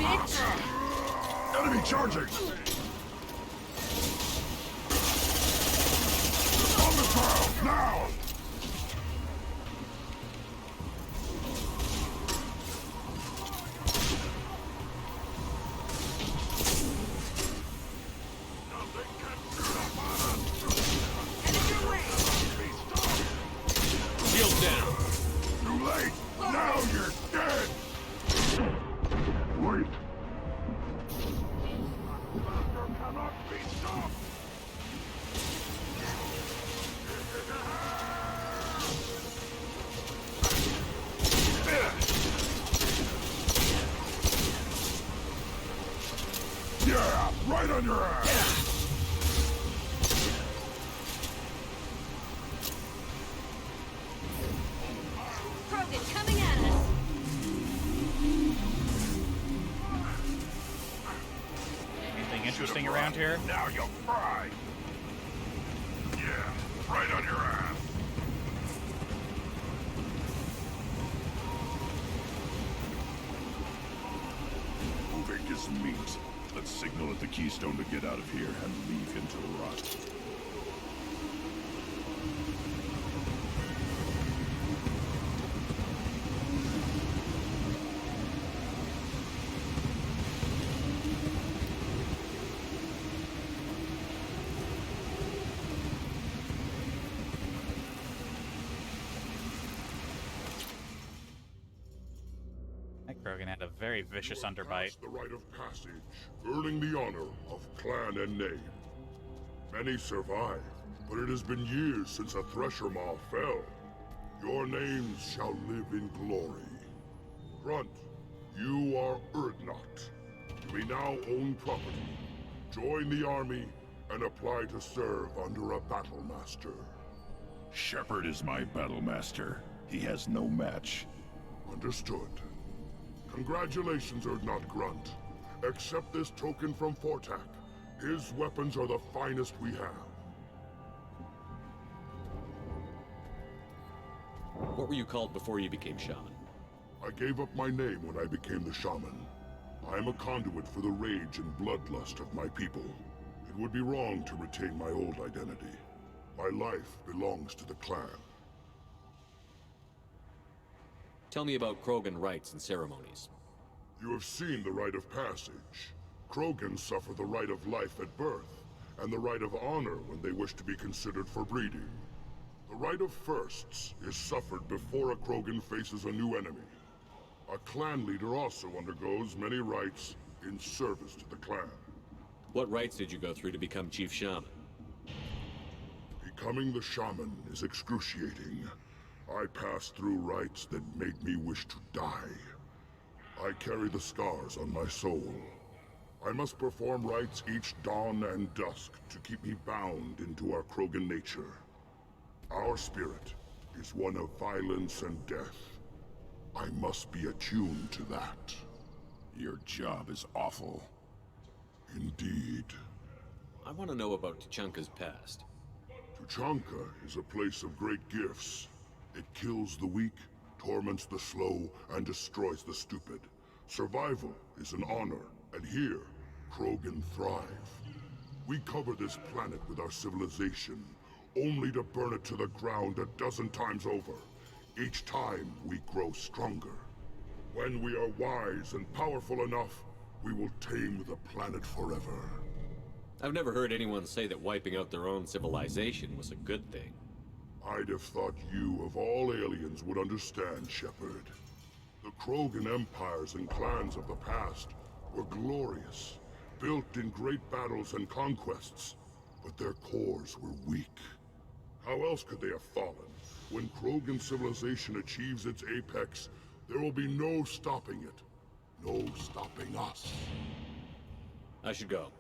Bitch! Enemy charging! On the ground, now! Shield down. Too late! Now you're dead! Wait! Master cannot be stopped! Yeah! Right on your ass! Krogan coming at us! Anything interesting around here? Now you'll fry! Yeah, right on your ass! Uvink is meat. Let's signal at the Keystone to get out of here and leave him to rot. That Krogan had a very vicious underbite. The rite of passage, earning the honor of clan and name. Many survive, but it has been years since a Thresher Maw fell. Your names shall live in glory. Grunt, you are Urdnot. You may now own property. Join the army and apply to serve under a battle master. Shepard is my battle master. He has no match. Understood. Congratulations, Urdnot Grunt. Accept this token from Fortak. His weapons are the finest we have. What were you called before you became shaman? I gave up my name when I became the shaman. I am a conduit for the rage and bloodlust of my people. It would be wrong to retain my old identity. My life belongs to the clan. Tell me about Krogan rites and ceremonies. You have seen the rite of passage. Krogan suffer the rite of life at birth, and the rite of honor when they wish to be considered for breeding. The right of firsts is suffered before a Krogan faces a new enemy. A clan leader also undergoes many rites in service to the clan. What rites did you go through to become Chief Shaman? Becoming the shaman is excruciating. I passed through rites that made me wish to die. I carry the scars on my soul. I must perform rites each dawn and dusk to keep me bound into our Krogan nature. Our spirit is one of violence and death. I must be attuned to that. Your job is awful. Indeed. I want to know about Tuchanka's past. Tuchanka is a place of great gifts. It kills the weak, torments the slow, and destroys the stupid. Survival is an honor, and here, Krogan thrive. We cover this planet with our civilization, only to burn it to the ground a dozen times over. Each time, we grow stronger. When we are wise and powerful enough, we will tame the planet forever. I've never heard anyone say that wiping out their own civilization was a good thing. I'd have thought you, of all aliens, would understand, Shepard. The Krogan empires and clans of the past were glorious, built in great battles and conquests, but their cores were weak. How else could they have fallen? When Krogan civilization achieves its apex, there will be no stopping it. No stopping us. I should go.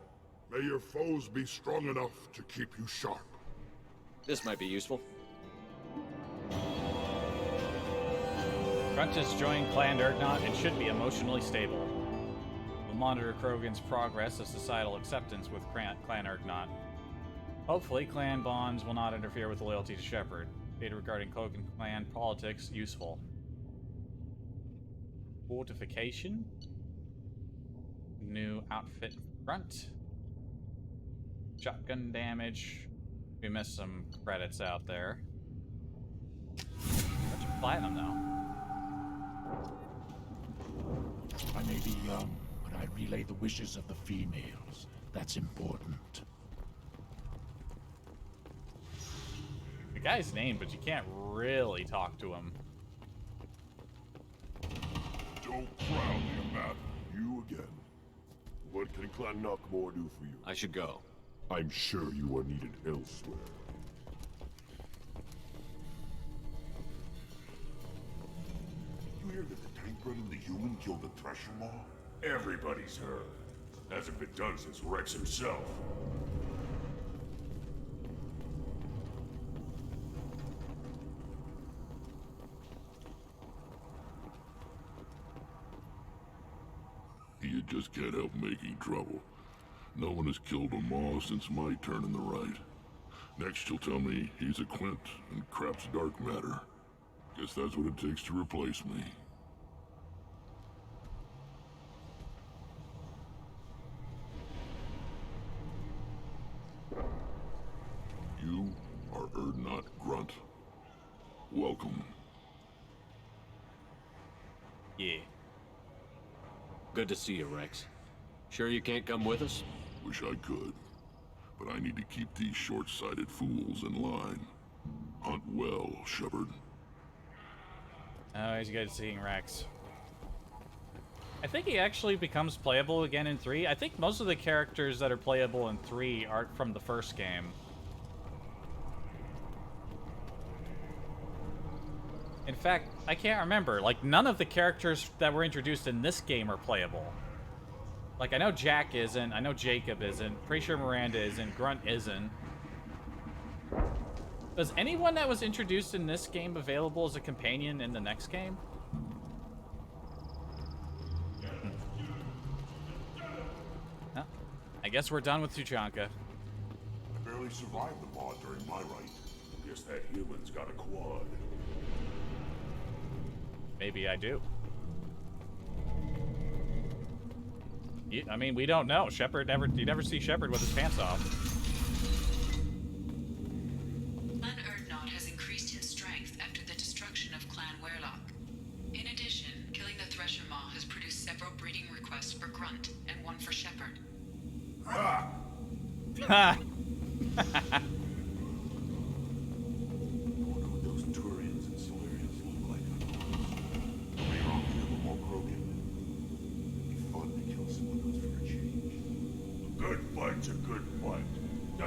May your foes be strong enough to keep you sharp. This might be useful. Grunt has joined Clan Urgnot and should be emotionally stable. We'll monitor Krogan's progress of societal acceptance with Clan Urgnot. Hopefully, clan bonds will not interfere with loyalty to Shepard. Data regarding Krogan clan politics useful. Fortification. New outfit Grunt. Shotgun damage. We missed some credits out there. Bunch of platinum though. I may be young, but I relay the wishes of the females. That's important. The guy's named, but you can't really talk to him. Don't frown, Matt. You again. What can Clan Knockmore do for you? I should go. I'm sure you are needed elsewhere. You hear that the tank bred and the human killed the Thresher Maw? Everybody's heard. Hasn't been done since Rex himself. You just can't help making trouble. No one has killed a Maw since my turn in the right. Next you'll tell me he's a Quint and crap's dark matter. Guess that's what it takes to replace me. You are Urdnot Grunt. Welcome. Yeah. Good to see you, Rex. Sure you can't come with us? Wish I could. But I need to keep these short-sighted fools in line. Hunt well, Shepard. Oh, he's good at seeing Rex. I think he actually becomes playable again in 3. I think most of the characters that are playable in 3 are from the first game. In fact, I can't remember. Like, none of the characters that were introduced in this game are playable. Like, I know Jack isn't, I know Jacob isn't, pretty sure Miranda isn't, Grunt isn't. Was anyone that was introduced in this game available as a companion in the next game? Well, I guess we're done with Tuchanka. I barely survived the Maw during my rite. Guess that human's got a quad. Maybe I do. I mean, we don't know. You never see Shepard with his pants off. Clan Urdnot has increased in strength after the destruction of Clan Werlock. In addition, killing the Thresher Maw has produced several breeding requests for Grunt and one for Shepard. Ha!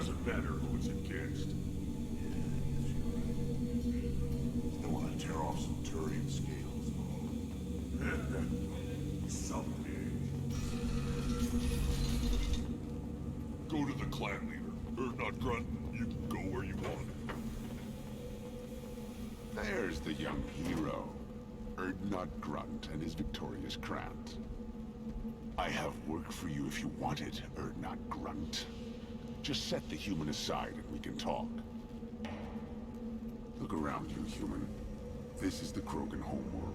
Doesn't matter who it's against. I want to tear off some Turian scales. Someday. Go to the clan leader. Not Grunt. You can go where you want. There's the young hero. Erdnot Grunt and his victorious Krant. I have work for you if you want it, Erdnot Grunt. Just set the human aside and we can talk. Look around you, human. This is the Krogan homeworld.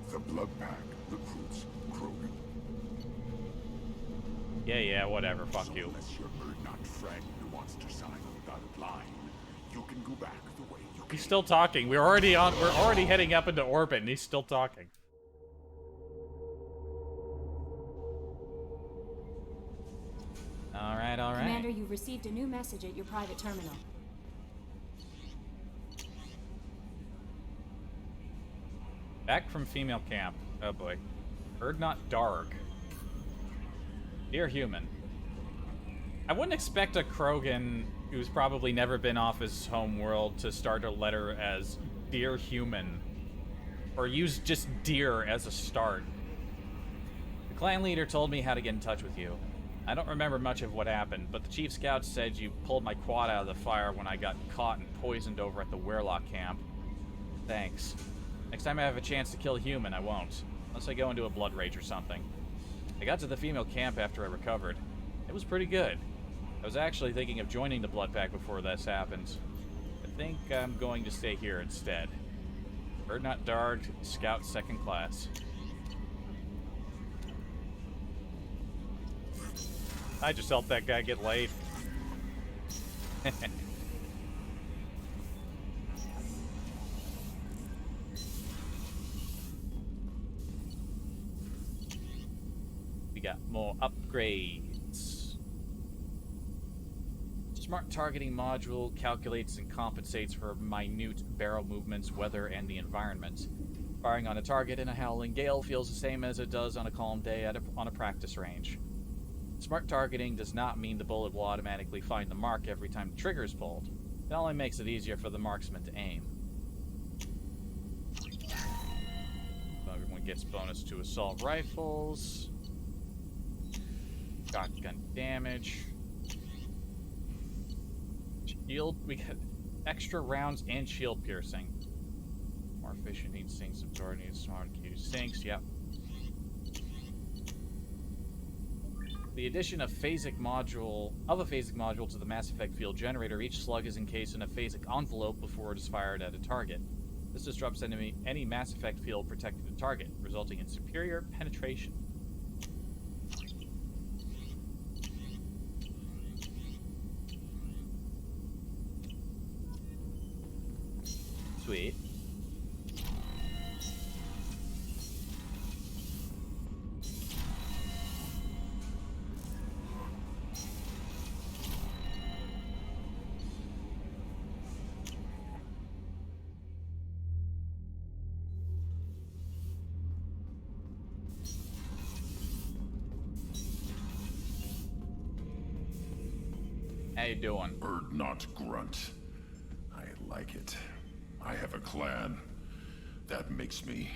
The Blood Pack recruits Krogan. Yeah, whatever. Fuck so you. Unless your Erdnot friend wants to sign a dotted line, you can go back the way you came. He's still talking. We're already heading up into orbit, and he's still talking. All right. Commander, you've received a new message at your private terminal. Back from female camp. Oh boy. Erdnot Darg. Dear human. I wouldn't expect a Krogan who's probably never been off his home world to start a letter as Dear human. Or use just dear as a start. The clan leader told me how to get in touch with you. I don't remember much of what happened, but the chief scout said you pulled my quad out of the fire when I got caught and poisoned over at the Werlock camp. Thanks. Next time I have a chance to kill a human, I won't. Unless I go into a blood rage or something. I got to the female camp after I recovered. It was pretty good. I was actually thinking of joining the Blood Pack before this happened. I think I'm going to stay here instead. Erdnot Darg, Scout 2nd Class. I just helped that guy get laid. We got more upgrades. Smart targeting module calculates and compensates for minute barrel movements, weather, and the environment. Firing on a target in a howling gale feels the same as it does on a calm day on a practice range. Smart targeting does not mean the bullet will automatically find the mark every time the trigger is pulled. It only makes it easier for the marksman to aim. Everyone gets bonus to assault rifles. Shotgun damage. Shield, we get extra rounds and shield piercing. More efficient instincts, absorb needs smart Q sinks, yep. The addition of a phasic module to the Mass Effect field generator, each slug is encased in a phasic envelope before it is fired at a target. This disrupts any Mass Effect field protecting the target, resulting in superior penetration. Sweet. How you doing? Erdnot Grunt. I like it. I have a clan. That makes me...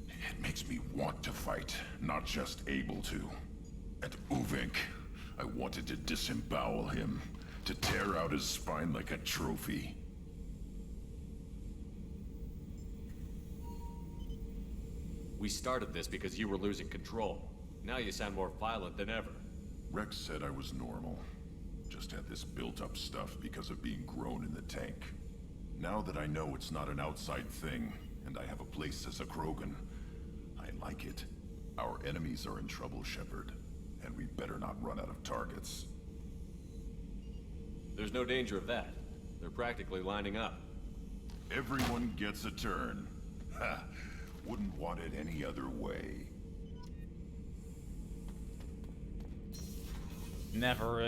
It makes me want to fight, not just able to. And Uvink, I wanted to disembowel him, to tear out his spine like a trophy. We started this because you were losing control. Now you sound more violent than ever. Rex said I was normal. Just had this built-up stuff because of being grown in the tank. Now that I know it's not an outside thing, and I have a place as a Krogan, I like it. Our enemies are in trouble, Shepard, and we better not run out of targets. There's no danger of that. They're practically lining up. Everyone gets a turn. Ha! Wouldn't want it any other way. Never,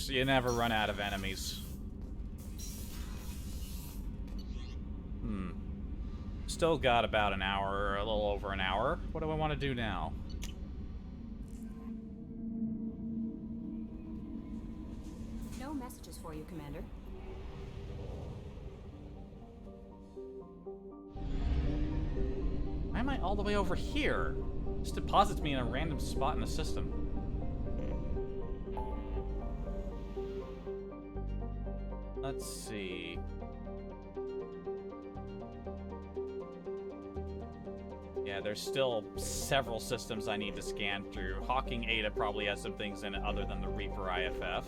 you never run out of enemies. Still got about an hour, or a little over an hour. What do I want to do now? No messages for you, Commander. Why am I all the way over here? This deposits me in a random spot in the system. Let's see. Yeah, there's still several systems I need to scan through. Hawking Ada probably has some things in it other than the Reaper IFF.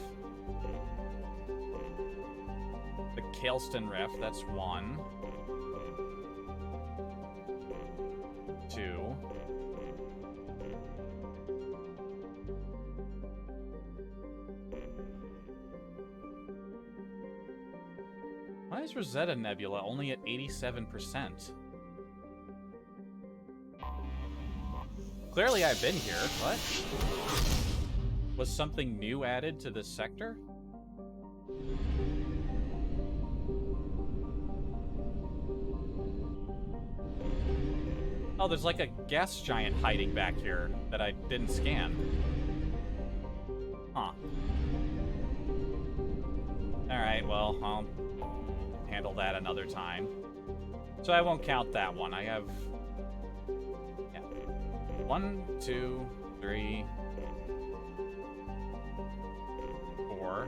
The Kaleston Ref, that's 1. 2. Why is Rosetta Nebula only at 87%? Clearly I've been here. What? Was something new added to this sector? Oh, there's like a gas giant hiding back here that I didn't scan. Huh. Alright, well, I'll handle that another time. So I won't count that one. I have... yeah. 1, 2, 3... 4...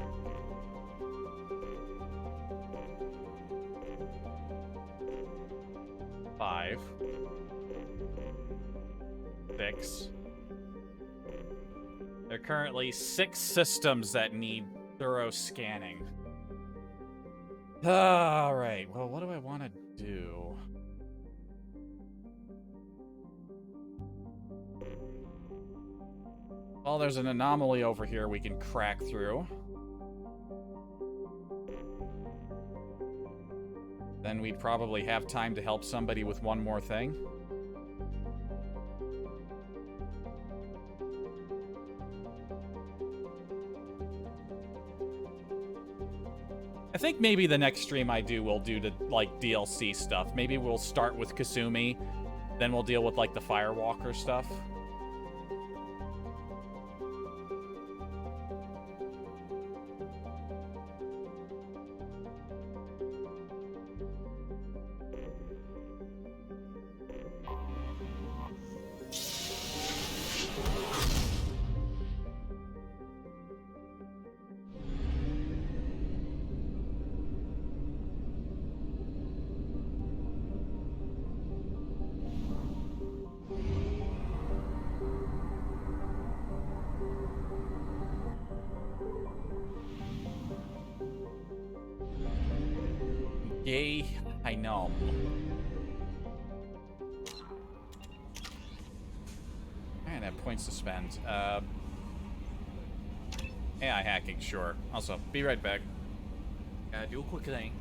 5... 6. There are currently 6 systems that need thorough scanning. Alright, well, what do I want to do? Well, there's an anomaly over here we can crack through. Then we'd probably have time to help somebody with one more thing. I think maybe the next stream I do will do the, like, DLC stuff. Maybe we'll start with Kasumi, then we'll deal with, like, the Firewalker stuff. Yay, I know. Man, I have points to spend. AI hacking, sure. Also, be right back. Do a quick thing.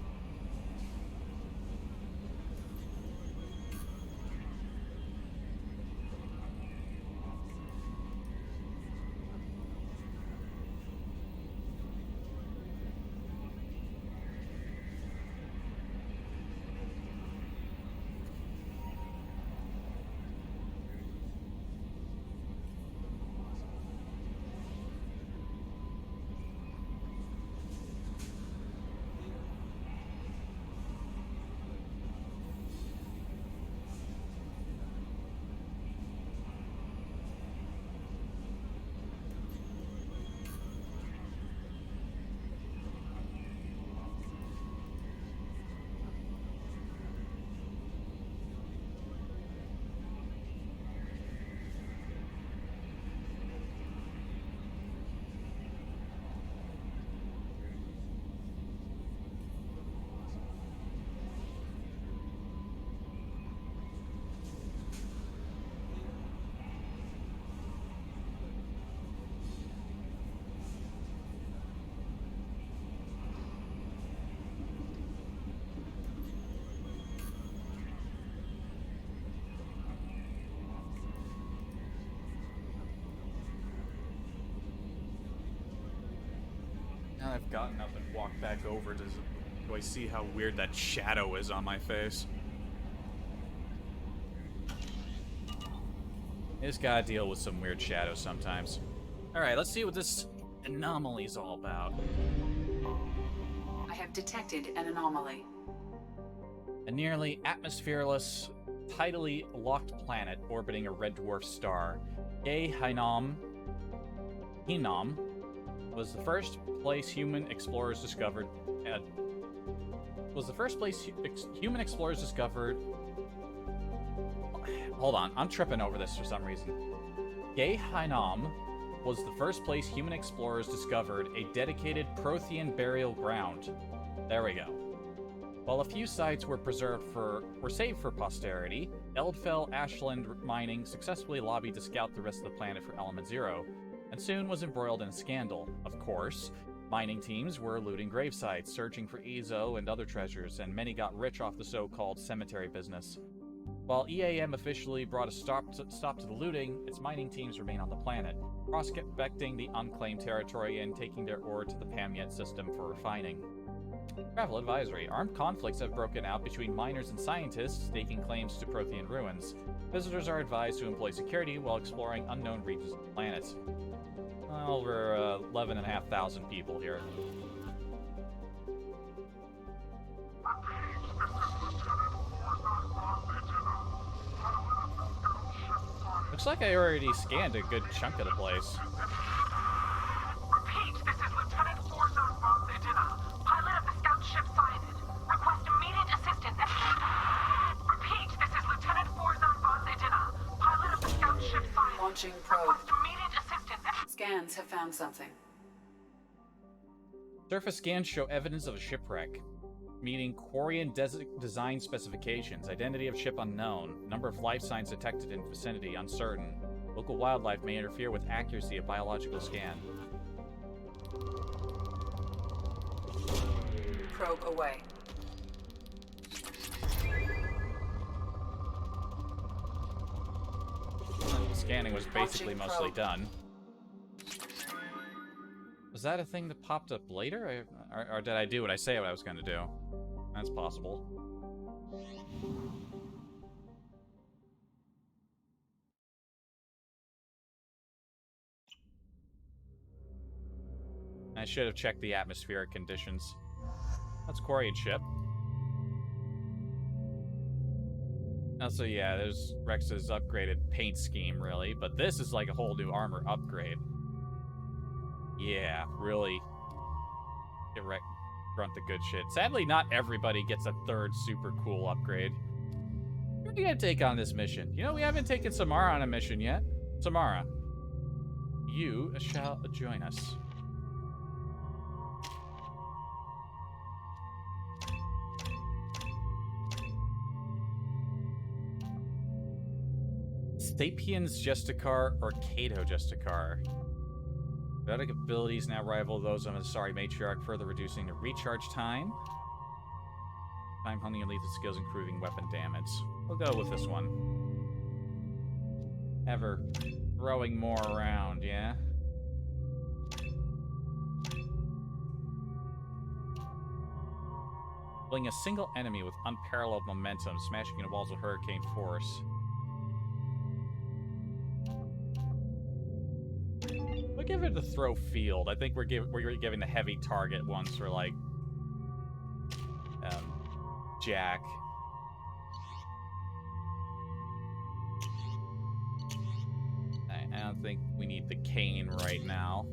Now I've gotten up and walked back over, do I see how weird that shadow is on my face? I just gotta deal with some weird shadows sometimes. Alright, let's see what this anomaly is all about. have detected an anomaly. A nearly atmosphereless, tidally locked planet orbiting a red dwarf star. Gay Hinam was the first place human explorers discovered. Human explorers discovered. Hold on, I'm tripping over this for some reason. Gay Hinam was the first place human explorers discovered a dedicated Prothean burial ground. There we go. While a few sites were saved for posterity, Eldfell Ashland Mining successfully lobbied to scout the rest of the planet for Element Zero, and soon was embroiled in a scandal. Of course, mining teams were looting grave sites, searching for Ezo and other treasures, and many got rich off the so-called cemetery business. While EAM officially brought a stop to the looting, its mining teams remain on the planet, prospecting the unclaimed territory and taking their ore to the Pamyet system for refining. Travel advisory. Armed conflicts have broken out between miners and scientists staking claims to Prothean ruins. Visitors are advised to employ security while exploring unknown regions of the planet. Over 11,500 people here. Looks like I already scanned a good chunk of the place. Repeat, this is Lieutenant Forzone von Sedina, pilot of the scout ship Cyanid. Request immediate assistance. Repeat, this is Lieutenant Forzone von Sedina, pilot of the scout ship Cyanid. Launching probe. Request immediate assistance. Scans have found something. Surface scans show evidence of a shipwreck. Meeting Quarian design specifications. Identity of ship unknown. Number of life signs detected in vicinity uncertain. Local wildlife may interfere with accuracy of biological scan. Probe away. Scanning was basically Launching mostly probe. done. Was that a thing that popped up later? Or did I do what I say what I was going to do? That's possible. I should have checked the atmospheric conditions. That's Quarian ship. Also, yeah, there's Rex's upgraded paint scheme, really. But this is like a whole new armor upgrade. Yeah, really. Get grunt the good shit. Sadly, not everybody gets a third super cool upgrade. Who are you gonna take on this mission? You know, we haven't taken Samara on a mission yet. Samara, you shall join us. Sapiens Justicar or Kato Justicar. Biotic abilities now rival those of Asari Matriarch, further reducing the recharge time. Time hunting and lethal skills, improving weapon damage. We'll go with this one. Ever throwing more around, yeah? Killing a single enemy with unparalleled momentum, smashing into walls with hurricane force. We'll give it the throw field. I think we're giving the heavy target ones for like Jack. I don't think we need the cane right now.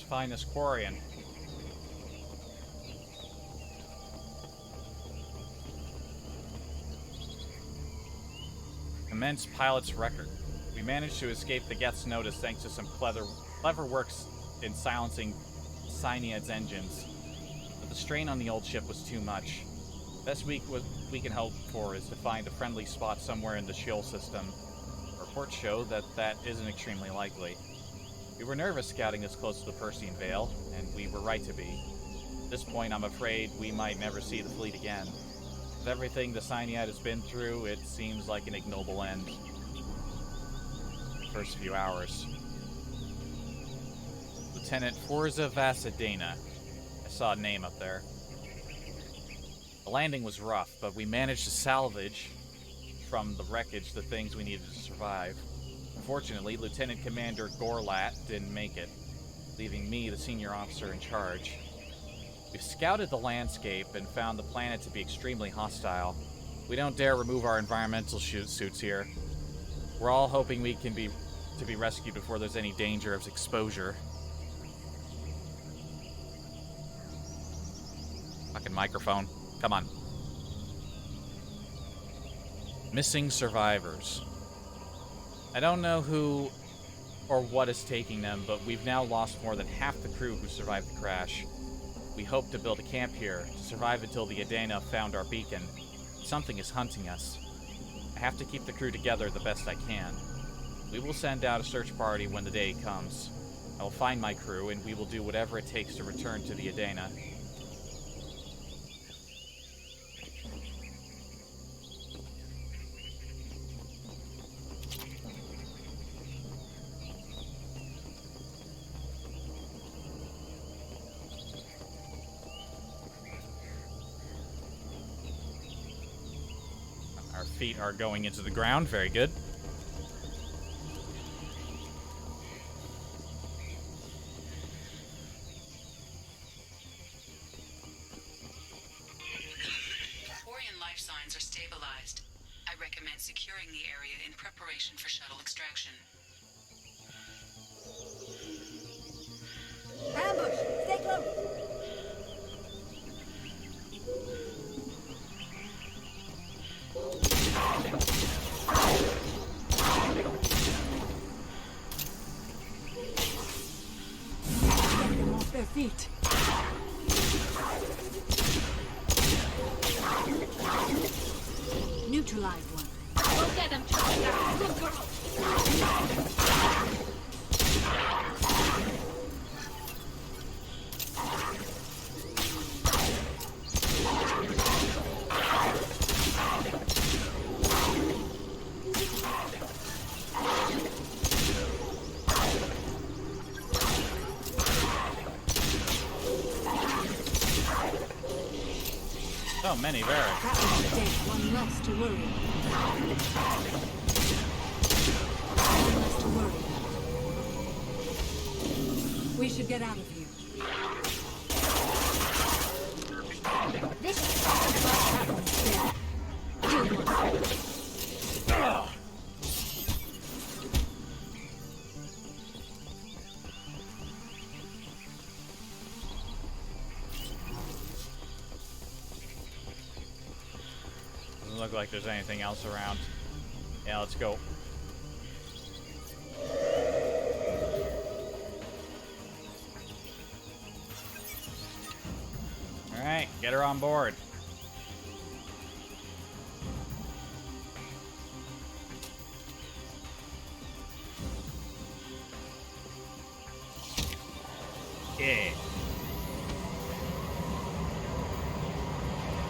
Find this Quarian. Immense pilot's record. We managed to escape the Geth's notice thanks to some clever works in silencing Cyniad's engines. But the strain on the old ship was too much. Best we can hope for is to find a friendly spot somewhere in the Sheol system. Reports show that that isn't extremely likely. We were nervous scouting this close to the Persian Veil, and we were right to be. At this point, I'm afraid we might never see the fleet again. With everything the Sinaiad has been through, it seems like an ignoble end. First few hours. Lieutenant Forza Vasadena. I saw a name up there. The landing was rough, but we managed to salvage from the wreckage the things we needed to survive. Unfortunately, Lieutenant Commander Gorlat didn't make it, leaving me the senior officer in charge. We've scouted the landscape and found the planet to be extremely hostile. We don't dare remove our environmental suits here. We're all hoping we can be rescued before there's any danger of exposure. Fucking microphone. Come on. Missing survivors. I don't know who or what is taking them, but we've now lost more than half the crew who survived the crash. We hope to build a camp here to survive until the Adena found our beacon. Something is hunting us. I have to keep the crew together the best I can. We will send out a search party when the day comes. I will find my crew, and we will do whatever it takes to return to the Adena. Our feet are going into the ground. Very good. Quarian life signs are stabilized. I recommend securing the area in preparation for shuttle extraction. Ambush! Stay close! Get them off their feet. Neutralize one. Go get them, Tuchanka. Good girl. So many Varric. That was a mistake. One less to worry. One less to worry. We should get out of here. This is talking about That one's dead. Good one. Doesn't look like there's anything else around. Yeah, let's go. Alright, get her on board. Yeah.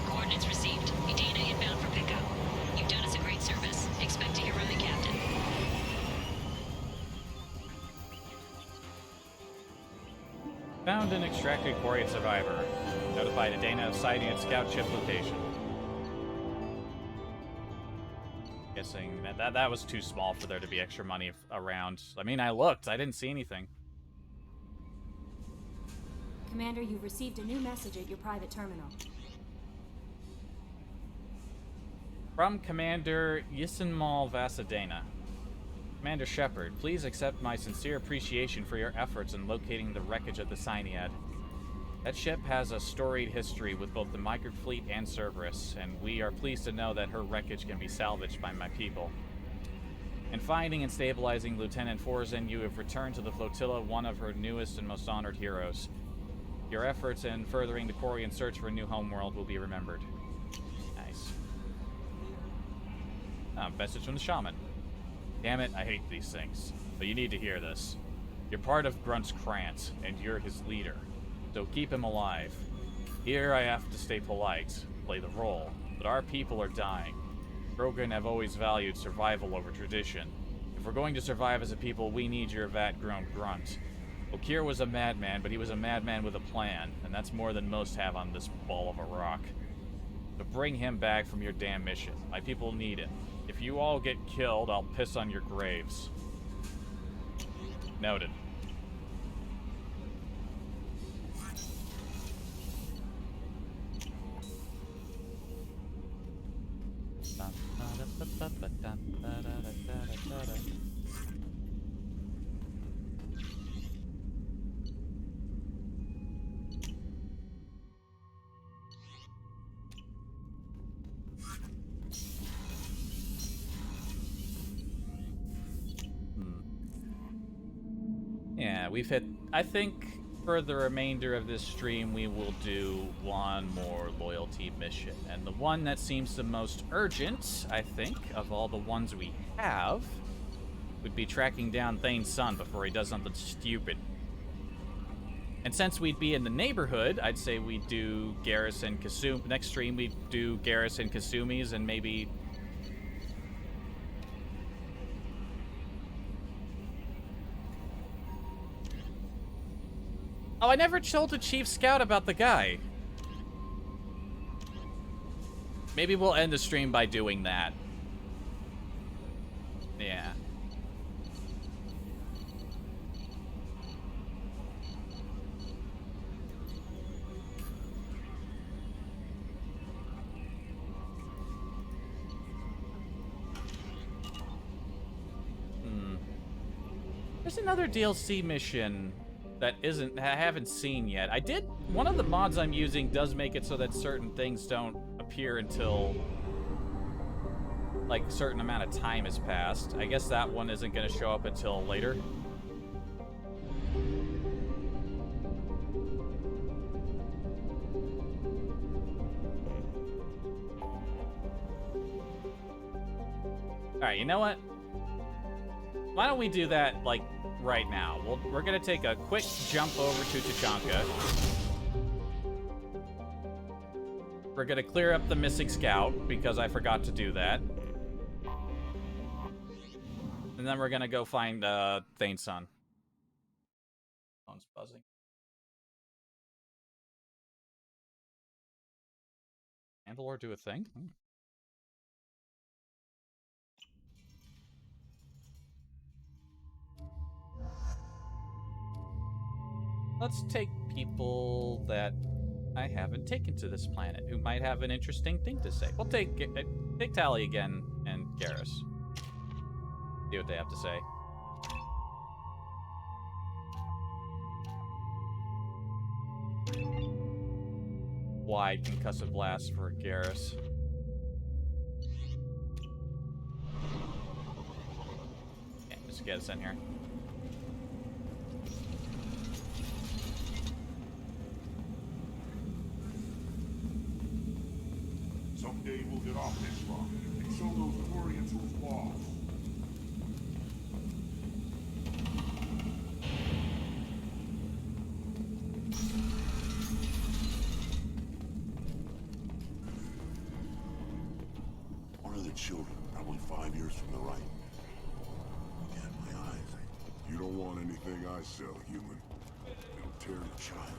Coordinates received. Adena inbound for pickup. You've done us a great service. Expect to hear from the captain. Found an extracted Quarian survivor. Notified Adena of sighting at scout ship location. Guessing that was too small for there to be extra money around. I mean, I looked. I didn't see anything. Commander, you've received a new message at your private terminal. From Commander Yisenmal Vasadena. Commander Shepard, please accept my sincere appreciation for your efforts in locating the wreckage of the Sinaiad. That ship has a storied history with both the Migrant Fleet and Cerberus, and we are pleased to know that her wreckage can be salvaged by my people. In finding and stabilizing Lieutenant Forzen, you have returned to the flotilla one of her newest and most honored heroes. Your efforts in furthering the Quarian search for a new homeworld will be remembered. Message from the shaman. Damn it, I hate these things. But you need to hear this. You're part of Grunt's Krant, and you're his leader. So keep him alive. Here I have to stay polite, play the role. But our people are dying. Krogan have always valued survival over tradition. If we're going to survive as a people, we need your vat-grown grunt. Okir was a madman, but he was a madman with a plan, and that's more than most have on this ball of a rock. So bring him back from your damn mission. My people need him. If you all get killed, I'll piss on your graves. Noted. Yeah, we've hit... I think for the remainder of this stream, we will do one more loyalty mission. And the one that seems the most urgent, I think, of all the ones we have, would be tracking down Thane's son before he does something stupid. And since we'd be in the neighborhood, I'd say we'd do Garrus and Kasumi. Next stream, we'd do Garrus and Kasumi's and maybe... Oh, I never told the Chief Scout about the guy. Maybe we'll end the stream by doing that. Yeah. There's another DLC mission that I haven't seen yet. One of the mods I'm using does make it so that certain things don't appear until, like, a certain amount of time has passed. I guess that one isn't going to show up until later. Alright, you know what? Why don't we do that, like, right now? We're gonna take a quick jump over to Tuchanka. We're gonna clear up the missing scout, because I forgot to do that. And then we're gonna go find, Thane's son. Phone's buzzing. Mandalore do a thing? Let's take people that I haven't taken to this planet who might have an interesting thing to say. We'll take Tally again and Garrus. See what they have to say. Wide concussive blast for Garrus. Okay, just get us in here. Someday we'll get off this rock and show those Quarians who's lost. One of the children, probably 5 years from the right. Look at my eyes. You don't want anything I sell, human. It'll tear the child.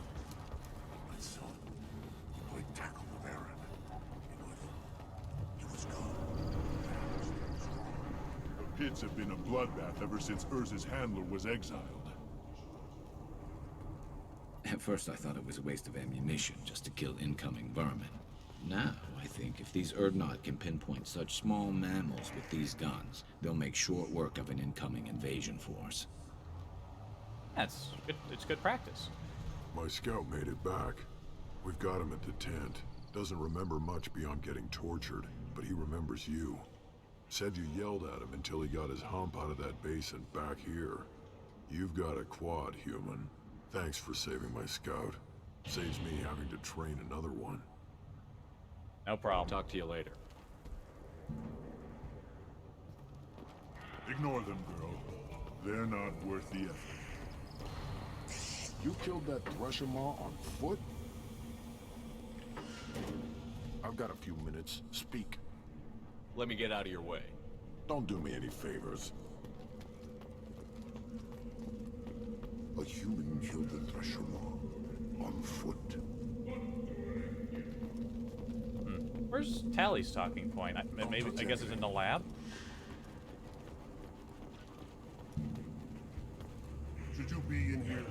My son. I tackled the Baron. The pits have been a bloodbath ever since Urza's handler was exiled. At first I thought it was a waste of ammunition just to kill incoming vermin. Now, I think if these Urdnot can pinpoint such small mammals with these guns, they'll make short work of an incoming invasion force. That's good. It's good practice. My scout made it back. We've got him at the tent. Doesn't remember much beyond getting tortured, but he remembers you. Said you yelled at him until he got his hump out of that basin back here. You've got a quad, human. Thanks for saving my scout. Saves me having to train another one. No problem. Talk to you later. Ignore them, girl. They're not worth the effort. You killed that Thresher Maw on foot? I've got a few minutes. Speak. Let me get out of your way. Don't do me any favors. A human killed the Thresher Maw on foot. Where's Tally's talking point? I guess it's in the lab? Should you be in here?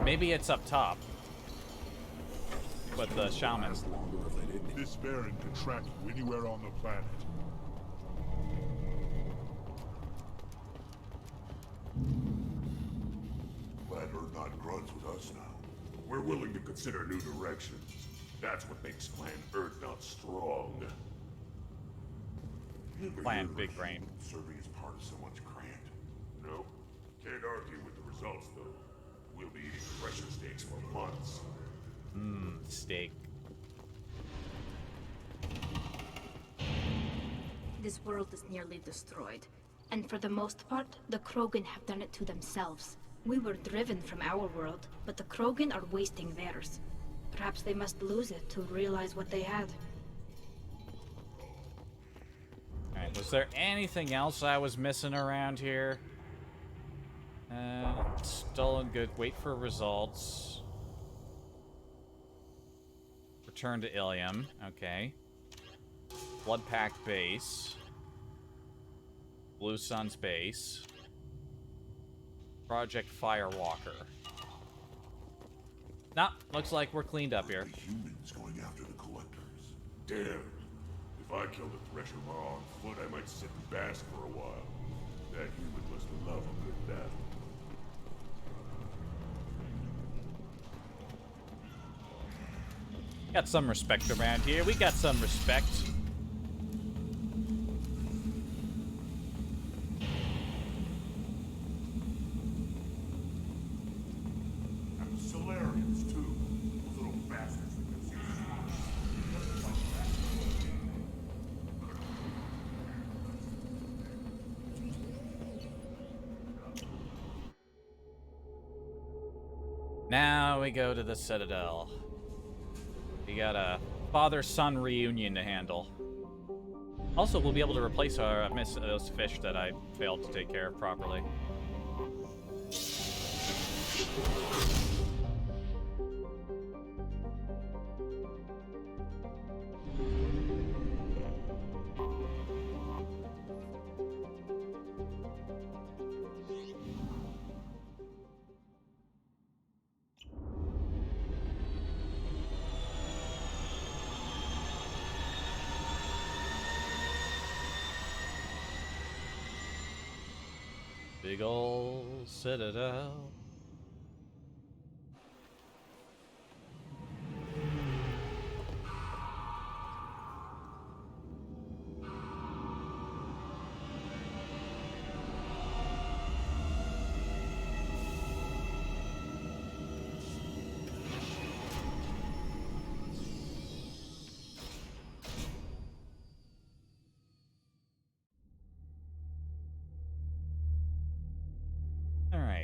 Maybe it's up top. With the shaman. This Baron can track you anywhere on the planet. Glad Urdnot gruns with us now. We're willing to consider new directions. That's what makes Clan Urdnot strong. Clan Big Brain. Serving as part of someone's grant. No. Can't argue with the results, though. We'll be eating Thresher steaks for months. Steak. This world is nearly destroyed. And for the most part, the Krogan have done it to themselves. We were driven from our world, but the Krogan are wasting theirs. Perhaps they must lose it to realize what they had. Alright, was there anything else I was missing around here? Stolen good. Wait for results. Return to Ilium. Okay. Blood Pack base. Blue Sun's base. Project Firewalker. Nah, looks like we're cleaned up here. Humans going after the collectors. Damn. If I killed a Thresher Maw on foot, I might sit and bask for a while. That human must love a good battle. Got some respect around here. We got some respect. And Solarians, too. Those little bastards that can see Now we go to the Citadel. We got a father-son reunion to handle. Also, we'll be able to replace our those fish that I failed to take care of properly. Big ol' Citadel.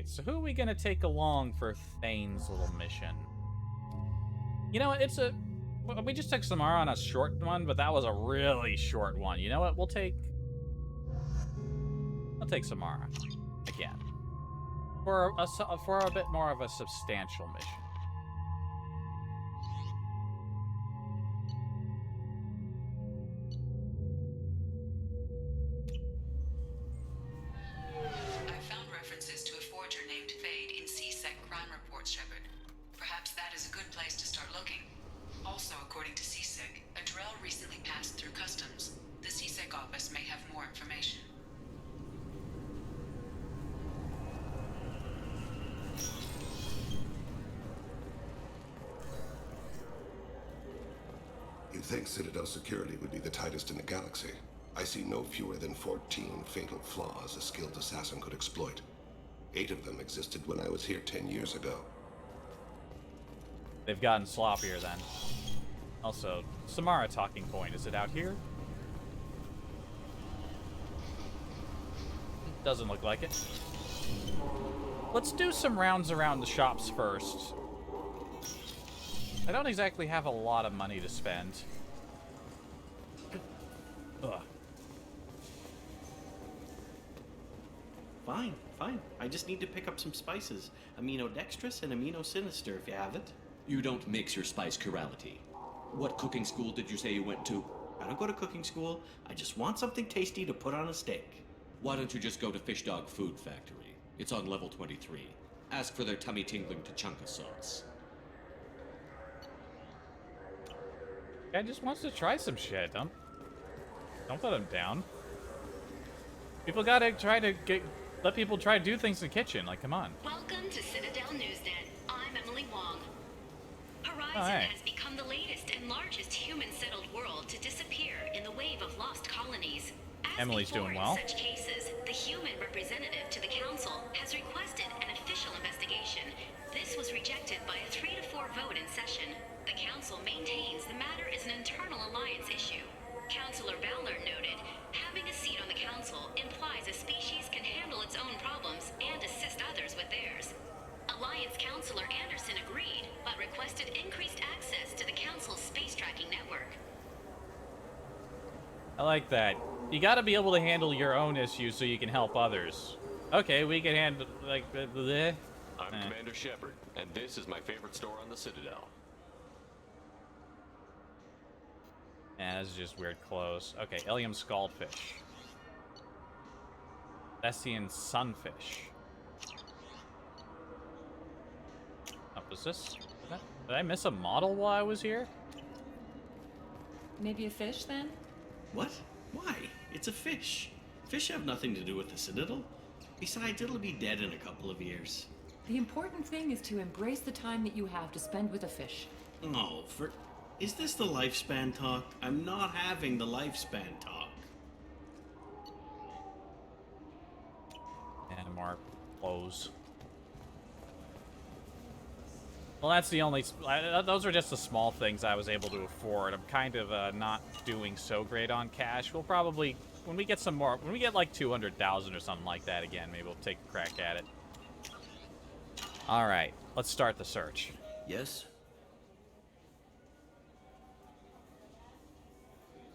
So who are we gonna take along for Thane's little mission? You know what, we just took Samara on a short one, but that was a really short one. You know what, I'll take Samara again. For a bit more of a substantial mission. You'd think Citadel security would be the tightest in the galaxy. I see no fewer than 14 fatal flaws a skilled assassin could exploit. 8 of them existed when I was here 10 years ago. They've gotten sloppier then. Also, Samara talking point. Is it out here? Doesn't look like it. Let's do some rounds around the shops first. I don't exactly have a lot of money to spend. Ugh. Fine, fine. I just need to pick up some spices. Aminodextrous and aminosinister, if you have it. You don't mix your spice chirality. What cooking school did you say you went to? I don't go to cooking school. I just want something tasty to put on a steak. Why don't you just go to Fish Dog Food Factory? It's on level 23. Ask for their tummy-tingling Tuchanka sauce. Guy just wants to try some shit. Don't let him down. People gotta try to let people try to do things in the kitchen. Like, come on. Welcome to Citadel Newsnet. I'm Emily Wong. Horizon Oh, hey. has become the latest and largest human-settled world to disappear in the wave of lost colonies. As Emily's before doing well. In such cases, the human representative to the council has requested an official investigation. This was rejected by a 3 to 4 vote in session. The council maintains the matter is an internal alliance issue. Councillor Ballard noted, having a seat on the council implies a species can handle its own problems and assist others with theirs. Alliance Councillor Anderson agreed, but requested increased access to the council's space tracking network. I like that. You gotta be able to handle your own issues so you can help others. Okay, we can handle, like, bleh. I'm Commander Shepard, and this is my favorite store on the Citadel. Yeah, this is just weird clothes. Okay, Ilium Scaldfish. Thessian Sunfish. What was this? Did I miss a model while I was here? Maybe a fish, then? What? Why? It's a fish. Fish have nothing to do with the Citadel. Besides, it'll be dead in a couple of years. The important thing is to embrace the time that you have to spend with a fish. Oh, is this the lifespan talk? I'm not having the lifespan talk. And more clothes. Well, that's the only... those are just the small things I was able to afford. I'm kind of not doing so great on cash. We'll probably... When we get some more... When we get like 200,000 or something like that again, maybe we'll take a crack at it. Alright, let's start the search. Yes?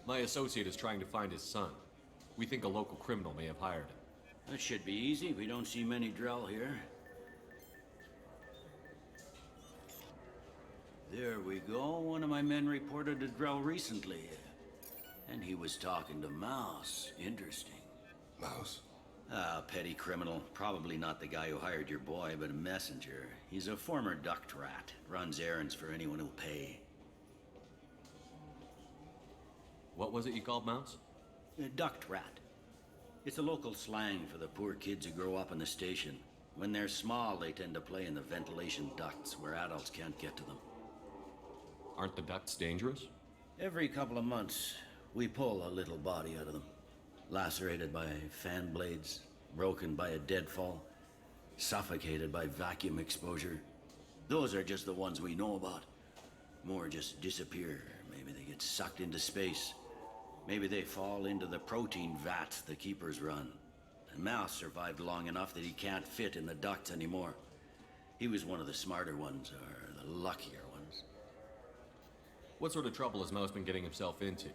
My associate is trying to find his son. We think a local criminal may have hired him. That should be easy. We don't see many Drell here. There we go. One of my men reported a Drell recently. And he was talking to Mouse. Interesting. Mouse? Ah, petty criminal. Probably not the guy who hired your boy, but a messenger. He's a former duct rat. Runs errands for anyone who'll pay. What was it you called Mouse? A duct rat. It's a local slang for the poor kids who grow up in the station. When they're small, they tend to play in the ventilation ducts where adults can't get to them. Aren't the ducts dangerous? Every couple of months, we pull a little body out of them. Lacerated by fan blades, broken by a deadfall, suffocated by vacuum exposure. Those are just the ones we know about. More just disappear. Maybe they get sucked into space. Maybe they fall into the protein vats the keepers run. And Mouse survived long enough that he can't fit in the ducts anymore. He was one of the smarter ones, or the luckier ones. What sort of trouble has Mouse been getting himself into?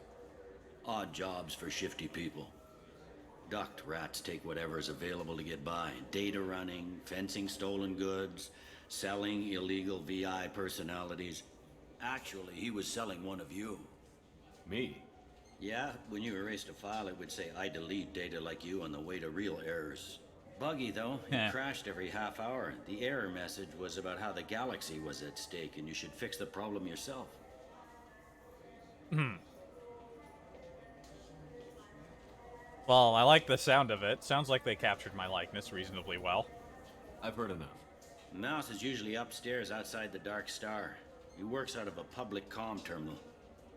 Odd jobs for shifty people. Duct rats take whatever's available to get by. Data running, fencing stolen goods, selling illegal VI personalities. Actually, he was selling one of you. Me? Yeah, when you erased a file, it would say, I delete data like you on the way to real errors. Buggy, though. It crashed every half hour. The error message was about how the galaxy was at stake, and you should fix the problem yourself. Well, I like the sound of it. Sounds like they captured my likeness reasonably well. I've heard enough. Mouse is usually upstairs outside the Dark Star. He works out of a public comm terminal.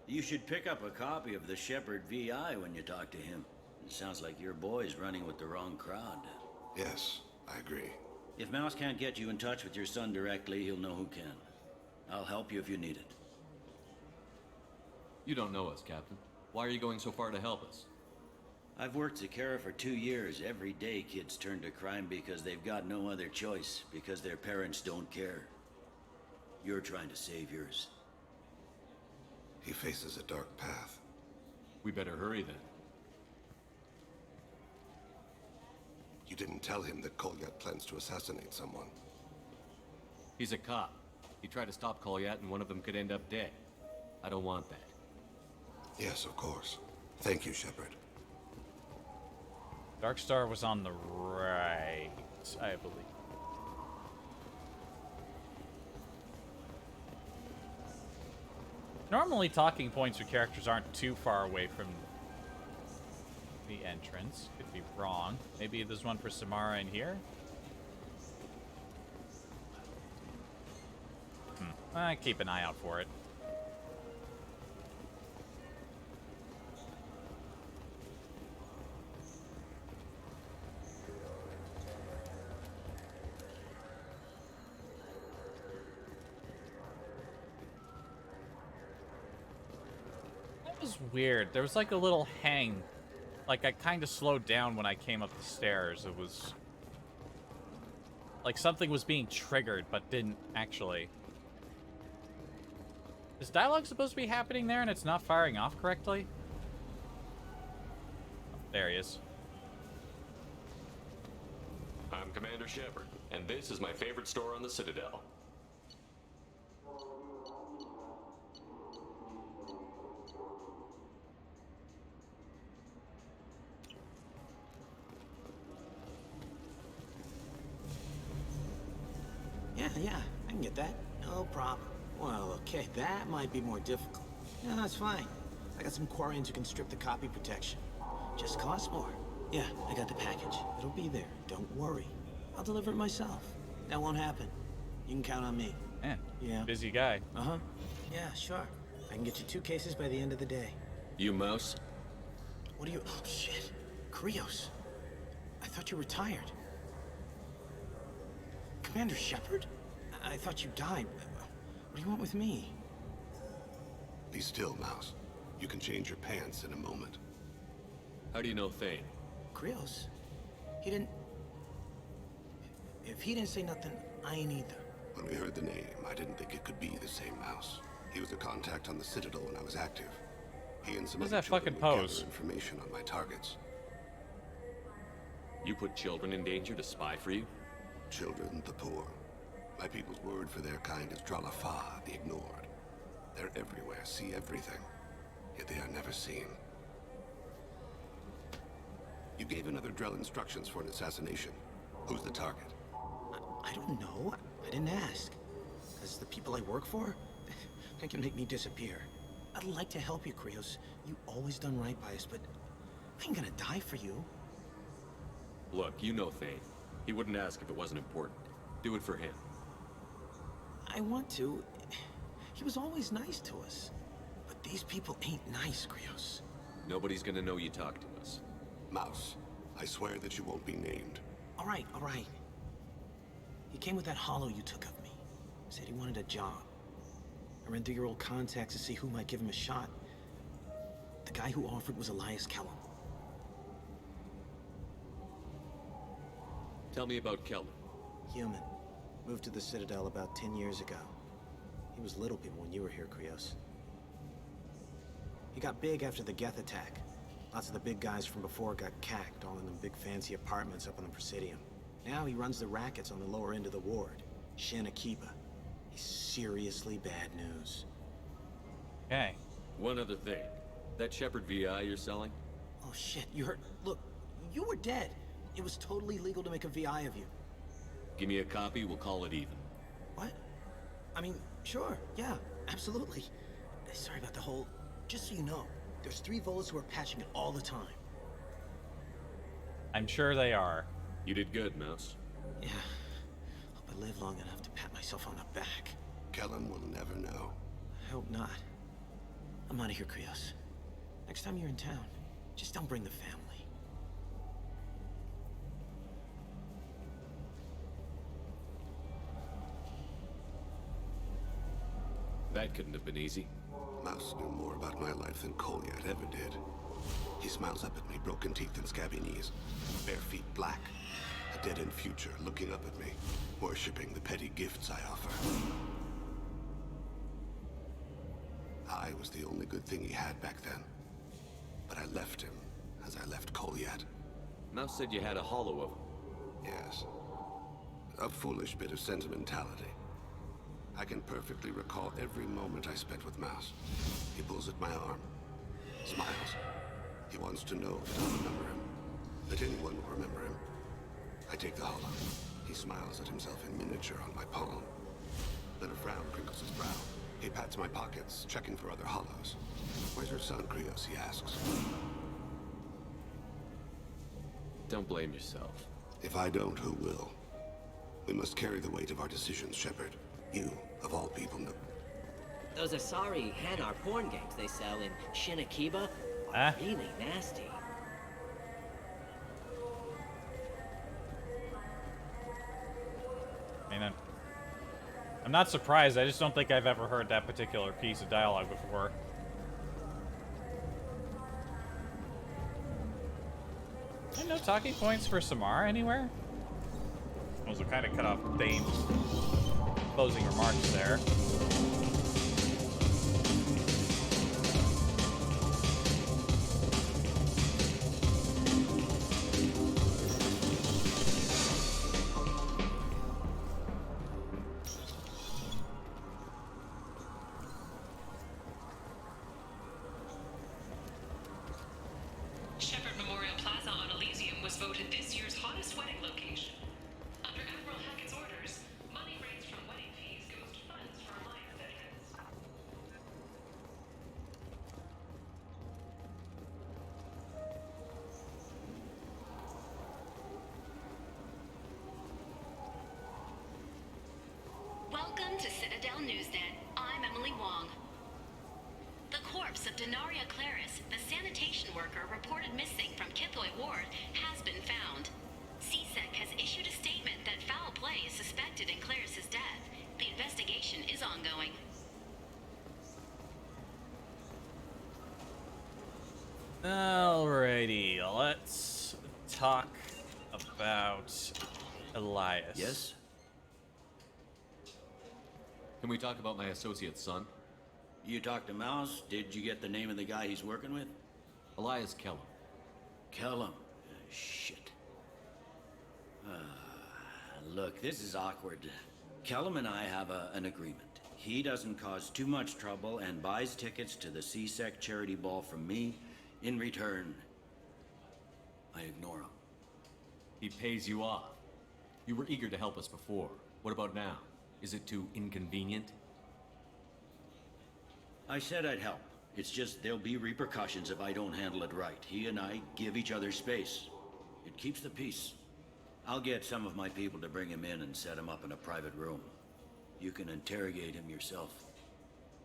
You should pick up a copy of the Shepherd VI when you talk to him. It sounds like your boy's running with the wrong crowd. Yes, I agree. If Mouse can't get you in touch with your son directly, he'll know who can. I'll help you if you need it. You don't know us, Captain. Why are you going so far to help us? I've worked at Kara for 2 years. Every day kids turn to crime because they've got no other choice, because their parents don't care. You're trying to save yours. He faces a dark path. We better hurry then. You didn't tell him that Kolyat plans to assassinate someone. He's a cop. He tried to stop Kolyat and one of them could end up dead. I don't want that. Yes, of course. Thank you, Shepard. Darkstar was on the right, I believe. Normally, talking points for characters aren't too far away from the entrance. Could be wrong. Maybe there's one for Samara in here? Keep an eye out for it. That was weird. There was like a little hang. Like I kind of slowed down when I came up the stairs. It was like something was being triggered, but didn't actually. Is dialogue supposed to be happening there and it's not firing off correctly? Oh, there he is. I'm Commander Shepard, and this is my favorite store on the Citadel. Yeah, I can get that. No problem. Well, okay, that might be more difficult. No, that's fine. I got some Quarians who can strip the copy protection. Just costs more. Yeah, I got the package. It'll be there. Don't worry. I'll deliver it myself. That won't happen. You can count on me. Man, yeah. Busy guy. Uh-huh. Yeah, sure. I can get you 2 cases by the end of the day. You mouse? What are you... Oh, shit. Krios. I thought you were retired. Commander Shepard? I thought you died. What do you want with me? Be still, Mouse. You can change your pants in a moment. How do you know Thane? Krios? He didn't... If he didn't say nothing, I ain't either. When we heard the name, I didn't think it could be the same Mouse. He was a contact on the Citadel when I was active. He and some What's other that children fucking would pose? gather information on my targets. You put children in danger to spy for you? Children, the poor. My people's word for their kind is Dralafa, the ignored. They're everywhere, see everything. Yet they are never seen. You gave another Drell instructions for an assassination. Who's the target? I don't know. I didn't ask. Because the people I work for, they can make me disappear. I'd like to help you, Krios. You always done right by us, but I ain't gonna die for you. Look, you know Thane. He wouldn't ask if it wasn't important. Do it for him. I want to. He was always nice to us. But these people ain't nice, Krios. Nobody's gonna know you talked to us. Mouse, I swear that you won't be named. All right, all right. He came with that hollow you took of me. Said he wanted a job. I ran through your old contacts to see who might give him a shot. The guy who offered was Elias Kellum. Tell me about Kellum. Human. Moved to the Citadel about 10 years ago. He was little people when you were here, Krios. He got big after the Geth attack. Lots of the big guys from before got cacked, all in them big fancy apartments up on the Presidium. Now he runs the rackets on the lower end of the ward, Shin Akiba. He's seriously bad news. Okay. One other thing. That Shepard VI you're selling? Oh shit, you heard? Look, you were dead. It was totally legal to make a VI of you. Give me a copy, we'll call it even. What? I mean, sure, yeah, absolutely. Sorry about the whole... Just so you know, there's 3 Volas who are patching it all the time. I'm sure they are. You did good, Mouse. Yeah. Hope I live long enough to pat myself on the back. Kellum will never know. I hope not. I'm out of here, Krios. Next time you're in town, just don't bring the family. That couldn't have been easy. Mouse knew more about my life than Kolyat ever did. He smiles up at me, broken teeth and scabby knees. Bare feet black. A dead-end future looking up at me, worshipping the petty gifts I offer. I was the only good thing he had back then. But I left him, as I left Kolyat. Mouse said you had a hollow of him. Yes. A foolish bit of sentimentality. I can perfectly recall every moment I spent with Mouse. He pulls at my arm, smiles. He wants to know that I'll remember him, that anyone will remember him. I take the hollow. He smiles at himself in miniature on my palm. Then a frown crinkles his brow. He pats my pockets, checking for other hollows. Where's your son, Krios? He asks. Don't blame yourself. If I don't, who will? We must carry the weight of our decisions, Shepard. You, of all people, know. Those Asari Hanar porn games they sell in Shinakiba are really nasty. I mean, I'm not surprised. I just don't think I've ever heard that particular piece of dialogue before. No talking points for Samara anywhere? Those will kind of cut off Dane's closing remarks there. Shepherd Memorial Plaza on Elysium was voted this year's hottest wedding location. Under Admiral Hackett's orders, money raised from wedding fees goes to funds for Alliance veterans. Welcome to Citadel Newsnet. I'm Emily Wong. The corpse of Denaria Claris, the sanitation worker reported missing from Kithoy Ward, has been found. CSEC has issued a statement that foul play is suspected in Claris's death. The investigation is ongoing. Alrighty, let's talk about Elias. Yes? Can we talk about my associate's son? You talked to Mouse? Did you get the name of the guy he's working with? Elias Kellum. Kellum? Shit. Look, this is awkward. Kellum and I have an agreement. He doesn't cause too much trouble and buys tickets to the CSEC charity ball from me. In return, I ignore him. He pays you off. You were eager to help us before. What about now? Is it too inconvenient? I said I'd help. It's just there'll be repercussions if I don't handle it right. He and I give each other space. It keeps the peace. I'll get some of my people to bring him in and set him up in a private room. You can interrogate him yourself.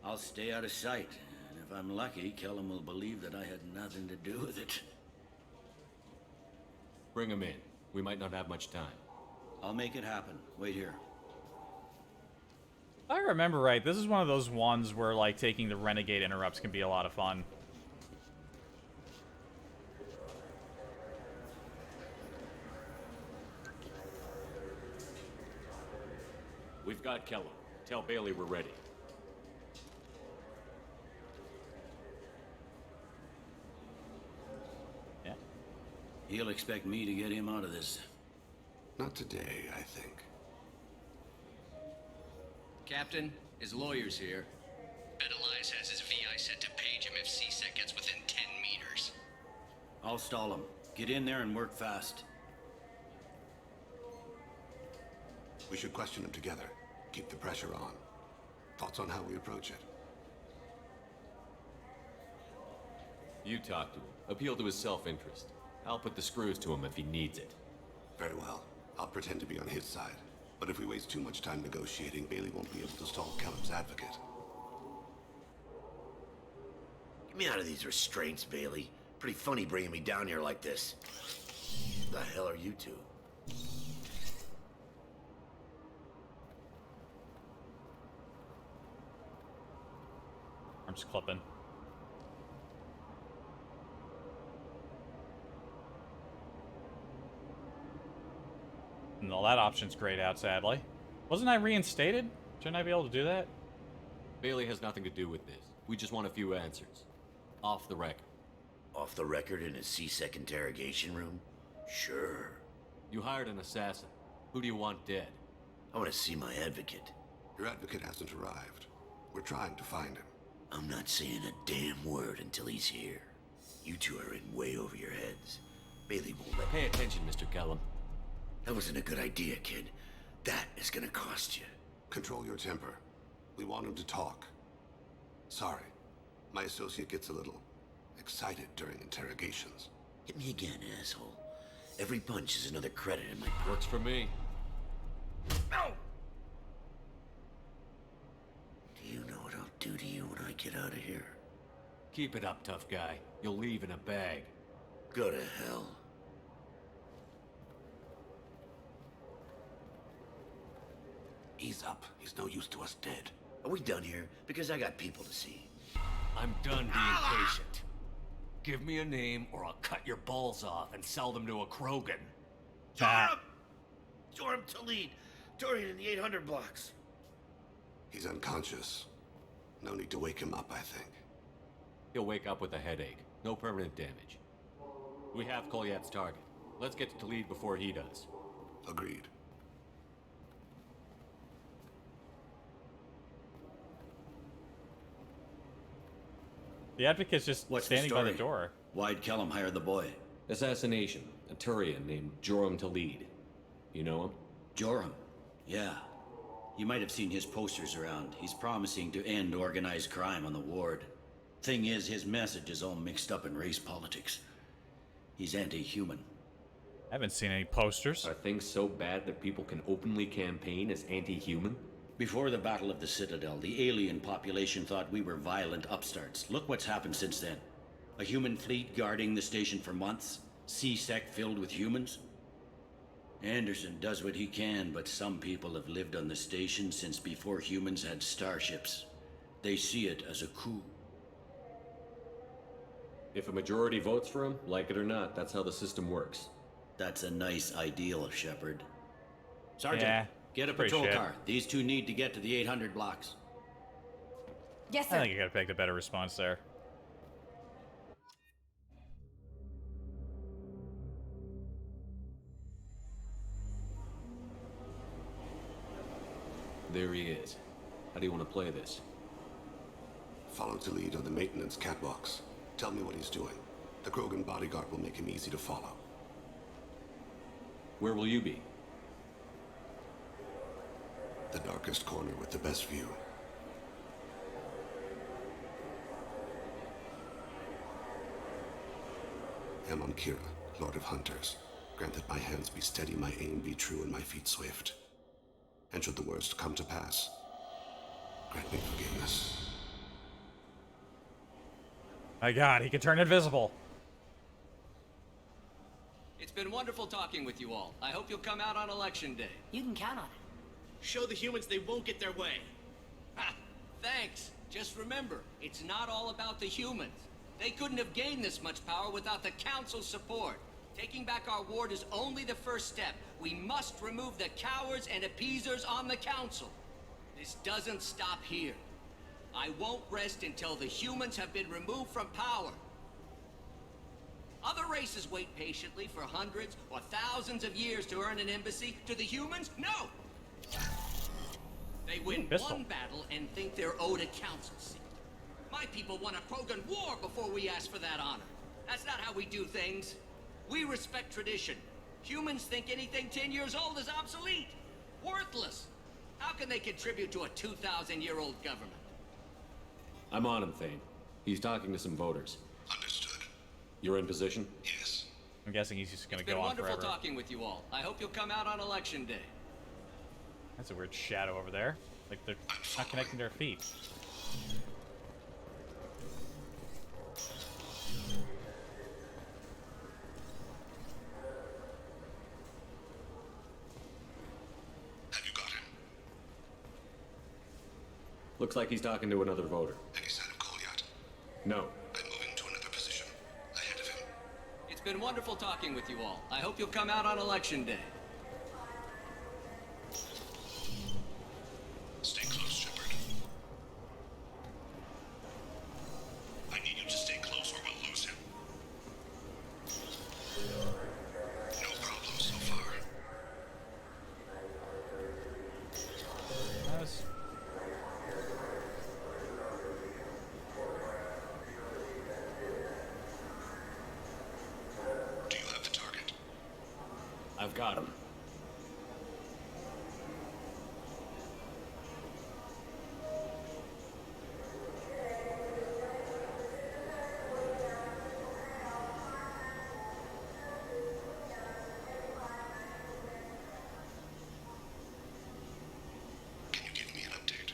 I'll stay out of sight, and if I'm lucky, Kellum will believe that I had nothing to do with it. Bring him in. We might not have much time. I'll make it happen. Wait here. If I remember right, this is one of those ones where, like, taking the Renegade interrupts can be a lot of fun. We've got Kellum. Tell Bailey we're ready. Yeah. He'll expect me to get him out of this. Not today, I think. Captain, his lawyer's here. Bet Elias has his VI set to page him if CSEC gets within 10 meters. I'll stall him. Get in there and work fast. We should question him together. Keep the pressure on. Thoughts on how we approach it? You talk to him. Appeal to his self-interest. I'll put the screws to him if he needs it. Very well. I'll pretend to be on his side. But if we waste too much time negotiating, Bailey won't be able to stall Kellum's advocate. Get me out of these restraints, Bailey. Pretty funny bringing me down here like this. The hell are you two? arms clipping. No, that option's grayed out, sadly. Wasn't I reinstated? Shouldn't I be able to do that? Bailey has nothing to do with this. We just want a few answers. Off the record. Off the record in a C-Sec interrogation room? Sure. You hired an assassin. Who do you want dead? I want to see my advocate. Your advocate hasn't arrived. We're trying to find him. I'm not saying a damn word until he's here. You two are in way over your heads. Bailey won't let... Pay attention, Mr. Kellum. That wasn't a good idea, kid. That is gonna cost you. Control your temper. We want him to talk. Sorry. My associate gets a little excited during interrogations. Hit me again, asshole. Every punch is another credit in my... Works for me. No! Do you know what I'll do to you when I get out of here? Keep it up, tough guy. You'll leave in a bag. Go to hell. Ease up. He's no use to us dead. Are we done here? Because I got people to see. I'm done being patient. Give me a name or I'll cut your balls off and sell them to a Krogan. Joram to lead. Dorian in the 800 blocks. He's unconscious. No need to wake him up, I think. He'll wake up with a headache. No permanent damage. We have Kolyat's target. Let's get to Lead before he does. Agreed. The advocate's just standing by the door. Why'd Kellum hire the boy? Assassination. A Turian named Joram to Lead. You know him? Joram? Yeah. You might have seen his posters around. He's promising to end organized crime on the ward. Thing is, his message is all mixed up in race politics. He's anti-human. I haven't seen any posters. Are things so bad that people can openly campaign as anti-human? Before the Battle of the Citadel, the alien population thought we were violent upstarts. Look what's happened since then. A human fleet guarding the station for months. C-Sec filled with humans. Anderson does what he can, but some people have lived on the station since before humans had starships. They see it as a coup. If a majority votes for him, like it or not, that's how the system works. That's a nice ideal, Shepard. Sergeant, Yeah, get a pretty patrol shit. car. These two need to get to the 800 blocks. Yes, I sir. think you gotta pick the better response there. There he is. How do you want to play this? Follow to lead on the maintenance catwalks. Tell me what he's doing. The Krogan bodyguard will make him easy to follow. Where will you be? The darkest corner with the best view. am Kira, Lord of Hunters. Grant that my hands be steady, my aim be true, and my feet swift. And should the worst come to pass, grant me forgiveness. My god, he can turn invisible. It's been wonderful talking with you all. I hope you'll come out on election day. You can count on it. Show the humans they won't get their way. Ha! Thanks. Just remember, it's not all about the humans. They couldn't have gained this much power without the Council's support. Taking back our ward is only the first step. We must remove the cowards and appeasers on the Council. This doesn't stop here. I won't rest until the humans have been removed from power. Other races wait patiently for hundreds or thousands of years to earn an embassy. To the humans, no! They win one battle and think they're owed a council seat. My people won a Krogan war before we asked for that honor. That's not how we do things. We respect tradition. Humans think anything 10 years old is obsolete. Worthless. How can they contribute to a 2,000-year-old government? I'm on him, Thane. He's talking to some voters. Understood. You're in position? Yes. I'm guessing he's just gonna It's been go on wonderful forever. talking with you all. I hope you'll come out on election day. That's a weird shadow over there. Like they're not connecting their feet. Have you got him? Looks like he's talking to another voter. Any sign of Kolyat? No. I'm moving to another position, ahead of him. It's been wonderful talking with you all. I hope you'll come out on Election Day. Stay close, Shepard. I need you to stay close or we'll lose him. No problem so far. Nice. Do you have the target? I've got him. Can you give me an update?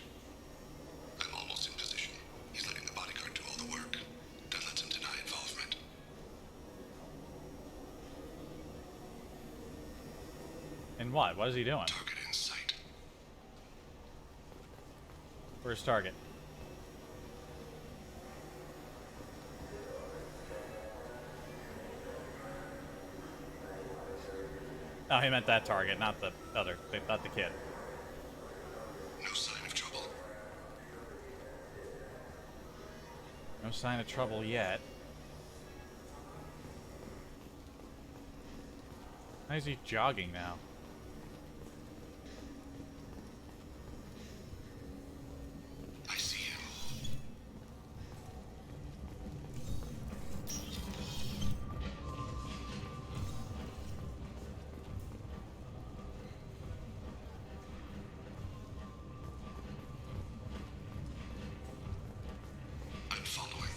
I'm almost in position. He's letting the bodyguard do all the work. That lets him deny involvement. And what? What is he doing? Target in sight. Where's target? Oh, he meant that target, not the other, not the kid. No sign of trouble. No sign of trouble yet. Why is he jogging now? I see him. I'm following.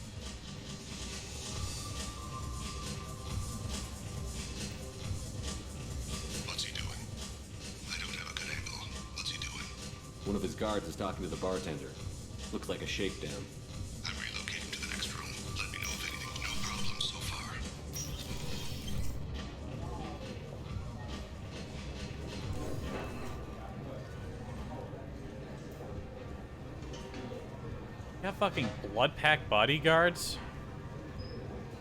What's he doing? I don't have a good angle. What's he doing? One of his guards is talking to the bartender. Looks like a shakedown. I'm relocating to the next room. Let me know if anything. No problem so far. Got fucking blood pack bodyguards?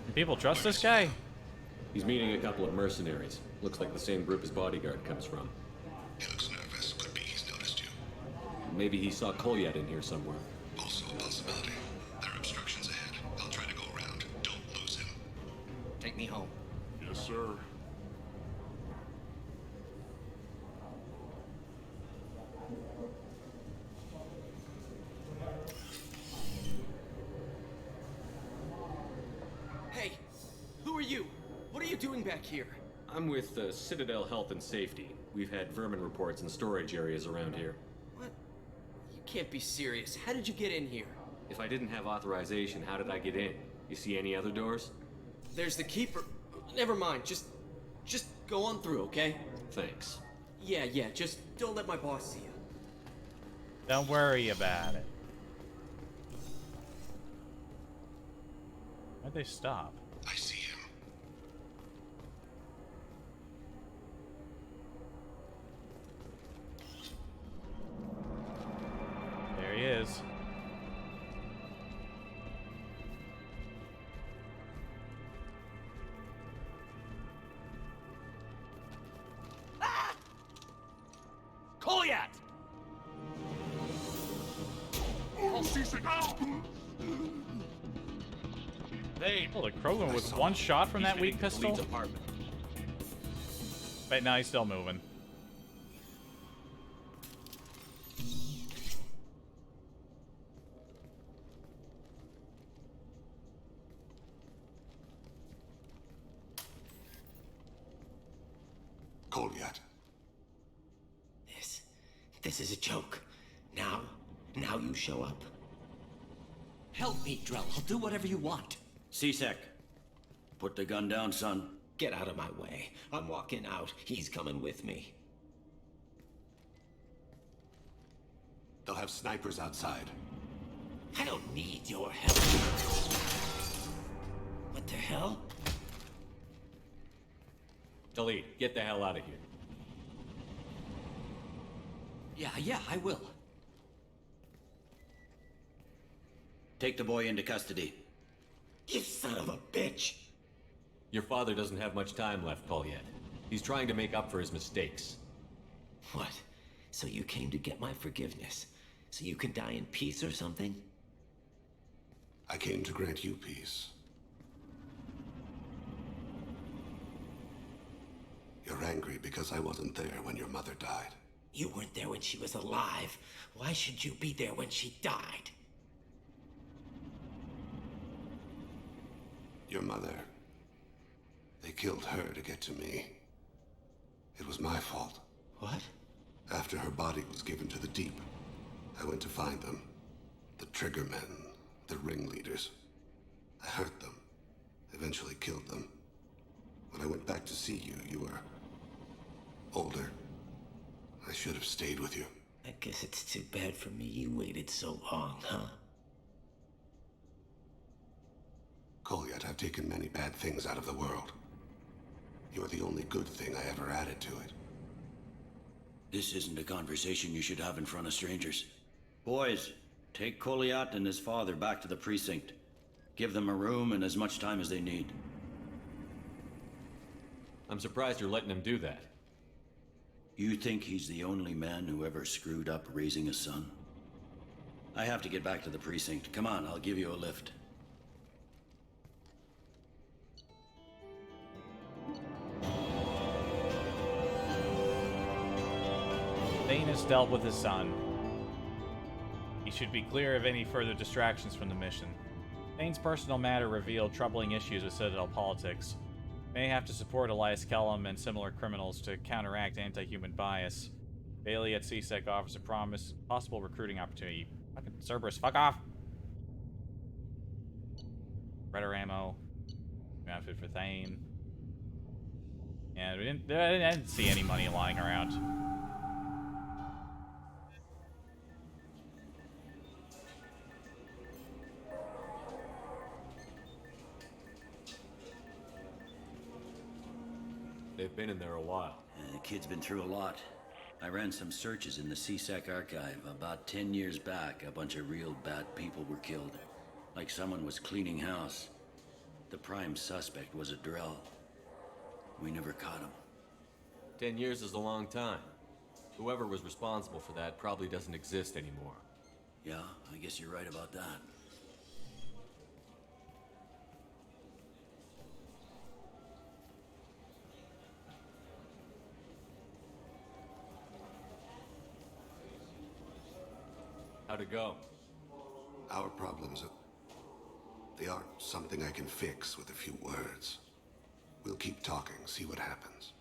Do people trust this guy? He's meeting a couple of mercenaries. Looks like the same group his bodyguard comes from. He looks nervous. Could be he's noticed you. Maybe he saw Kolyat in here somewhere. Also a possibility. There are obstructions ahead. I'll try to go around. Don't lose him. Take me home. Yes, sir. Hey, who are you? What are you doing back here? I'm with Citadel Health and Safety. We've had vermin reports in storage areas around here. What? You can't be serious. How did you get in here? If I didn't have authorization, how did I get in? You see any other doors? There's the keeper. Never mind. Just go on through, okay? Thanks. Yeah, just don't let my boss see you. Don't worry about it. Why'd they stop? I see him. There he is. Kolyat! Oh, the Krogan was one shot from that weak pistol? Wait, no, he's still moving. Kolyat. This is a joke. Now you show up. Help me, Drell. I'll do whatever you want. C-Sec, put the gun down, son. Get out of my way. I'm walking out. He's coming with me. They'll have snipers outside. I don't need your help. What the hell? Talid, get the hell out of here. Yeah, I will. Take the boy into custody. You son of a bitch! Your father doesn't have much time left, Kolyat. He's trying to make up for his mistakes. What? So you came to get my forgiveness? So you can die in peace or something? I came to grant you peace. You're angry because I wasn't there when your mother died. You weren't there when she was alive. Why should you be there when she died? Your mother. They killed her to get to me. It was my fault. What? After her body was given to the deep, I went to find them. The triggermen, the ringleaders. I hurt them. Eventually killed them. When I went back to see you, you were older. I should have stayed with you. I guess it's too bad for me you waited so long, huh? Kolyat, I've taken many bad things out of the world. You're the only good thing I ever added to it. This isn't a conversation you should have in front of strangers. Boys, take Kolyat and his father back to the precinct. Give them a room and as much time as they need. I'm surprised you're letting him do that. You think he's the only man who ever screwed up raising a son? I have to get back to the precinct. Come on, I'll give you a lift. Thane has dealt with his son. He should be clear of any further distractions from the mission. Thane's personal matter revealed troubling issues with Citadel politics. May have to support Elias Kellum and similar criminals to counteract anti-human bias. Bailey at CSEC offers a possible recruiting opportunity. Fucking Cerberus, fuck off! Redder ammo. New outfit for Thane. And I didn't see any money lying around. They've been in there a while. The kid's been through a lot. I ran some searches in the CSEC archive. About 10 years back, a bunch of real bad people were killed. Like someone was cleaning house. The prime suspect was a Drell. We never caught him. 10 years is a long time. Whoever was responsible for that probably doesn't exist anymore. Yeah, I guess you're right about that. How'd it go? Our problems, they aren't something I can fix with a few words. We'll keep talking, see what happens.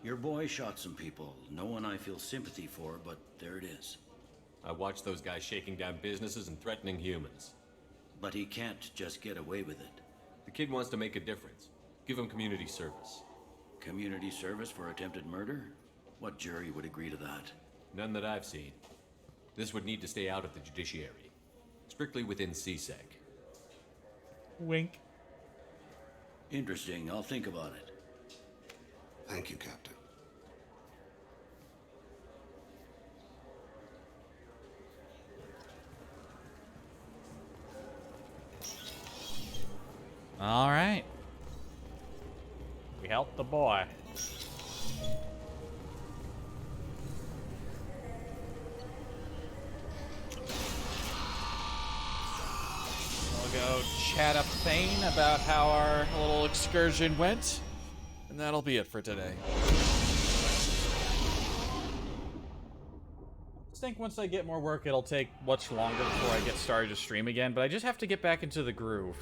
Your boy shot some people. No one I feel sympathy for, but there it is. I watched those guys shaking down businesses and threatening humans. But he can't just get away with it. The kid wants to make a difference. Give him community service. Community service for attempted murder? What jury would agree to that? None that I've seen. This would need to stay out of the judiciary. Strictly within CSEC. Wink. Interesting. I'll think about it. Thank you, Captain. All right. We helped the boy. Go chat up Thane about how our little excursion went, and that'll be it for today. I think once I get more work, it'll take much longer before I get started to stream again, but I just have to get back into the groove.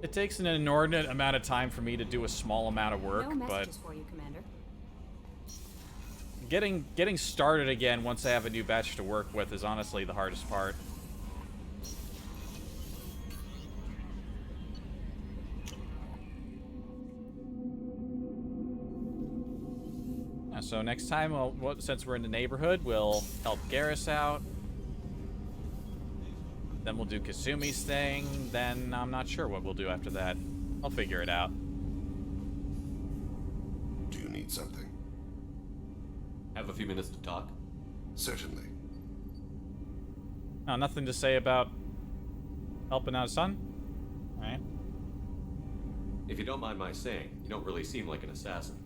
It takes an inordinate amount of time for me to do a small amount of work, No messages but for you, Commander. getting started again once I have a new batch to work with is honestly the hardest part. So next time, since we're in the neighborhood, we'll help Garrus out. Then we'll do Kasumi's thing. Then I'm not sure what we'll do after that. I'll figure it out. Do you need something? Have a few minutes to talk? Certainly. No, nothing to say about Helping out his son? Alright. If you don't mind my saying, you don't really seem like an assassin.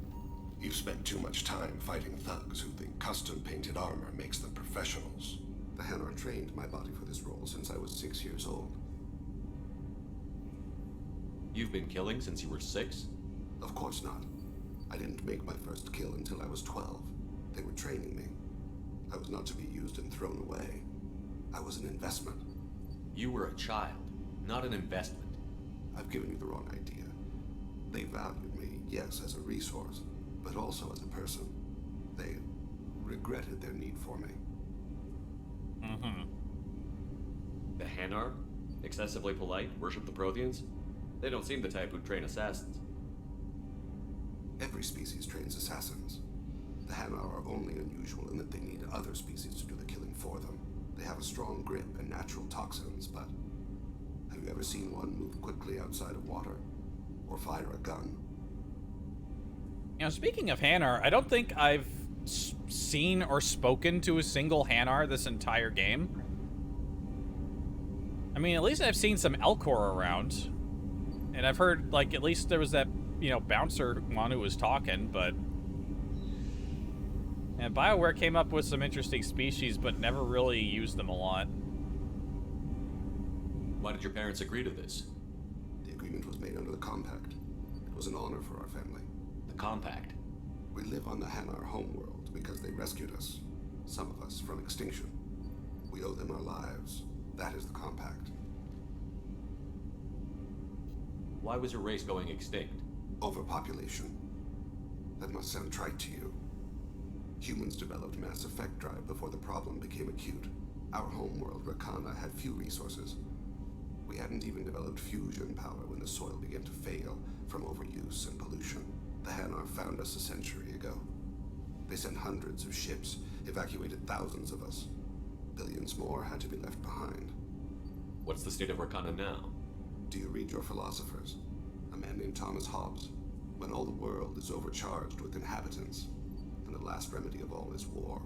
You've spent too much time fighting thugs who think custom-painted armor makes them professionals. The Hanar trained my body for this role since I was 6 years old. You've been killing since you were 6? Of course not. I didn't make my first kill until I was 12. They were training me. I was not to be used and thrown away. I was an investment. You were a child, not an investment. I've given you the wrong idea. They valued me, yes, as a resource, but also as a person. They regretted their need for me. Mm-hmm. The Hanar? Excessively polite, worship the Protheans? They don't seem the type who'd train assassins. Every species trains assassins. The Hanar are only unusual in that they need other species to do the killing for them. They have a strong grip and natural toxins, but have you ever seen one move quickly outside of water? Or fire a gun? You know, speaking of Hanar, I don't think I've seen or spoken to a single Hanar this entire game. I mean, at least I've seen some Elcor around. And I've heard, like, at least there was that, you know, bouncer one who was talking, but... And BioWare came up with some interesting species, but never really used them a lot. Why did your parents agree to this? The agreement was made under the Compact. It was an honor for our family. The Compact? We live on the Hanar homeworld because they rescued us. Some of us from extinction. We owe them our lives. That is the Compact. Why was your race going extinct? Overpopulation. That must sound trite to you. Humans developed mass effect drive before the problem became acute. Our homeworld, Rakana, had few resources. We hadn't even developed fusion power when the soil began to fail from overuse and pollution. The Hanar found us a century ago. They sent hundreds of ships, evacuated thousands of us. Billions more had to be left behind. What's the state of Rakana now? Do you read your philosophers? A man named Thomas Hobbes. When all the world is overcharged with inhabitants, then the last remedy of all is war,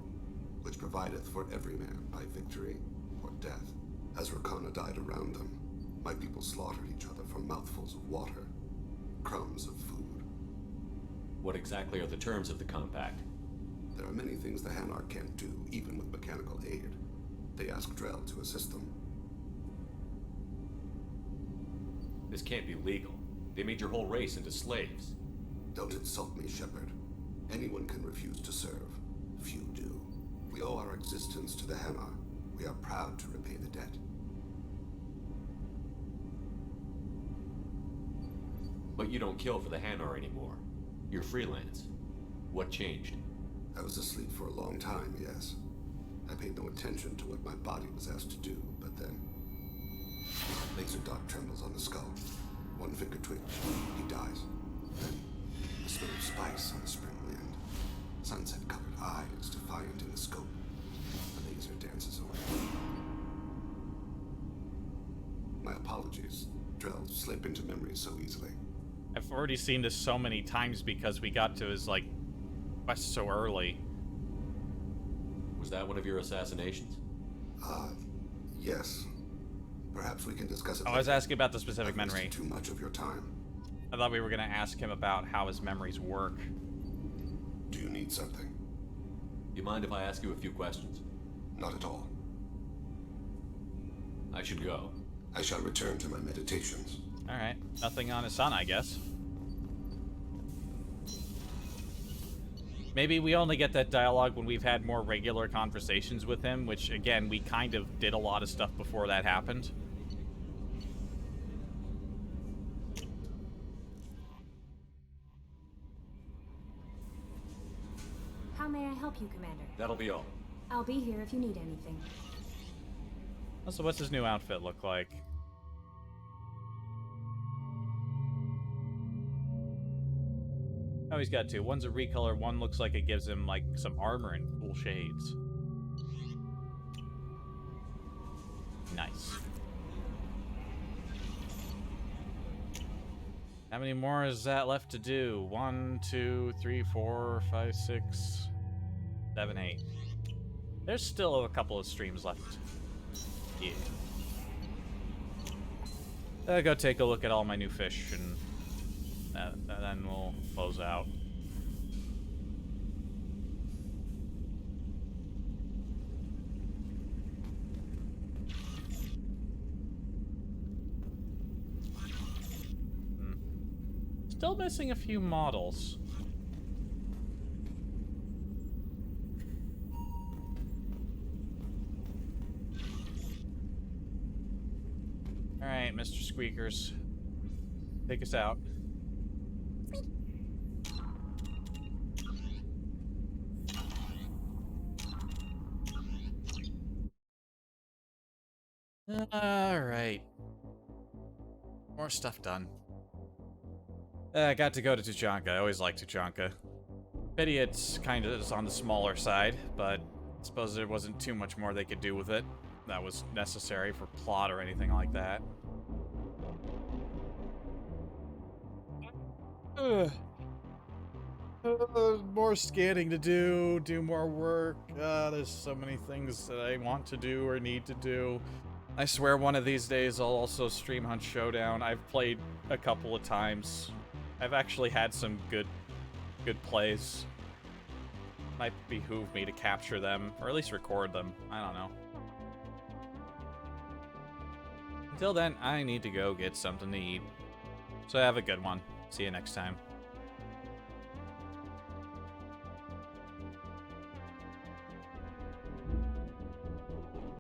which provideth for every man by victory or death. As Rakana died around them, my people slaughtered each other for mouthfuls of water, crumbs of food. What exactly are the terms of the Compact? There are many things the Hanar can't do, even with mechanical aid. They ask Drell to assist them. This can't be legal. They made your whole race into slaves. Don't insult me, Shepard. Anyone can refuse to serve. Few do. We owe our existence to the Hanar. We are proud to repay the debt. But you don't kill for the Hanar anymore. You're freelance. What changed? I was asleep for a long time, yes. I paid no attention to what my body was asked to do, but then... Laser dot trembles on the skull. One finger twitch. He dies. Then, the smell of spice on the spring wind. Sunset-colored eyes defiant in the scope. The laser dances away. My apologies. Drell slip into memory so easily. I've already seen this so many times because we got to his, like, quest so early. Was that one of your assassinations? Yes. Perhaps we can discuss it I was asking about the specific I've memory. Too much of your time. I thought we were going to ask him about how his memories work. Do you need something? You mind if I ask you a few questions? Not at all. I should go. I shall return to my meditations. Alright. Nothing on his son, I guess. Maybe we only get that dialogue when we've had more regular conversations with him, which, again, we kind of did a lot of stuff before that happened. How may I help you, Commander? That'll be all. I'll be here if you need anything. So what's his new outfit look like? Oh, he's got two. One's a recolor, one looks like it gives him, like, some armor and cool shades. Nice. How many more is that left to do? 1, 2, 3, 4, 5, 6, 7, 8. There's still a couple of streams left. Yeah. Go take a look at all my new fish, and then we'll close out. Still missing a few models. Alright, Mr. Squeakers. Take us out. Alright. More stuff done. I got to go to Tuchanka. I always like Tuchanka. Pity it's kind of on the smaller side, but I suppose there wasn't too much more they could do with it that was necessary for plot or anything like that. More scanning to do more work. There's so many things that I want to do or need to do. I swear one of these days I'll also stream Hunt Showdown. I've played a couple of times. I've actually had some good plays. Might behoove me to capture them, or at least record them. I don't know. Until then, I need to go get something to eat. So have a good one. See you next time.